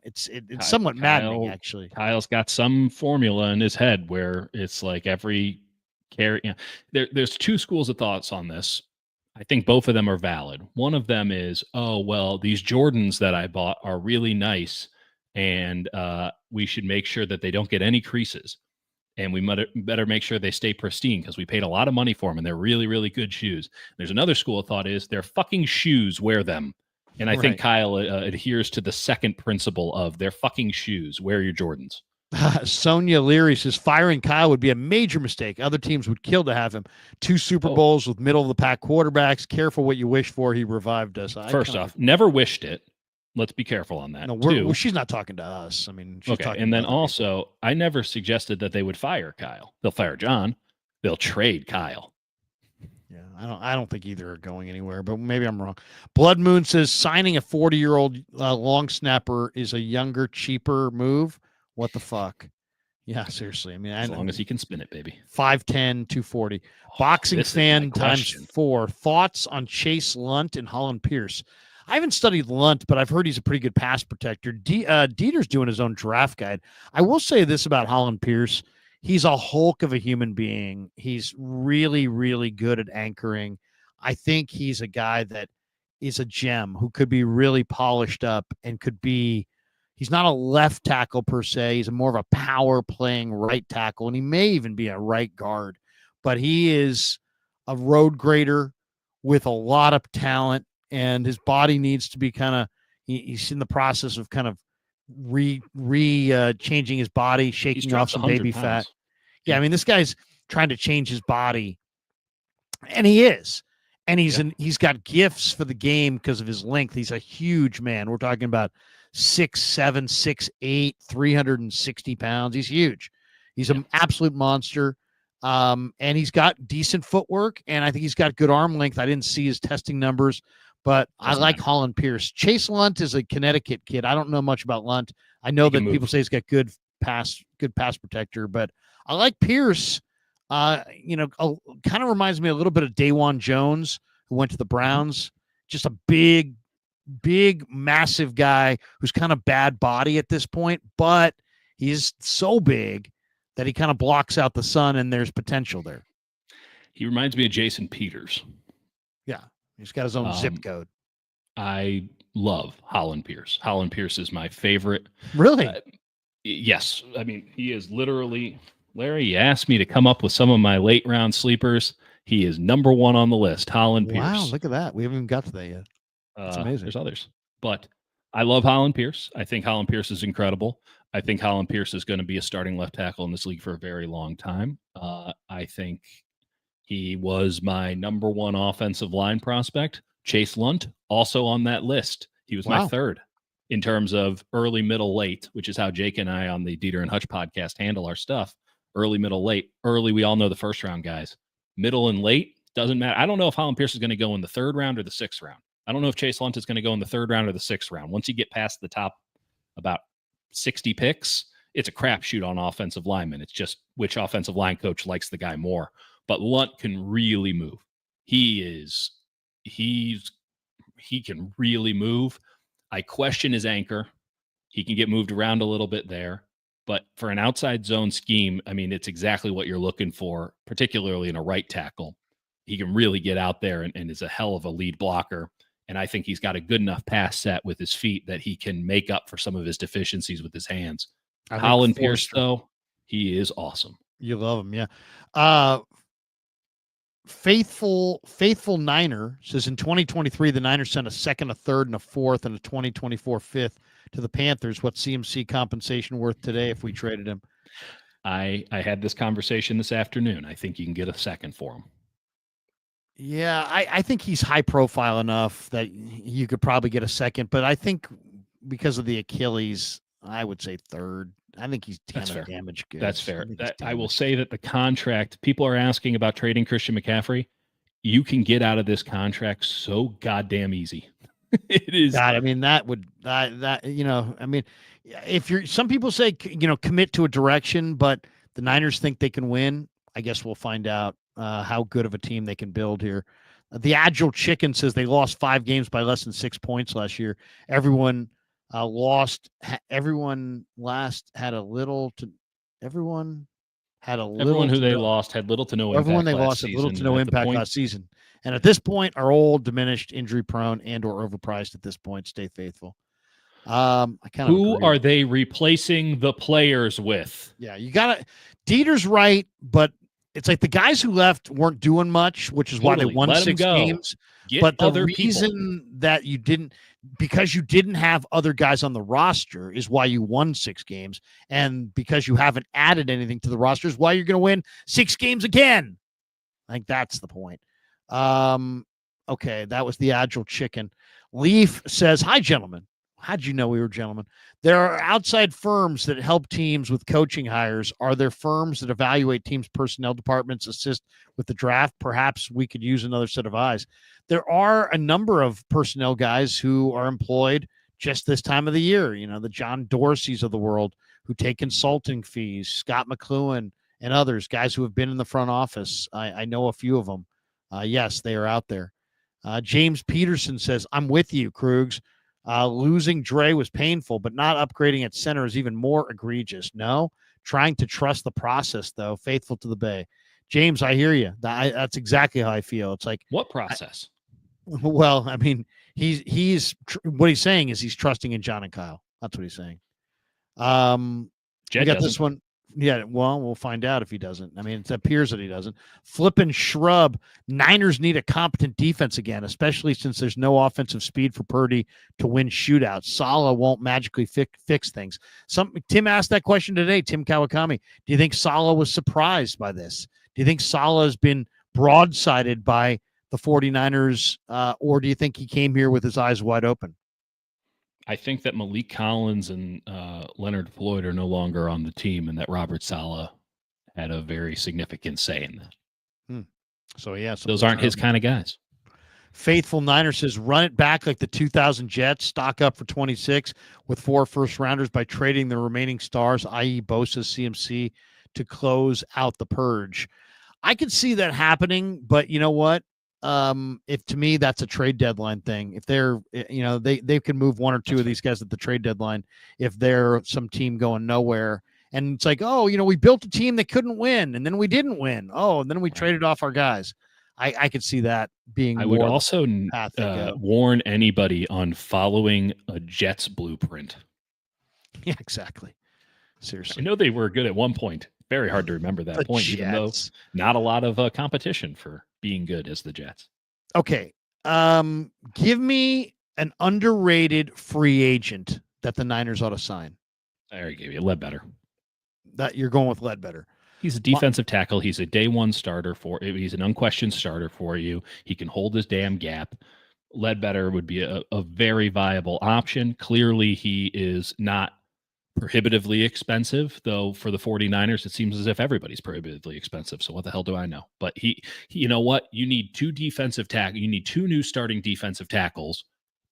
It's somewhat maddening, actually. Kyle's got some formula in his head where it's like every carry. There's two schools of thoughts on this. I think both of them are valid. One of them is, these Jordans that I bought are really nice, and we should make sure that they don't get any creases. And we better make sure they stay pristine because we paid a lot of money for them, and they're really, really good shoes. There's another school of thought is they're fucking shoes, wear them. And I think Kyle adheres to the second principle of they're fucking shoes, wear your Jordans. Sonia Leary says firing Kyle would be a major mistake. Other teams would kill to have him. 2 Super Bowls with middle of the pack quarterbacks. Careful what you wish for. He revived us. First off, never wished it. Let's be careful on that. No, she's not talking to us. I mean, she's talking. And then also, I never suggested that they would fire Kyle. They'll fire John. They'll trade Kyle. Yeah, I don't think either are going anywhere, but maybe I'm wrong. Blood Moon says signing a 40-year-old long snapper is a younger, cheaper move. What the fuck? Yeah, seriously. I mean, as long as he can spin it, baby. 5'10", 240. Boxing fan times 4. Thoughts on Chase Lunt and Holland Pierce? I haven't studied Lunt, but I've heard he's a pretty good pass protector. Dieter's doing his own draft guide. I will say this about Holland Pierce. He's a hulk of a human being. He's really, really good at anchoring. I think he's a guy that is a gem who could be really polished up and could be. He's not a left tackle per se. He's more of a power playing right tackle, and he may even be a right guard. But he is a road grader with a lot of talent, and his body needs to be kind of. He's in the process of kind of changing his body, shaking off some baby fat. Yeah, I mean, this guy's trying to change his body, and he is. And he's got gifts for the game because of his length. He's a huge man. We're talking about 6'7", 6'8", 360 pounds. He's huge. He's an absolute monster. And he's got decent footwork, and I think he's got good arm length. I didn't see his testing numbers, but I like Holland Pierce. Chase Lunt is a Connecticut kid. I don't know much about Lunt. I know that people say he's got good pass protector, but I like Pierce. Kind of reminds me a little bit of Dawan Jones, who went to the Browns. Just a big, massive guy who's kind of bad body at this point, but he's so big that he kind of blocks out the sun, and there's potential there. He reminds me of Jason Peters. Yeah, he's got his own zip code. I love Holland Pierce. Holland Pierce is my favorite. Really? Yes. I mean, he is literally, Larry, you asked me to come up with some of my late round sleepers. He is number one on the list, Holland Pierce. Wow, look at that. We haven't even got to that yet. That's amazing. There's others. But I love Holland Pierce. I think Holland Pierce is incredible. I think Holland Pierce is going to be a starting left tackle in this league for a very long time. I think he was my number one offensive line prospect. Chase Lunt, also on that list. He was my third in terms of early, middle, late, which is how Jake and I on the Dieter and Hutch podcast handle our stuff. Early, middle, late. Early, we all know the first round guys. Middle and late, doesn't matter. I don't know if Holland Pierce is going to go in the third round or the sixth round. I don't know if Chase Lunt is going to go in the third round or the sixth round. Once you get past the top about 60 picks, it's a crapshoot on offensive linemen. It's just which offensive line coach likes the guy more. But Lunt can really move. He can really move. I question his anchor. He can get moved around a little bit there. But for an outside zone scheme, I mean, it's exactly what you're looking for, particularly in a right tackle. He can really get out there and is a hell of a lead blocker. And I think he's got a good enough pass set with his feet that he can make up for some of his deficiencies with his hands. Holland Pierce, though, he is awesome. You love him, yeah. Faithful Niner says in 2023, the Niners sent a second, a third, and a fourth, and a 2024 fifth to the Panthers. What's CMC compensation worth today if we traded him? I had this conversation this afternoon. I think you can get a second for him. Yeah, I think he's high profile enough that you could probably get a second, but I think because of the Achilles, I would say third. I think he's 10 of damage goods. That's fair. I will say that the contract, people are asking about trading Christian McCaffrey. You can get out of this contract so goddamn easy. It is. God, I mean, if you're, some people say, commit to a direction, but the Niners think they can win. I guess we'll find out how good of a team they can build here. The Agile Chicken says they lost 5 games by less than 6 points last year. Everyone had a little impact last season. And at this point are old, diminished, injury prone, and or overpriced at this point. Stay faithful. Who are they replacing the players with? Yeah, you gotta. Dieter's right, but it's like the guys who left weren't doing much, which is why they won 6 games. But the reason that you didn't, because you didn't have other guys on the roster, is why you won 6 games. And because you haven't added anything to the roster is why you're going to win 6 games again. I think that's the point. Okay, that was the Agile Chicken. Leaf says, "Hi, gentlemen." How'd you know we were gentlemen? There are outside firms that help teams with coaching hires. Are there firms that evaluate teams' personnel departments, assist with the draft? Perhaps we could use another set of eyes. There are a number of personnel guys who are employed just this time of the year. The John Dorseys of the world who take consulting fees, Scott McLuhan and others, guys who have been in the front office. I know a few of them. Yes, they are out there. James Peterson says, "I'm with you, Krugs. Losing Dre was painful, but not upgrading at center is even more egregious. No, trying to trust the process, though, faithful to the Bay." James, I hear you. That's exactly how I feel. It's like, what process? Well, I mean, he's what he's saying is he's trusting in John and Kyle. That's what he's saying. Jed got this one. Yeah, well, we'll find out if he doesn't. I mean, it appears that he doesn't. Flippin' Shrub. Niners need a competent defense again, especially since there's no offensive speed for Purdy to win shootouts. Saleh won't magically fix things. Tim asked that question today, Tim Kawakami. Do you think Saleh was surprised by this? Do you think Saleh has been broadsided by the 49ers, or do you think he came here with his eyes wide open? I think that Malik Collins and Leonard Floyd are no longer on the team, and that Robert Saleh had a very significant say in that. So, yeah. Those aren't his kind of guys. Faithful Niner says, run it back like the 2000 Jets, stock up for 26 with 4 first-rounders by trading the remaining stars, i.e. Bosa, CMC, to close out the purge. I could see that happening, but you know what? If to me that's a trade deadline thing. If they're, they can move 1 or 2 of these guys at the trade deadline if they're some team going nowhere. And it's like, we built a team that couldn't win, and then we didn't win. And then we traded off our guys. I could see that being I would more the also path they go. warn anybody on following a Jets blueprint. Yeah, exactly. I Seriously. know they were good at one point. Very hard to remember that The point, even though Jets. not a lot of competition for being good as the Jets. Okay. Give me an underrated free agent that the Niners ought to sign. I already gave you Ledbetter. That you're going with Ledbetter. He's a defensive tackle. He's a day one starter he's an unquestioned starter for you. He can hold his damn gap. Ledbetter would be a very viable option. Clearly, he is not prohibitively expensive, though for the 49ers, it seems as if everybody's prohibitively expensive. So what the hell do I know? But he you know what? You need two defensive tackles. You need two new starting defensive tackles,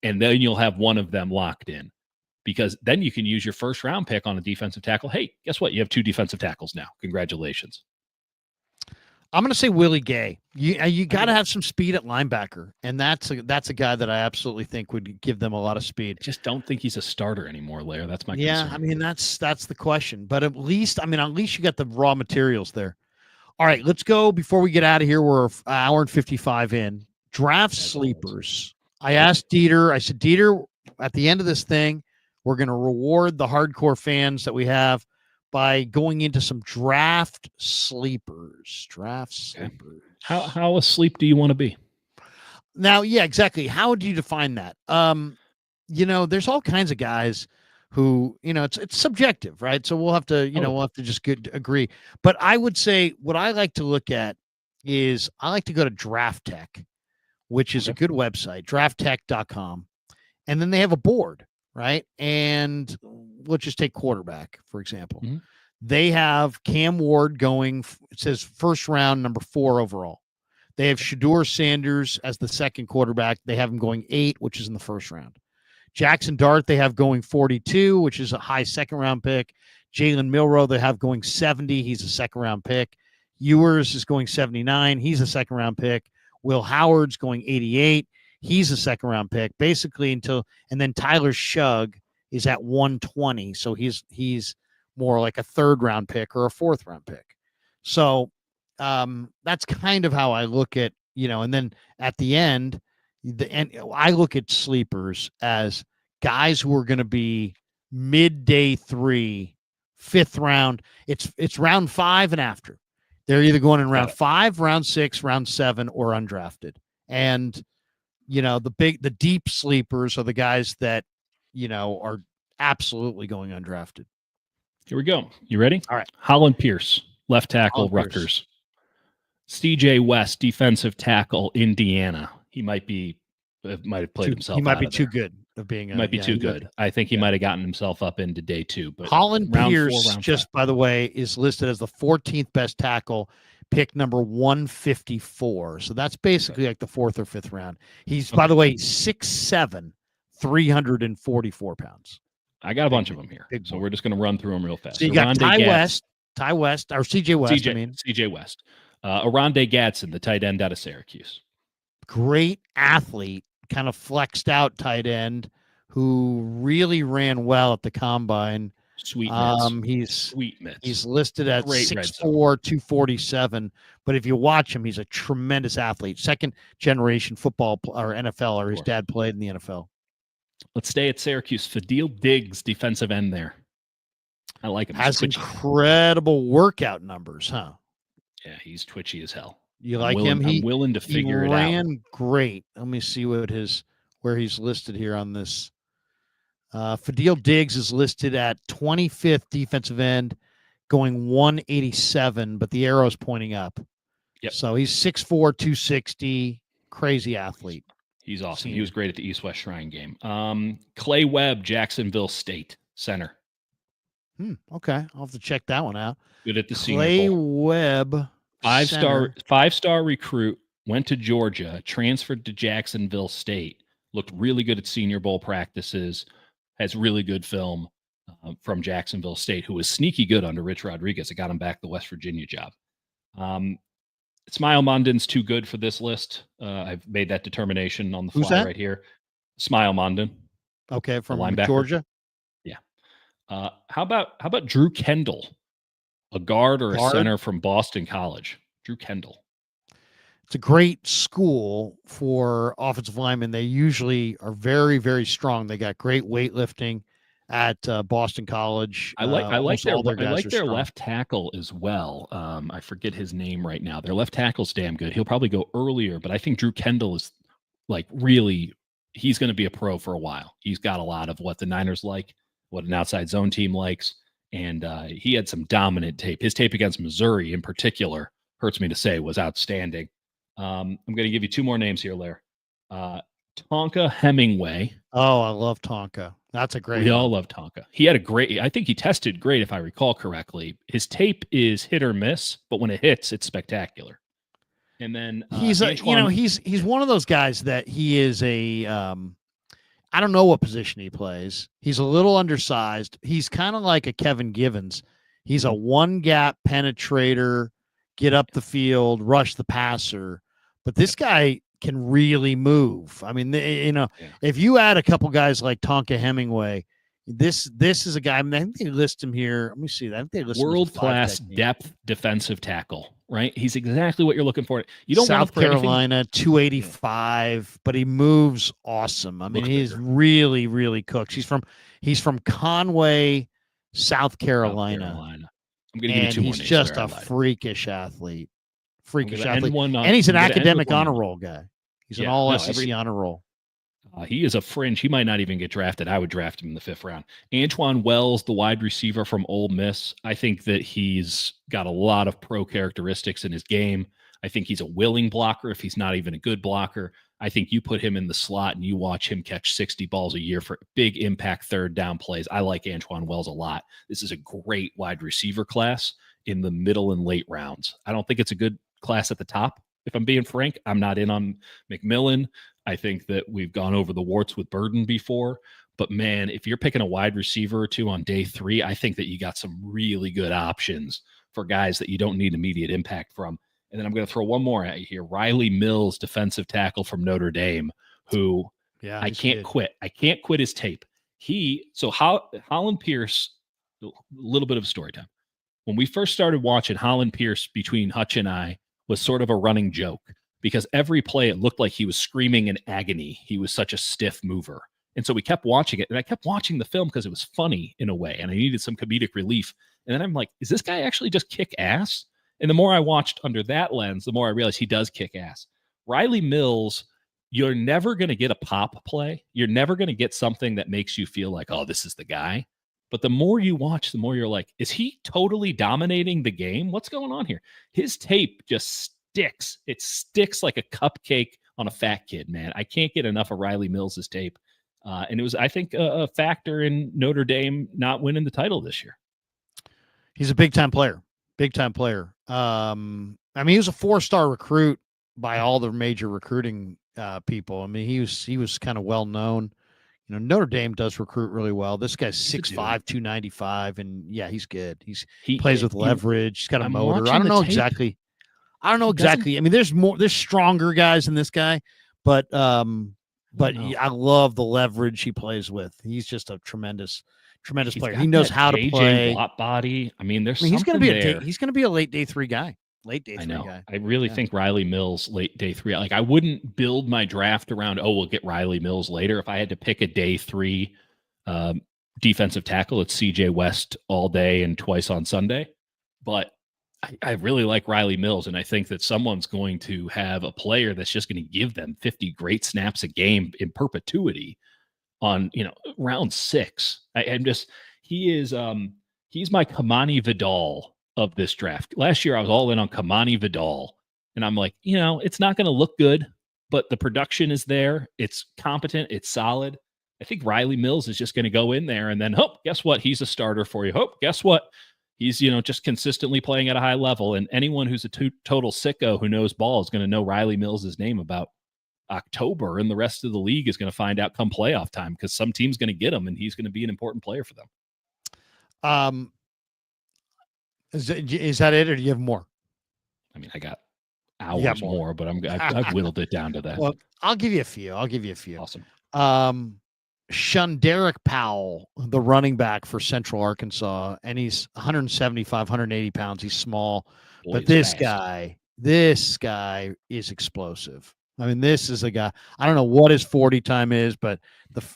and then you'll have one of them locked in. Because then you can use your first round pick on a defensive tackle. Hey, guess what? You have two defensive tackles now. Congratulations. I'm going to say Willie Gay. You got to have some speed at linebacker, and that's a guy that I absolutely think would give them a lot of speed. I just don't think he's a starter anymore, Lair. That's my Yeah, concern. I mean that's the question. But at least you got the raw materials there. All right, let's go before we get out of here. We're an hour and 55 in. Draft sleepers. I asked Dieter. I said, Dieter, at the end of this thing, we're going to reward the hardcore fans that we have by going into some draft sleepers. How asleep do you want to be? Now, yeah, exactly. How do you define that? There's all kinds of guys who, it's subjective, right? So we'll have to, we'll have to just agree. But I would say what I like to look at is I like to go to Draft Tech, which is a good website, drafttech.com. And then they have a board, right? And let's just take quarterback, for example. Mm-hmm. They have Cam Ward going, it says first round, number 4 overall. They have Shedeur Sanders as the second quarterback. They have him going 8, which is in the first round. Jackson Dart, they have going 42, which is a high second round pick. Jalen Milroe, they have going 70. He's a second round pick. Ewers is going 79. He's a second round pick. Will Howard's going 88. He's a second round pick, basically and then Tyler Shugg is at 120. So he's more like a third round pick or a fourth round pick. So that's kind of how I look at, and then at the end, I look at sleepers as guys who are going to be midday 3, 5th round. It's round 5 and after. They're either going in round 5, round 6, round 7, or undrafted. And the deep sleepers are the guys that are absolutely going undrafted. Here we go. You ready? All right. Holland Pierce, left tackle, Rutgers. CJ West, defensive tackle, Indiana. He might have played himself. He might be too good of being. Too good. I think he might have gotten himself up into day 2. But Holland Pierce, by the way, is listed as the 14th best tackle, pick number 154. So that's basically like the 4th or 5th round. He's, by the way, 6'7", 344 pounds. I got a bunch of them here, so we're just going to run through them real fast. So you got Ty West, or CJ West. CJ West. Aronde Gadsden, the tight end out of Syracuse. Great athlete, kind of flexed out tight end who really ran well at the combine. Sweet mitts. He's listed at 6'4", 247. But if you watch him, he's a tremendous athlete. Second generation football or NFL, or his dad played in the NFL. Let's stay at Syracuse. Fadil Diggs, defensive end there. I like him. Has incredible workout numbers, huh? Yeah, he's twitchy as hell. You like him? I'm willing to figure it out. He ran great. Let me see where he's listed here on this. Fadil Diggs is listed at 25th defensive end, going 187, but the arrow's pointing up. Yep. So he's 6'4", 260, crazy athlete. He's awesome. He was great at the East-West Shrine game. Clay Webb, Jacksonville State, center. Okay. I'll have to check that one out. Good at the Senior Clay Bowl. Webb, five-star recruit, went to Georgia, transferred to Jacksonville State, looked really good at Senior Bowl practices, has really good film from Jacksonville State, who was sneaky good under Rich Rodriguez. It got him back the West Virginia job. Smile Mondon's too good for this list. I've made that determination on the fly right here. Smile Mondon. Okay, from Georgia. Yeah. How about Drew Kendall, a guard or a center from Boston College? Drew Kendall. it's a great school for offensive linemen. They usually are very, very strong. They got great weightlifting at Boston College. I like Almost their all their guys are their strong. left tackle as well. I forget his name right now. Their left tackle's damn good. He'll probably go earlier, but I think Drew Kendall is like really he's going to be a pro for a while. He's got a lot of what the Niners like, what an outside zone team likes, and he had some dominant tape. His tape against Missouri in particular, hurts me to say, was outstanding. I'm going to give you two more names here, Lair. Tonka Hemingway. Oh, I love Tonka. That's a great We one. all love Tonka. He had a great, I think he tested great, if I recall correctly. His tape is hit or miss, but when it hits, it's spectacular. And then He's Antoine, he's one of those guys that he is a I don't know what position he plays. He's a little undersized. He's kind of like a Kevin Givens. He's a one gap penetrator, get up the field, rush the passer. But this guy can really move. I mean, if you add a couple guys like Tonka Hemingway, this is a guy. I think they list him here. Let me see. I think they list him as a world-class five-technique. depth defensive tackle, right? He's exactly what you're looking for. You don't want South him for anything- Carolina, 285, but he moves awesome. I mean, Looks he's bigger. really, really cooked. He's from Conway, South Carolina. I'm going to give you And two more he's names. just there, I a lied. freakish athlete. I'm Freakish gonna end athlete. one on- And he's an I'm gonna end with academic one honor on- roll guy. He's an Yeah, all no, SEC honor roll. He is a fringe. He might not even get drafted. I would draft him in the 5th round. Antoine Wells, the wide receiver from Ole Miss. I think that he's got a lot of pro characteristics in his game. I think he's a willing blocker if he's not even a good blocker. I think you put him in the slot and you watch him catch 60 balls a year for big impact third down plays. I like Antoine Wells a lot. This is a great wide receiver class in the middle and late rounds. I don't think it's a good class at the top. If I'm being frank, I'm not in on McMillan. I think that we've gone over the warts with Burden before. But man, if you're picking a wide receiver or two on day 3, I think that you got some really good options for guys that you don't need immediate impact from. And then I'm going to throw one more at you here. Riley Mills, defensive tackle from Notre Dame, who I can't quit. I can't quit his tape. Holland Pierce, a little bit of story time. When we first started watching, Holland Pierce between Hutch and I was sort of a running joke because every play it looked like he was screaming in agony. He was such a stiff mover. And so we kept watching it, and I kept watching the film because it was funny in a way, and I needed some comedic relief. And then I'm like, is this guy actually just kick ass? And the more I watched under that lens, the more I realized he does kick ass. Riley Mills, you're never going to get a pop play. You're never going to get something that makes you feel like, oh, this is the guy. But the more you watch, the more you're like, is he totally dominating the game? What's going on here? His tape just sticks. It sticks like a cupcake on a fat kid, man. I can't get enough of Riley Mills' tape. And it was, I think, a factor in Notre Dame not winning the title this year. He's a big-time player. Big-time player. I mean, he was a 4-star recruit by all the major recruiting people. I mean, he was kind of well known. You know, Notre Dame does recruit really well. This guy's 6'5", 295, and yeah, he's good. He plays with leverage. He's got a motor. I don't know exactly. I mean, there's stronger guys than this guy, but I love the leverage he plays with. He's just a tremendous player. He knows how to play. Watt body. I mean, he's going to be a late day 3 guy. Guy. I really think Riley Mills late day 3. Like, I wouldn't build my draft around, we'll get Riley Mills later. If I had to pick a day 3 defensive tackle, it's CJ West all day and twice on Sunday. But I really like Riley Mills, and I think that someone's going to have a player that's just going to give them 50 great snaps a game in perpetuity on, round 6. He's my Kamani Vidal of this draft. Last year, I was all in on Kamani Vidal, and I'm like, it's not going to look good, but the production is there. It's competent. It's solid. I think Riley Mills is just going to go in there, and then, guess what? He's a starter for you. Guess what? He's, just consistently playing at a high level, and anyone who's a total sicko who knows ball is going to know Riley Mills' name about October, and the rest of the league is going to find out come playoff time because some team's going to get him, and he's going to be an important player for them. Is that it, or do you have more? I mean, I got hours more, but I've whittled it down to that. Well, I'll give you a few. Awesome. Shunderick Powell, the running back for Central Arkansas, and he's 175, 180 pounds. He's small, but this guy This guy is explosive. I mean, this is a guy. I don't know what his 40 time is, but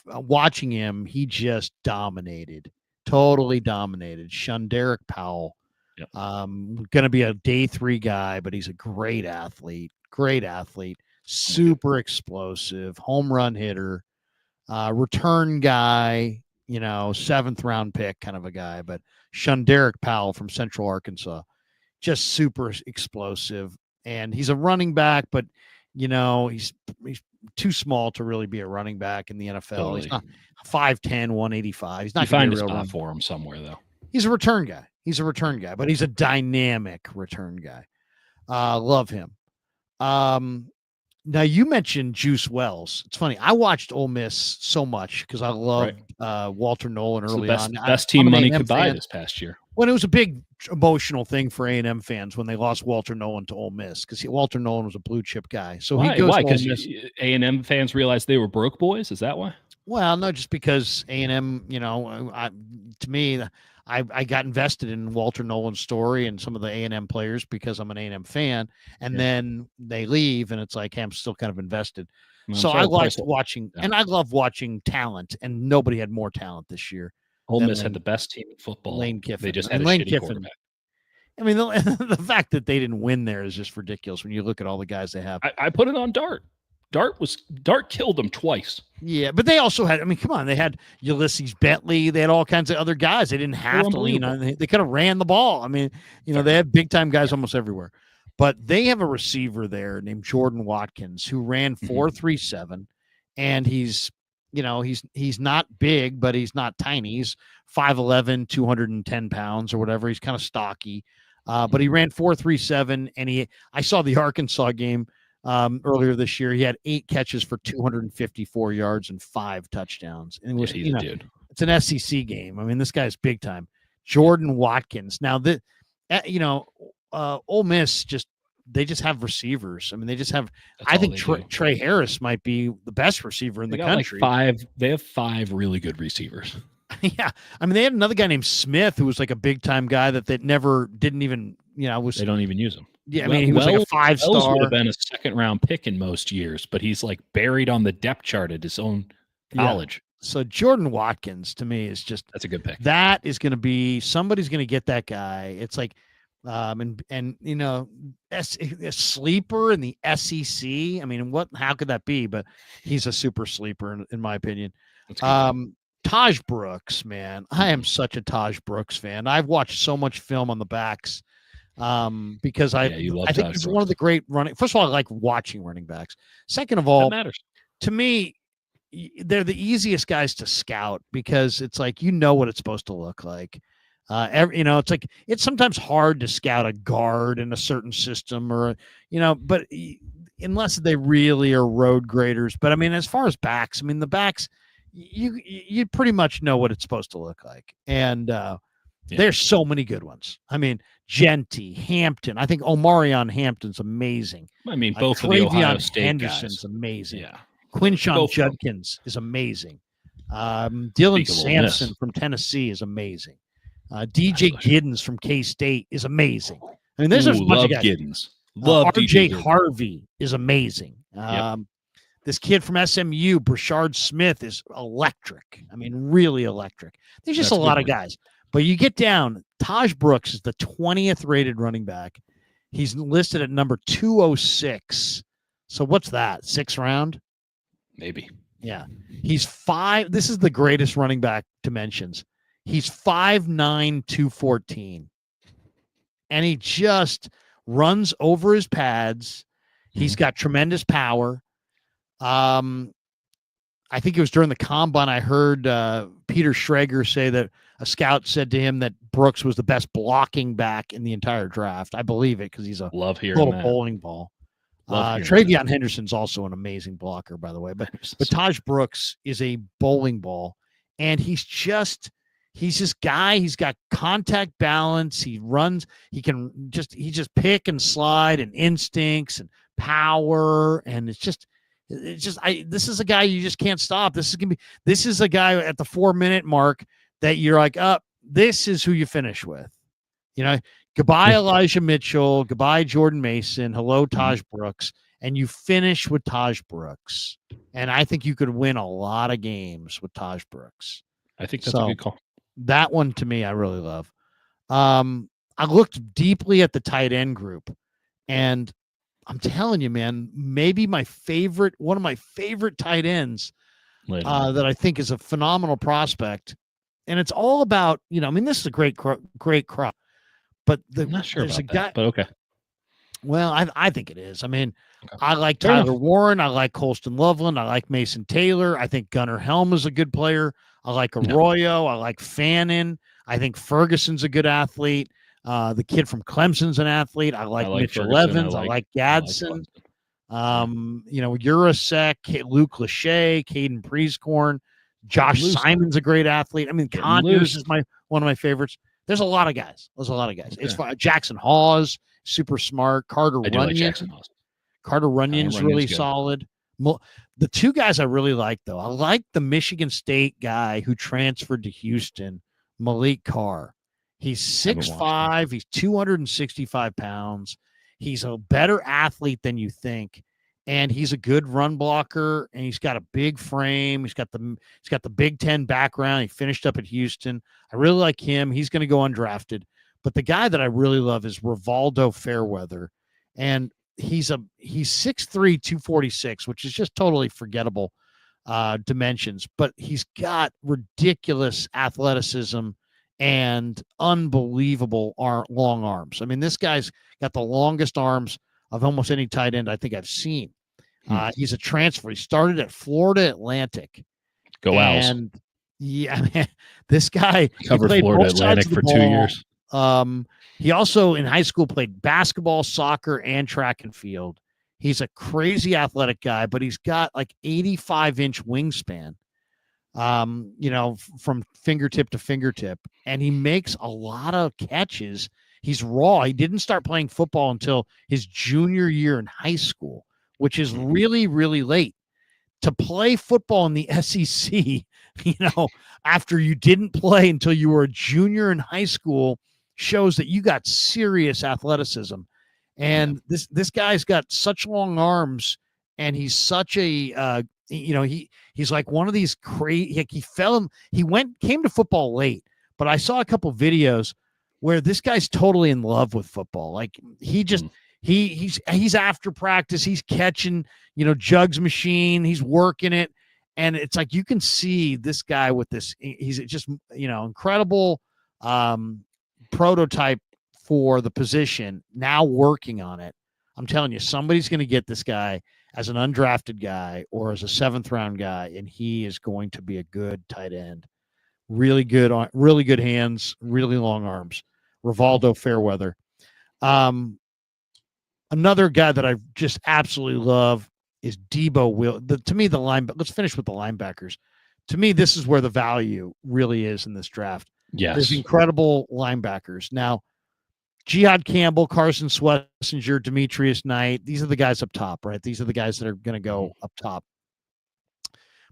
watching him, he just dominated, totally dominated. Derek Powell, Yep. going to be a day 3 guy, but he's a great athlete, super explosive, home run hitter, return guy, 7th round pick kind of a guy. But Derek Powell from Central Arkansas, just super explosive. And he's a running back, but he's too small to really be a running back in the NFL. Totally. He's not 5'10", 185. He's not you find a a real spot for him somewhere, though. He's a return guy. But he's a dynamic return guy. Love him. Now you mentioned Juice Wells. It's funny. I watched Ole Miss so much because I loved Walter Nolan early on. Best team money could buy this past year. Well, it was a big emotional thing for A&M fans when they lost Walter Nolan to Ole Miss because Walter Nolan was a blue chip guy. So why? He goes why? to Because A&M fans realized they were broke boys. Is that why? Well, no, just because A&M. To me, I got invested in Walter Nolan's story and some of the A&M players because I'm an A&M fan, and then they leave, and it's like, hey, I'm still kind of invested. So I liked watching, and I love watching talent, and nobody had more talent this year. Ole Miss had the best team in football. Lane Kiffin. They just had Lane Kiffin. Quarterback. I mean, the fact that they didn't win there is just ridiculous when you look at all the guys they have. I put it on Dart. Dart killed them twice. Yeah, but they also had, come on, they had Ulysses Bentley. They had all kinds of other guys. They didn't have to lean on. They could have ran the ball. They had big-time guys almost everywhere. But they have a receiver there named Jordan Watkins who ran 4.37, and he's not big, but he's not tiny. He's 5'11", 210 pounds or whatever. He's kind of stocky, but he ran 4.37, and I saw the Arkansas game earlier this year. He had 8 catches for 254 yards and 5 touchdowns. And it was, he's a dude. It's an SEC game. This guy's big time. Jordan Watkins. Now, Ole Miss they just have receivers. They just have. I think Trey Harris might be the best receiver in the country. They have 5 really good receivers. Yeah, they had another guy named Smith who was like a big time guy that they never didn't even was. They don't even use him. Yeah, he was like a 5-star. Wells would have been a 2nd round pick in most years, but he's like buried on the depth chart at his own college. Yeah. So Jordan Watkins to me is just that's a good pick. That is going to be somebody's going to get that guy. It's like. A sleeper in the SEC. How could that be? But he's a super sleeper in my opinion. Taj Brooks, man, I am such a Taj Brooks fan. I've watched so much film on the backs because I think he's one of the great running. First of all, I like watching running backs. Second of all, to me, they're the easiest guys to scout because it's like what it's supposed to look like. It's like it's sometimes hard to scout a guard in a certain system but unless they really are road graders. But as far as backs, the backs, you pretty much know what it's supposed to look like. And there's so many good ones. Genty, Hampton. I think Omarion Hampton's amazing. Both of the Ohio State Henderson's guys. Amazing. Yeah. Quinshawn Judkins is amazing. Dylan Sampson from Tennessee is amazing. DJ Giddens from K-State is amazing. There's a bunch of guys. Giddens. RJ Harvey is amazing. This kid from SMU, Brashard Smith, is electric. Really electric. There's just a lot of guys. But you get down, Taj Brooks is the 20th rated running back. He's listed at number 206. So what's that? 6th round? Maybe. Yeah. He's 5. This is the greatest running back dimensions. He's 5'9", 214. And he just runs over his pads. He's got tremendous power. I think it was during the combine I heard Peter Schrager say that a scout said to him that Brooks was the best blocking back in the entire draft. I believe it because he's a little bowling ball. Travion Henderson's also an amazing blocker, by the way. But Taj Brooks is a bowling ball, and he's this guy. He's got contact balance. He runs. He just pick and slide and instincts and power. And this is a guy you just can't stop. This is a guy at the 4-minute mark that you're like, this is who you finish with. Goodbye, Elijah Mitchell. Goodbye, Jordan Mason. Hello, Taj Brooks. And you finish with Taj Brooks. And I think you could win a lot of games with Taj Brooks. I think that's a good call. That one to me, I really love. I looked deeply at the tight end group, and I'm telling you, man, maybe one of my favorite tight ends that I think is a phenomenal prospect. And it's all about, this is a great crop. But I'm not sure about that, but okay. Well, I think it is. I mean, okay. I like Tyler Warren. I like Colston Loveland. I like Mason Taylor. I think Gunnar Helm is a good player. I like Arroyo. I like Fannin. I think Ferguson's a good athlete. The kid from Clemson's an athlete. I like Mitchell Evans. I like Gadsden. Urasek, Luke Lachey, Caden Prieskorn, Josh Simon's a great athlete. I mean, Conyers is one of my favorites. There's a lot of guys. Okay. It's fun. Jackson Hawes, super smart. Carter Runyon. Carter Runyon's really solid. The two guys I really like, though, I like the Michigan State guy who transferred to Houston, Malik Carr. He's 6'5". He's 265 pounds. He's a better athlete than you think. And he's a good run blocker, and he's got a big frame. He's got the Big Ten background. He finished up at Houston. I really like him. He's going to go undrafted. But the guy that I really love is Rivaldo Fairweather, and he's 6'3", 246, which is just totally forgettable dimensions. But he's got ridiculous athleticism and unbelievable long arms. I mean, this guy's got the longest arms of almost any tight end I think I've seen. He's a transfer. He started at Florida Atlantic. Go Owls. And yeah, man, this guy covered Florida Atlantic for 2 years. He also in high school played basketball, soccer, and track and field. He's a crazy athletic guy, but he's got like 85-inch wingspan. From fingertip to fingertip, and he makes a lot of catches. He's raw. He didn't start playing football until his junior year in high school, which is really, really late. To play football in the SEC, after you didn't play until you were a junior in high school, shows that you got serious athleticism. And this guy's got such long arms, and he's such a he's like one of these crazy. He came to football late, but I saw a couple videos where this guy's totally in love with football. Like he just he's after practice, he's catching jugs machine, he's working it, and it's like you can see this guy with this. He's just incredible prototype for the position. Now working on it. I'm telling you, somebody's going to get this guy as an undrafted guy or as a 7th round guy, and he is going to be a good tight end. Really good hands, really long arms. Rivaldo Fairweather. Another guy that I just absolutely love is Debo Will. To me, let's finish with the linebackers. To me, this is where the value really is in this draft. Yes. There's incredible linebackers. Now, Jihad Campbell, Carson Swessinger, Demetrius Knight. These are the guys up top, right? These are the guys that are going to go up top.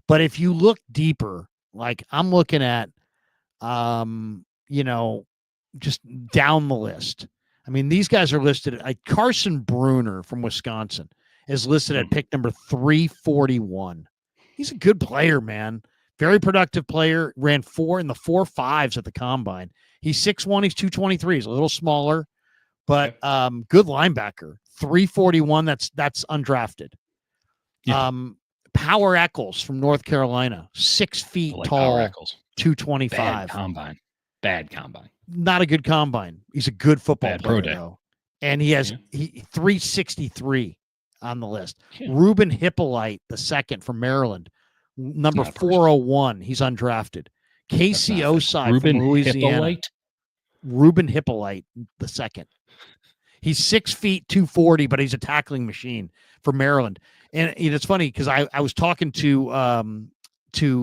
But if you look deeper, like I'm looking at, just down the list. I mean, these guys are listed. Carson Bruner from Wisconsin is listed at pick number 341. He's a good player, man. Very productive player. Ran 4 in the 4.5s at the combine. He's 6'1", he's 223. He's a little smaller, but good linebacker. 341. That's undrafted. Yeah. Power Eccles from North Carolina, 6 feet tall, 225. Bad combine. Not a good combine. He's a good football player, though. And he has 363 on the list. Yeah. Ruben Hippolyte, the second from Maryland, number 401. He's undrafted. Casey Osai from Louisiana. Ruben Hippolyte, the second. He's 6 feet 240, but he's a tackling machine for Maryland. And it's funny because I was talking to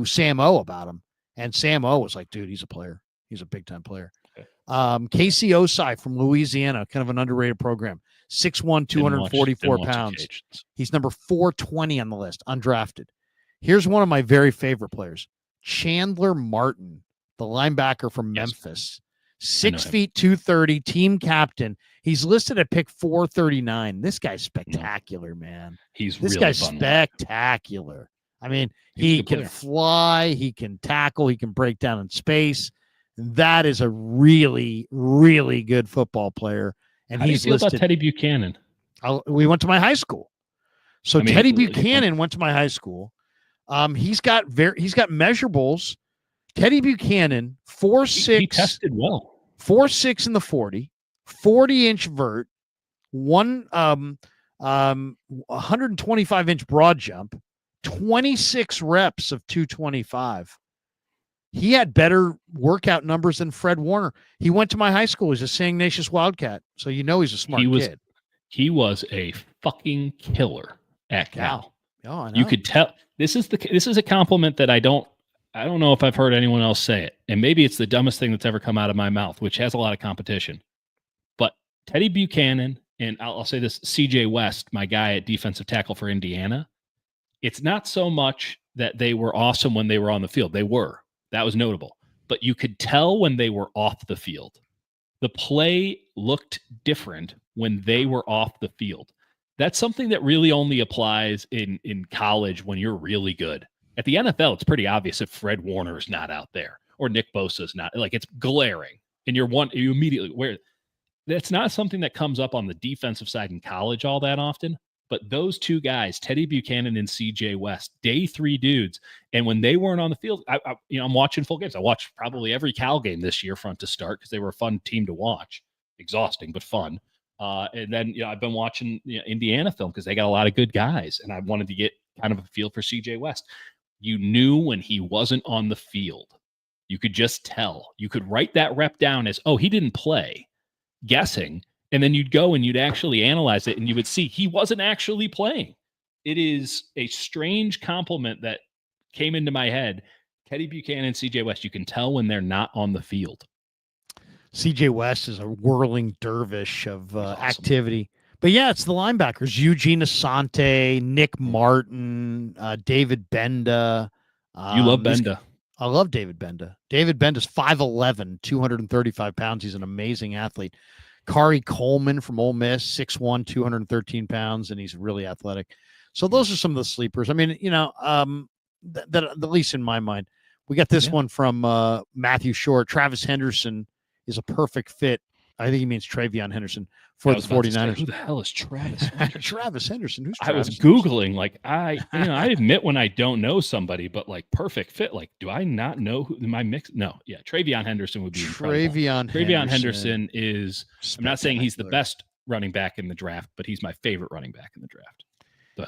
Sam O about him, and Sam O was like, "Dude, he's a player. He's a big time player." Okay. Casey Osai from Louisiana, kind of an underrated program. 6'1", 244 pounds. He's number 420 on the list, undrafted. Here's one of my very favorite players, Chandler Martin, the linebacker from Memphis. 6 feet 230, team captain. He's listed at pick 439. This guy's spectacular, man. This really guy's spectacular. I mean, he can fly, he can tackle, he can break down in space. That is a really, really good football player. And How he's do you feel listed. about Teddy Buchanan? We went to my high school. So Teddy Buchanan went to my high school. He's got measurables. Teddy Buchanan, 4'6". He tested well. 4'6" in the 40, 40-inch vert, 125-inch broad jump, 26 reps of 225. He had better workout numbers than Fred Warner. He went to my high school. He's a St. Ignatius Wildcat, so he's a smart kid. He was a fucking killer at Cal. Oh, I know. You could tell. This is a compliment that I don't know if I've heard anyone else say it, and maybe it's the dumbest thing that's ever come out of my mouth, which has a lot of competition. But Teddy Buchanan, and I'll say this, CJ West, my guy at defensive tackle for Indiana, it's not so much that they were awesome when they were on the field. They were. That was notable. But you could tell when they were off the field. The play looked different when they were off the field. That's something that really only applies in college when you're really good. At the NFL, it's pretty obvious if Fred Warner is not out there or Nick Bosa is not. Like, it's glaring. And you immediately where that's not something that comes up on the defensive side in college all that often. But those two guys, Teddy Buchanan and CJ West, day 3 dudes. And when they weren't on the field, I'm watching full games. I watched probably every Cal game this year front to start because they were a fun team to watch. Exhausting, but fun. And then I've been watching Indiana film because they got a lot of good guys. And I wanted to get kind of a feel for CJ West. You knew when he wasn't on the field. You could just tell. You could write that rep down as, he didn't play, guessing. And then you'd go and you'd actually analyze it and you would see he wasn't actually playing. It is a strange compliment that came into my head. Teddy Buchanan and CJ West, you can tell when they're not on the field. CJ West is a whirling dervish of awesome. activity. But yeah, it's the linebackers. Eugene Asante, Nick Martin, David Benda. You love Benda. I love David Benda. David Benda's 5'11", 235 pounds. He's an amazing athlete. Kari Coleman from Ole Miss, 6'1", 213 pounds, and he's really athletic. So those are some of the sleepers. I mean, that at least in my mind. We got this one from Matthew Short. Travis Henderson is a perfect fit. I think he means Travion Henderson for the 49ers. Who the hell is Travis Henderson? Travis Henderson. Who's Travis? I was Googling, like, I admit when I don't know somebody, but like perfect fit, like, do I not know who my mix? No. Yeah. Travion Henderson would be incredible. Travion Henderson is, I'm not saying he's the best running back in the draft, but he's my favorite running back in the draft. So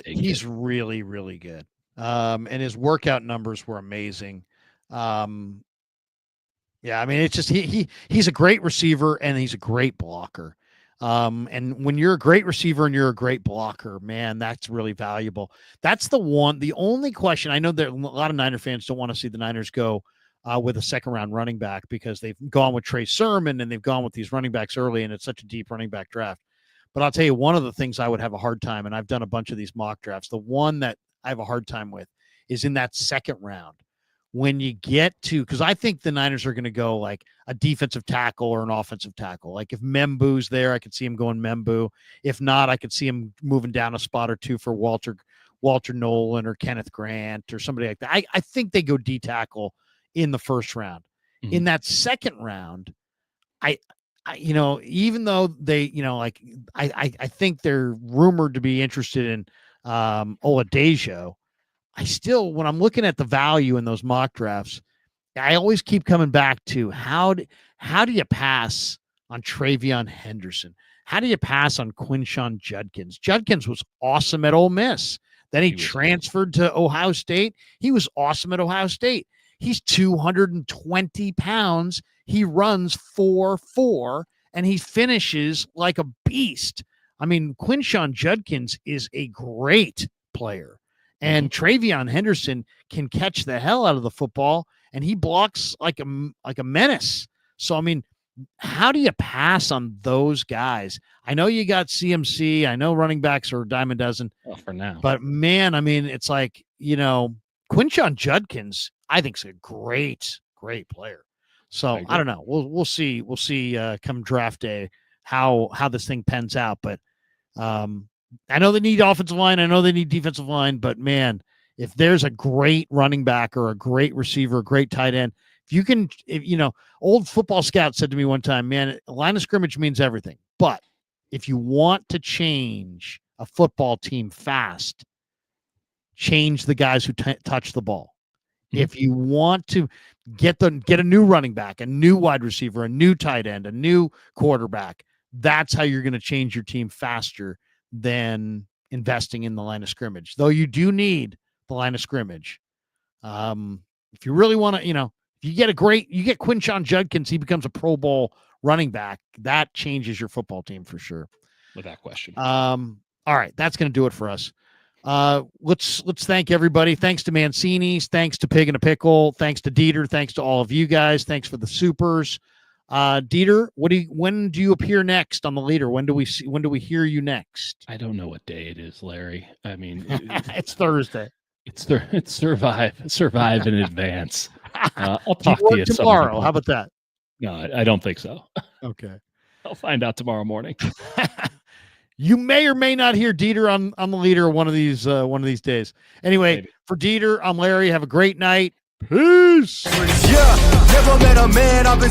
he's really, really good. And his workout numbers were amazing. Yeah, I mean, it's just he's a great receiver and he's a great blocker. And when you're a great receiver and you're a great blocker, man, that's really valuable. That's the only question. I know that a lot of Niner fans don't want to see the Niners go with a second-round running back because they've gone with Trey Sermon and they've gone with these running backs early, and it's such a deep running back draft. But I'll tell you, one of the things I would have a hard time, and I've done a bunch of these mock drafts, the one that I have a hard time with is in that second round. When you get to, because I think the Niners are going to go like a defensive tackle or an offensive tackle. Like if Membu's there, I could see him going Membu. If not, I could see him moving down a spot or two for Walter Nolan or Kenneth Grant or somebody like that. I think they go D tackle in the first round. Mm-hmm. In that second round, I even though they, I think they're rumored to be interested in Oladejo. I still, when I'm looking at the value in those mock drafts, I always keep coming back to how do you pass on Travion Henderson? How do you pass on Quinshon Judkins? Judkins was awesome at Ole Miss. Then he transferred to Ohio State. He was awesome at Ohio State. He's 220 pounds. He runs 4.4, and he finishes like a beast. I mean, Quinshon Judkins is a great player. And Travion Henderson can catch the hell out of the football, and he blocks like a menace. So, I mean, how do you pass on those guys? I know you got CMC. I know running backs are a dime a dozen. Well, for now. But, man, I mean, it's like, Quinshon Judkins, I think, is a great, great player. So agree. I don't know. We'll see. We'll see come draft day how this thing pans out. But I know they need offensive line. I know they need defensive line. But man, if there's a great running back or a great receiver, a great tight end, old football scout said to me one time, man, line of scrimmage means everything. But if you want to change a football team fast, change the guys who touch the ball. Mm-hmm. If you want to get a new running back, a new wide receiver, a new tight end, a new quarterback, that's how you're going to change your team faster than investing in the line of scrimmage. Though you do need the line of scrimmage. If you really want to, if you get Quinshon Judkins, he becomes a Pro Bowl running back. That changes your football team for sure. Without question. All right. That's going to do it for us. Let's thank everybody. Thanks to Mancini's. Thanks to Pig and a Pickle. Thanks to Dieter. Thanks to all of you guys. Thanks for the supers. Dieter, when do you appear next on the leader? When do we hear you next? I don't know what day it is, Larry. I mean, it's Thursday. It's survive in advance. I'll talk to you tomorrow. How about that? No, I don't think so. Okay. I'll find out tomorrow morning. You may or may not hear Dieter on the leader one of these days. Anyway, maybe. For Dieter, I'm Larry. Have a great night. Peace. Yeah, never met a man I've been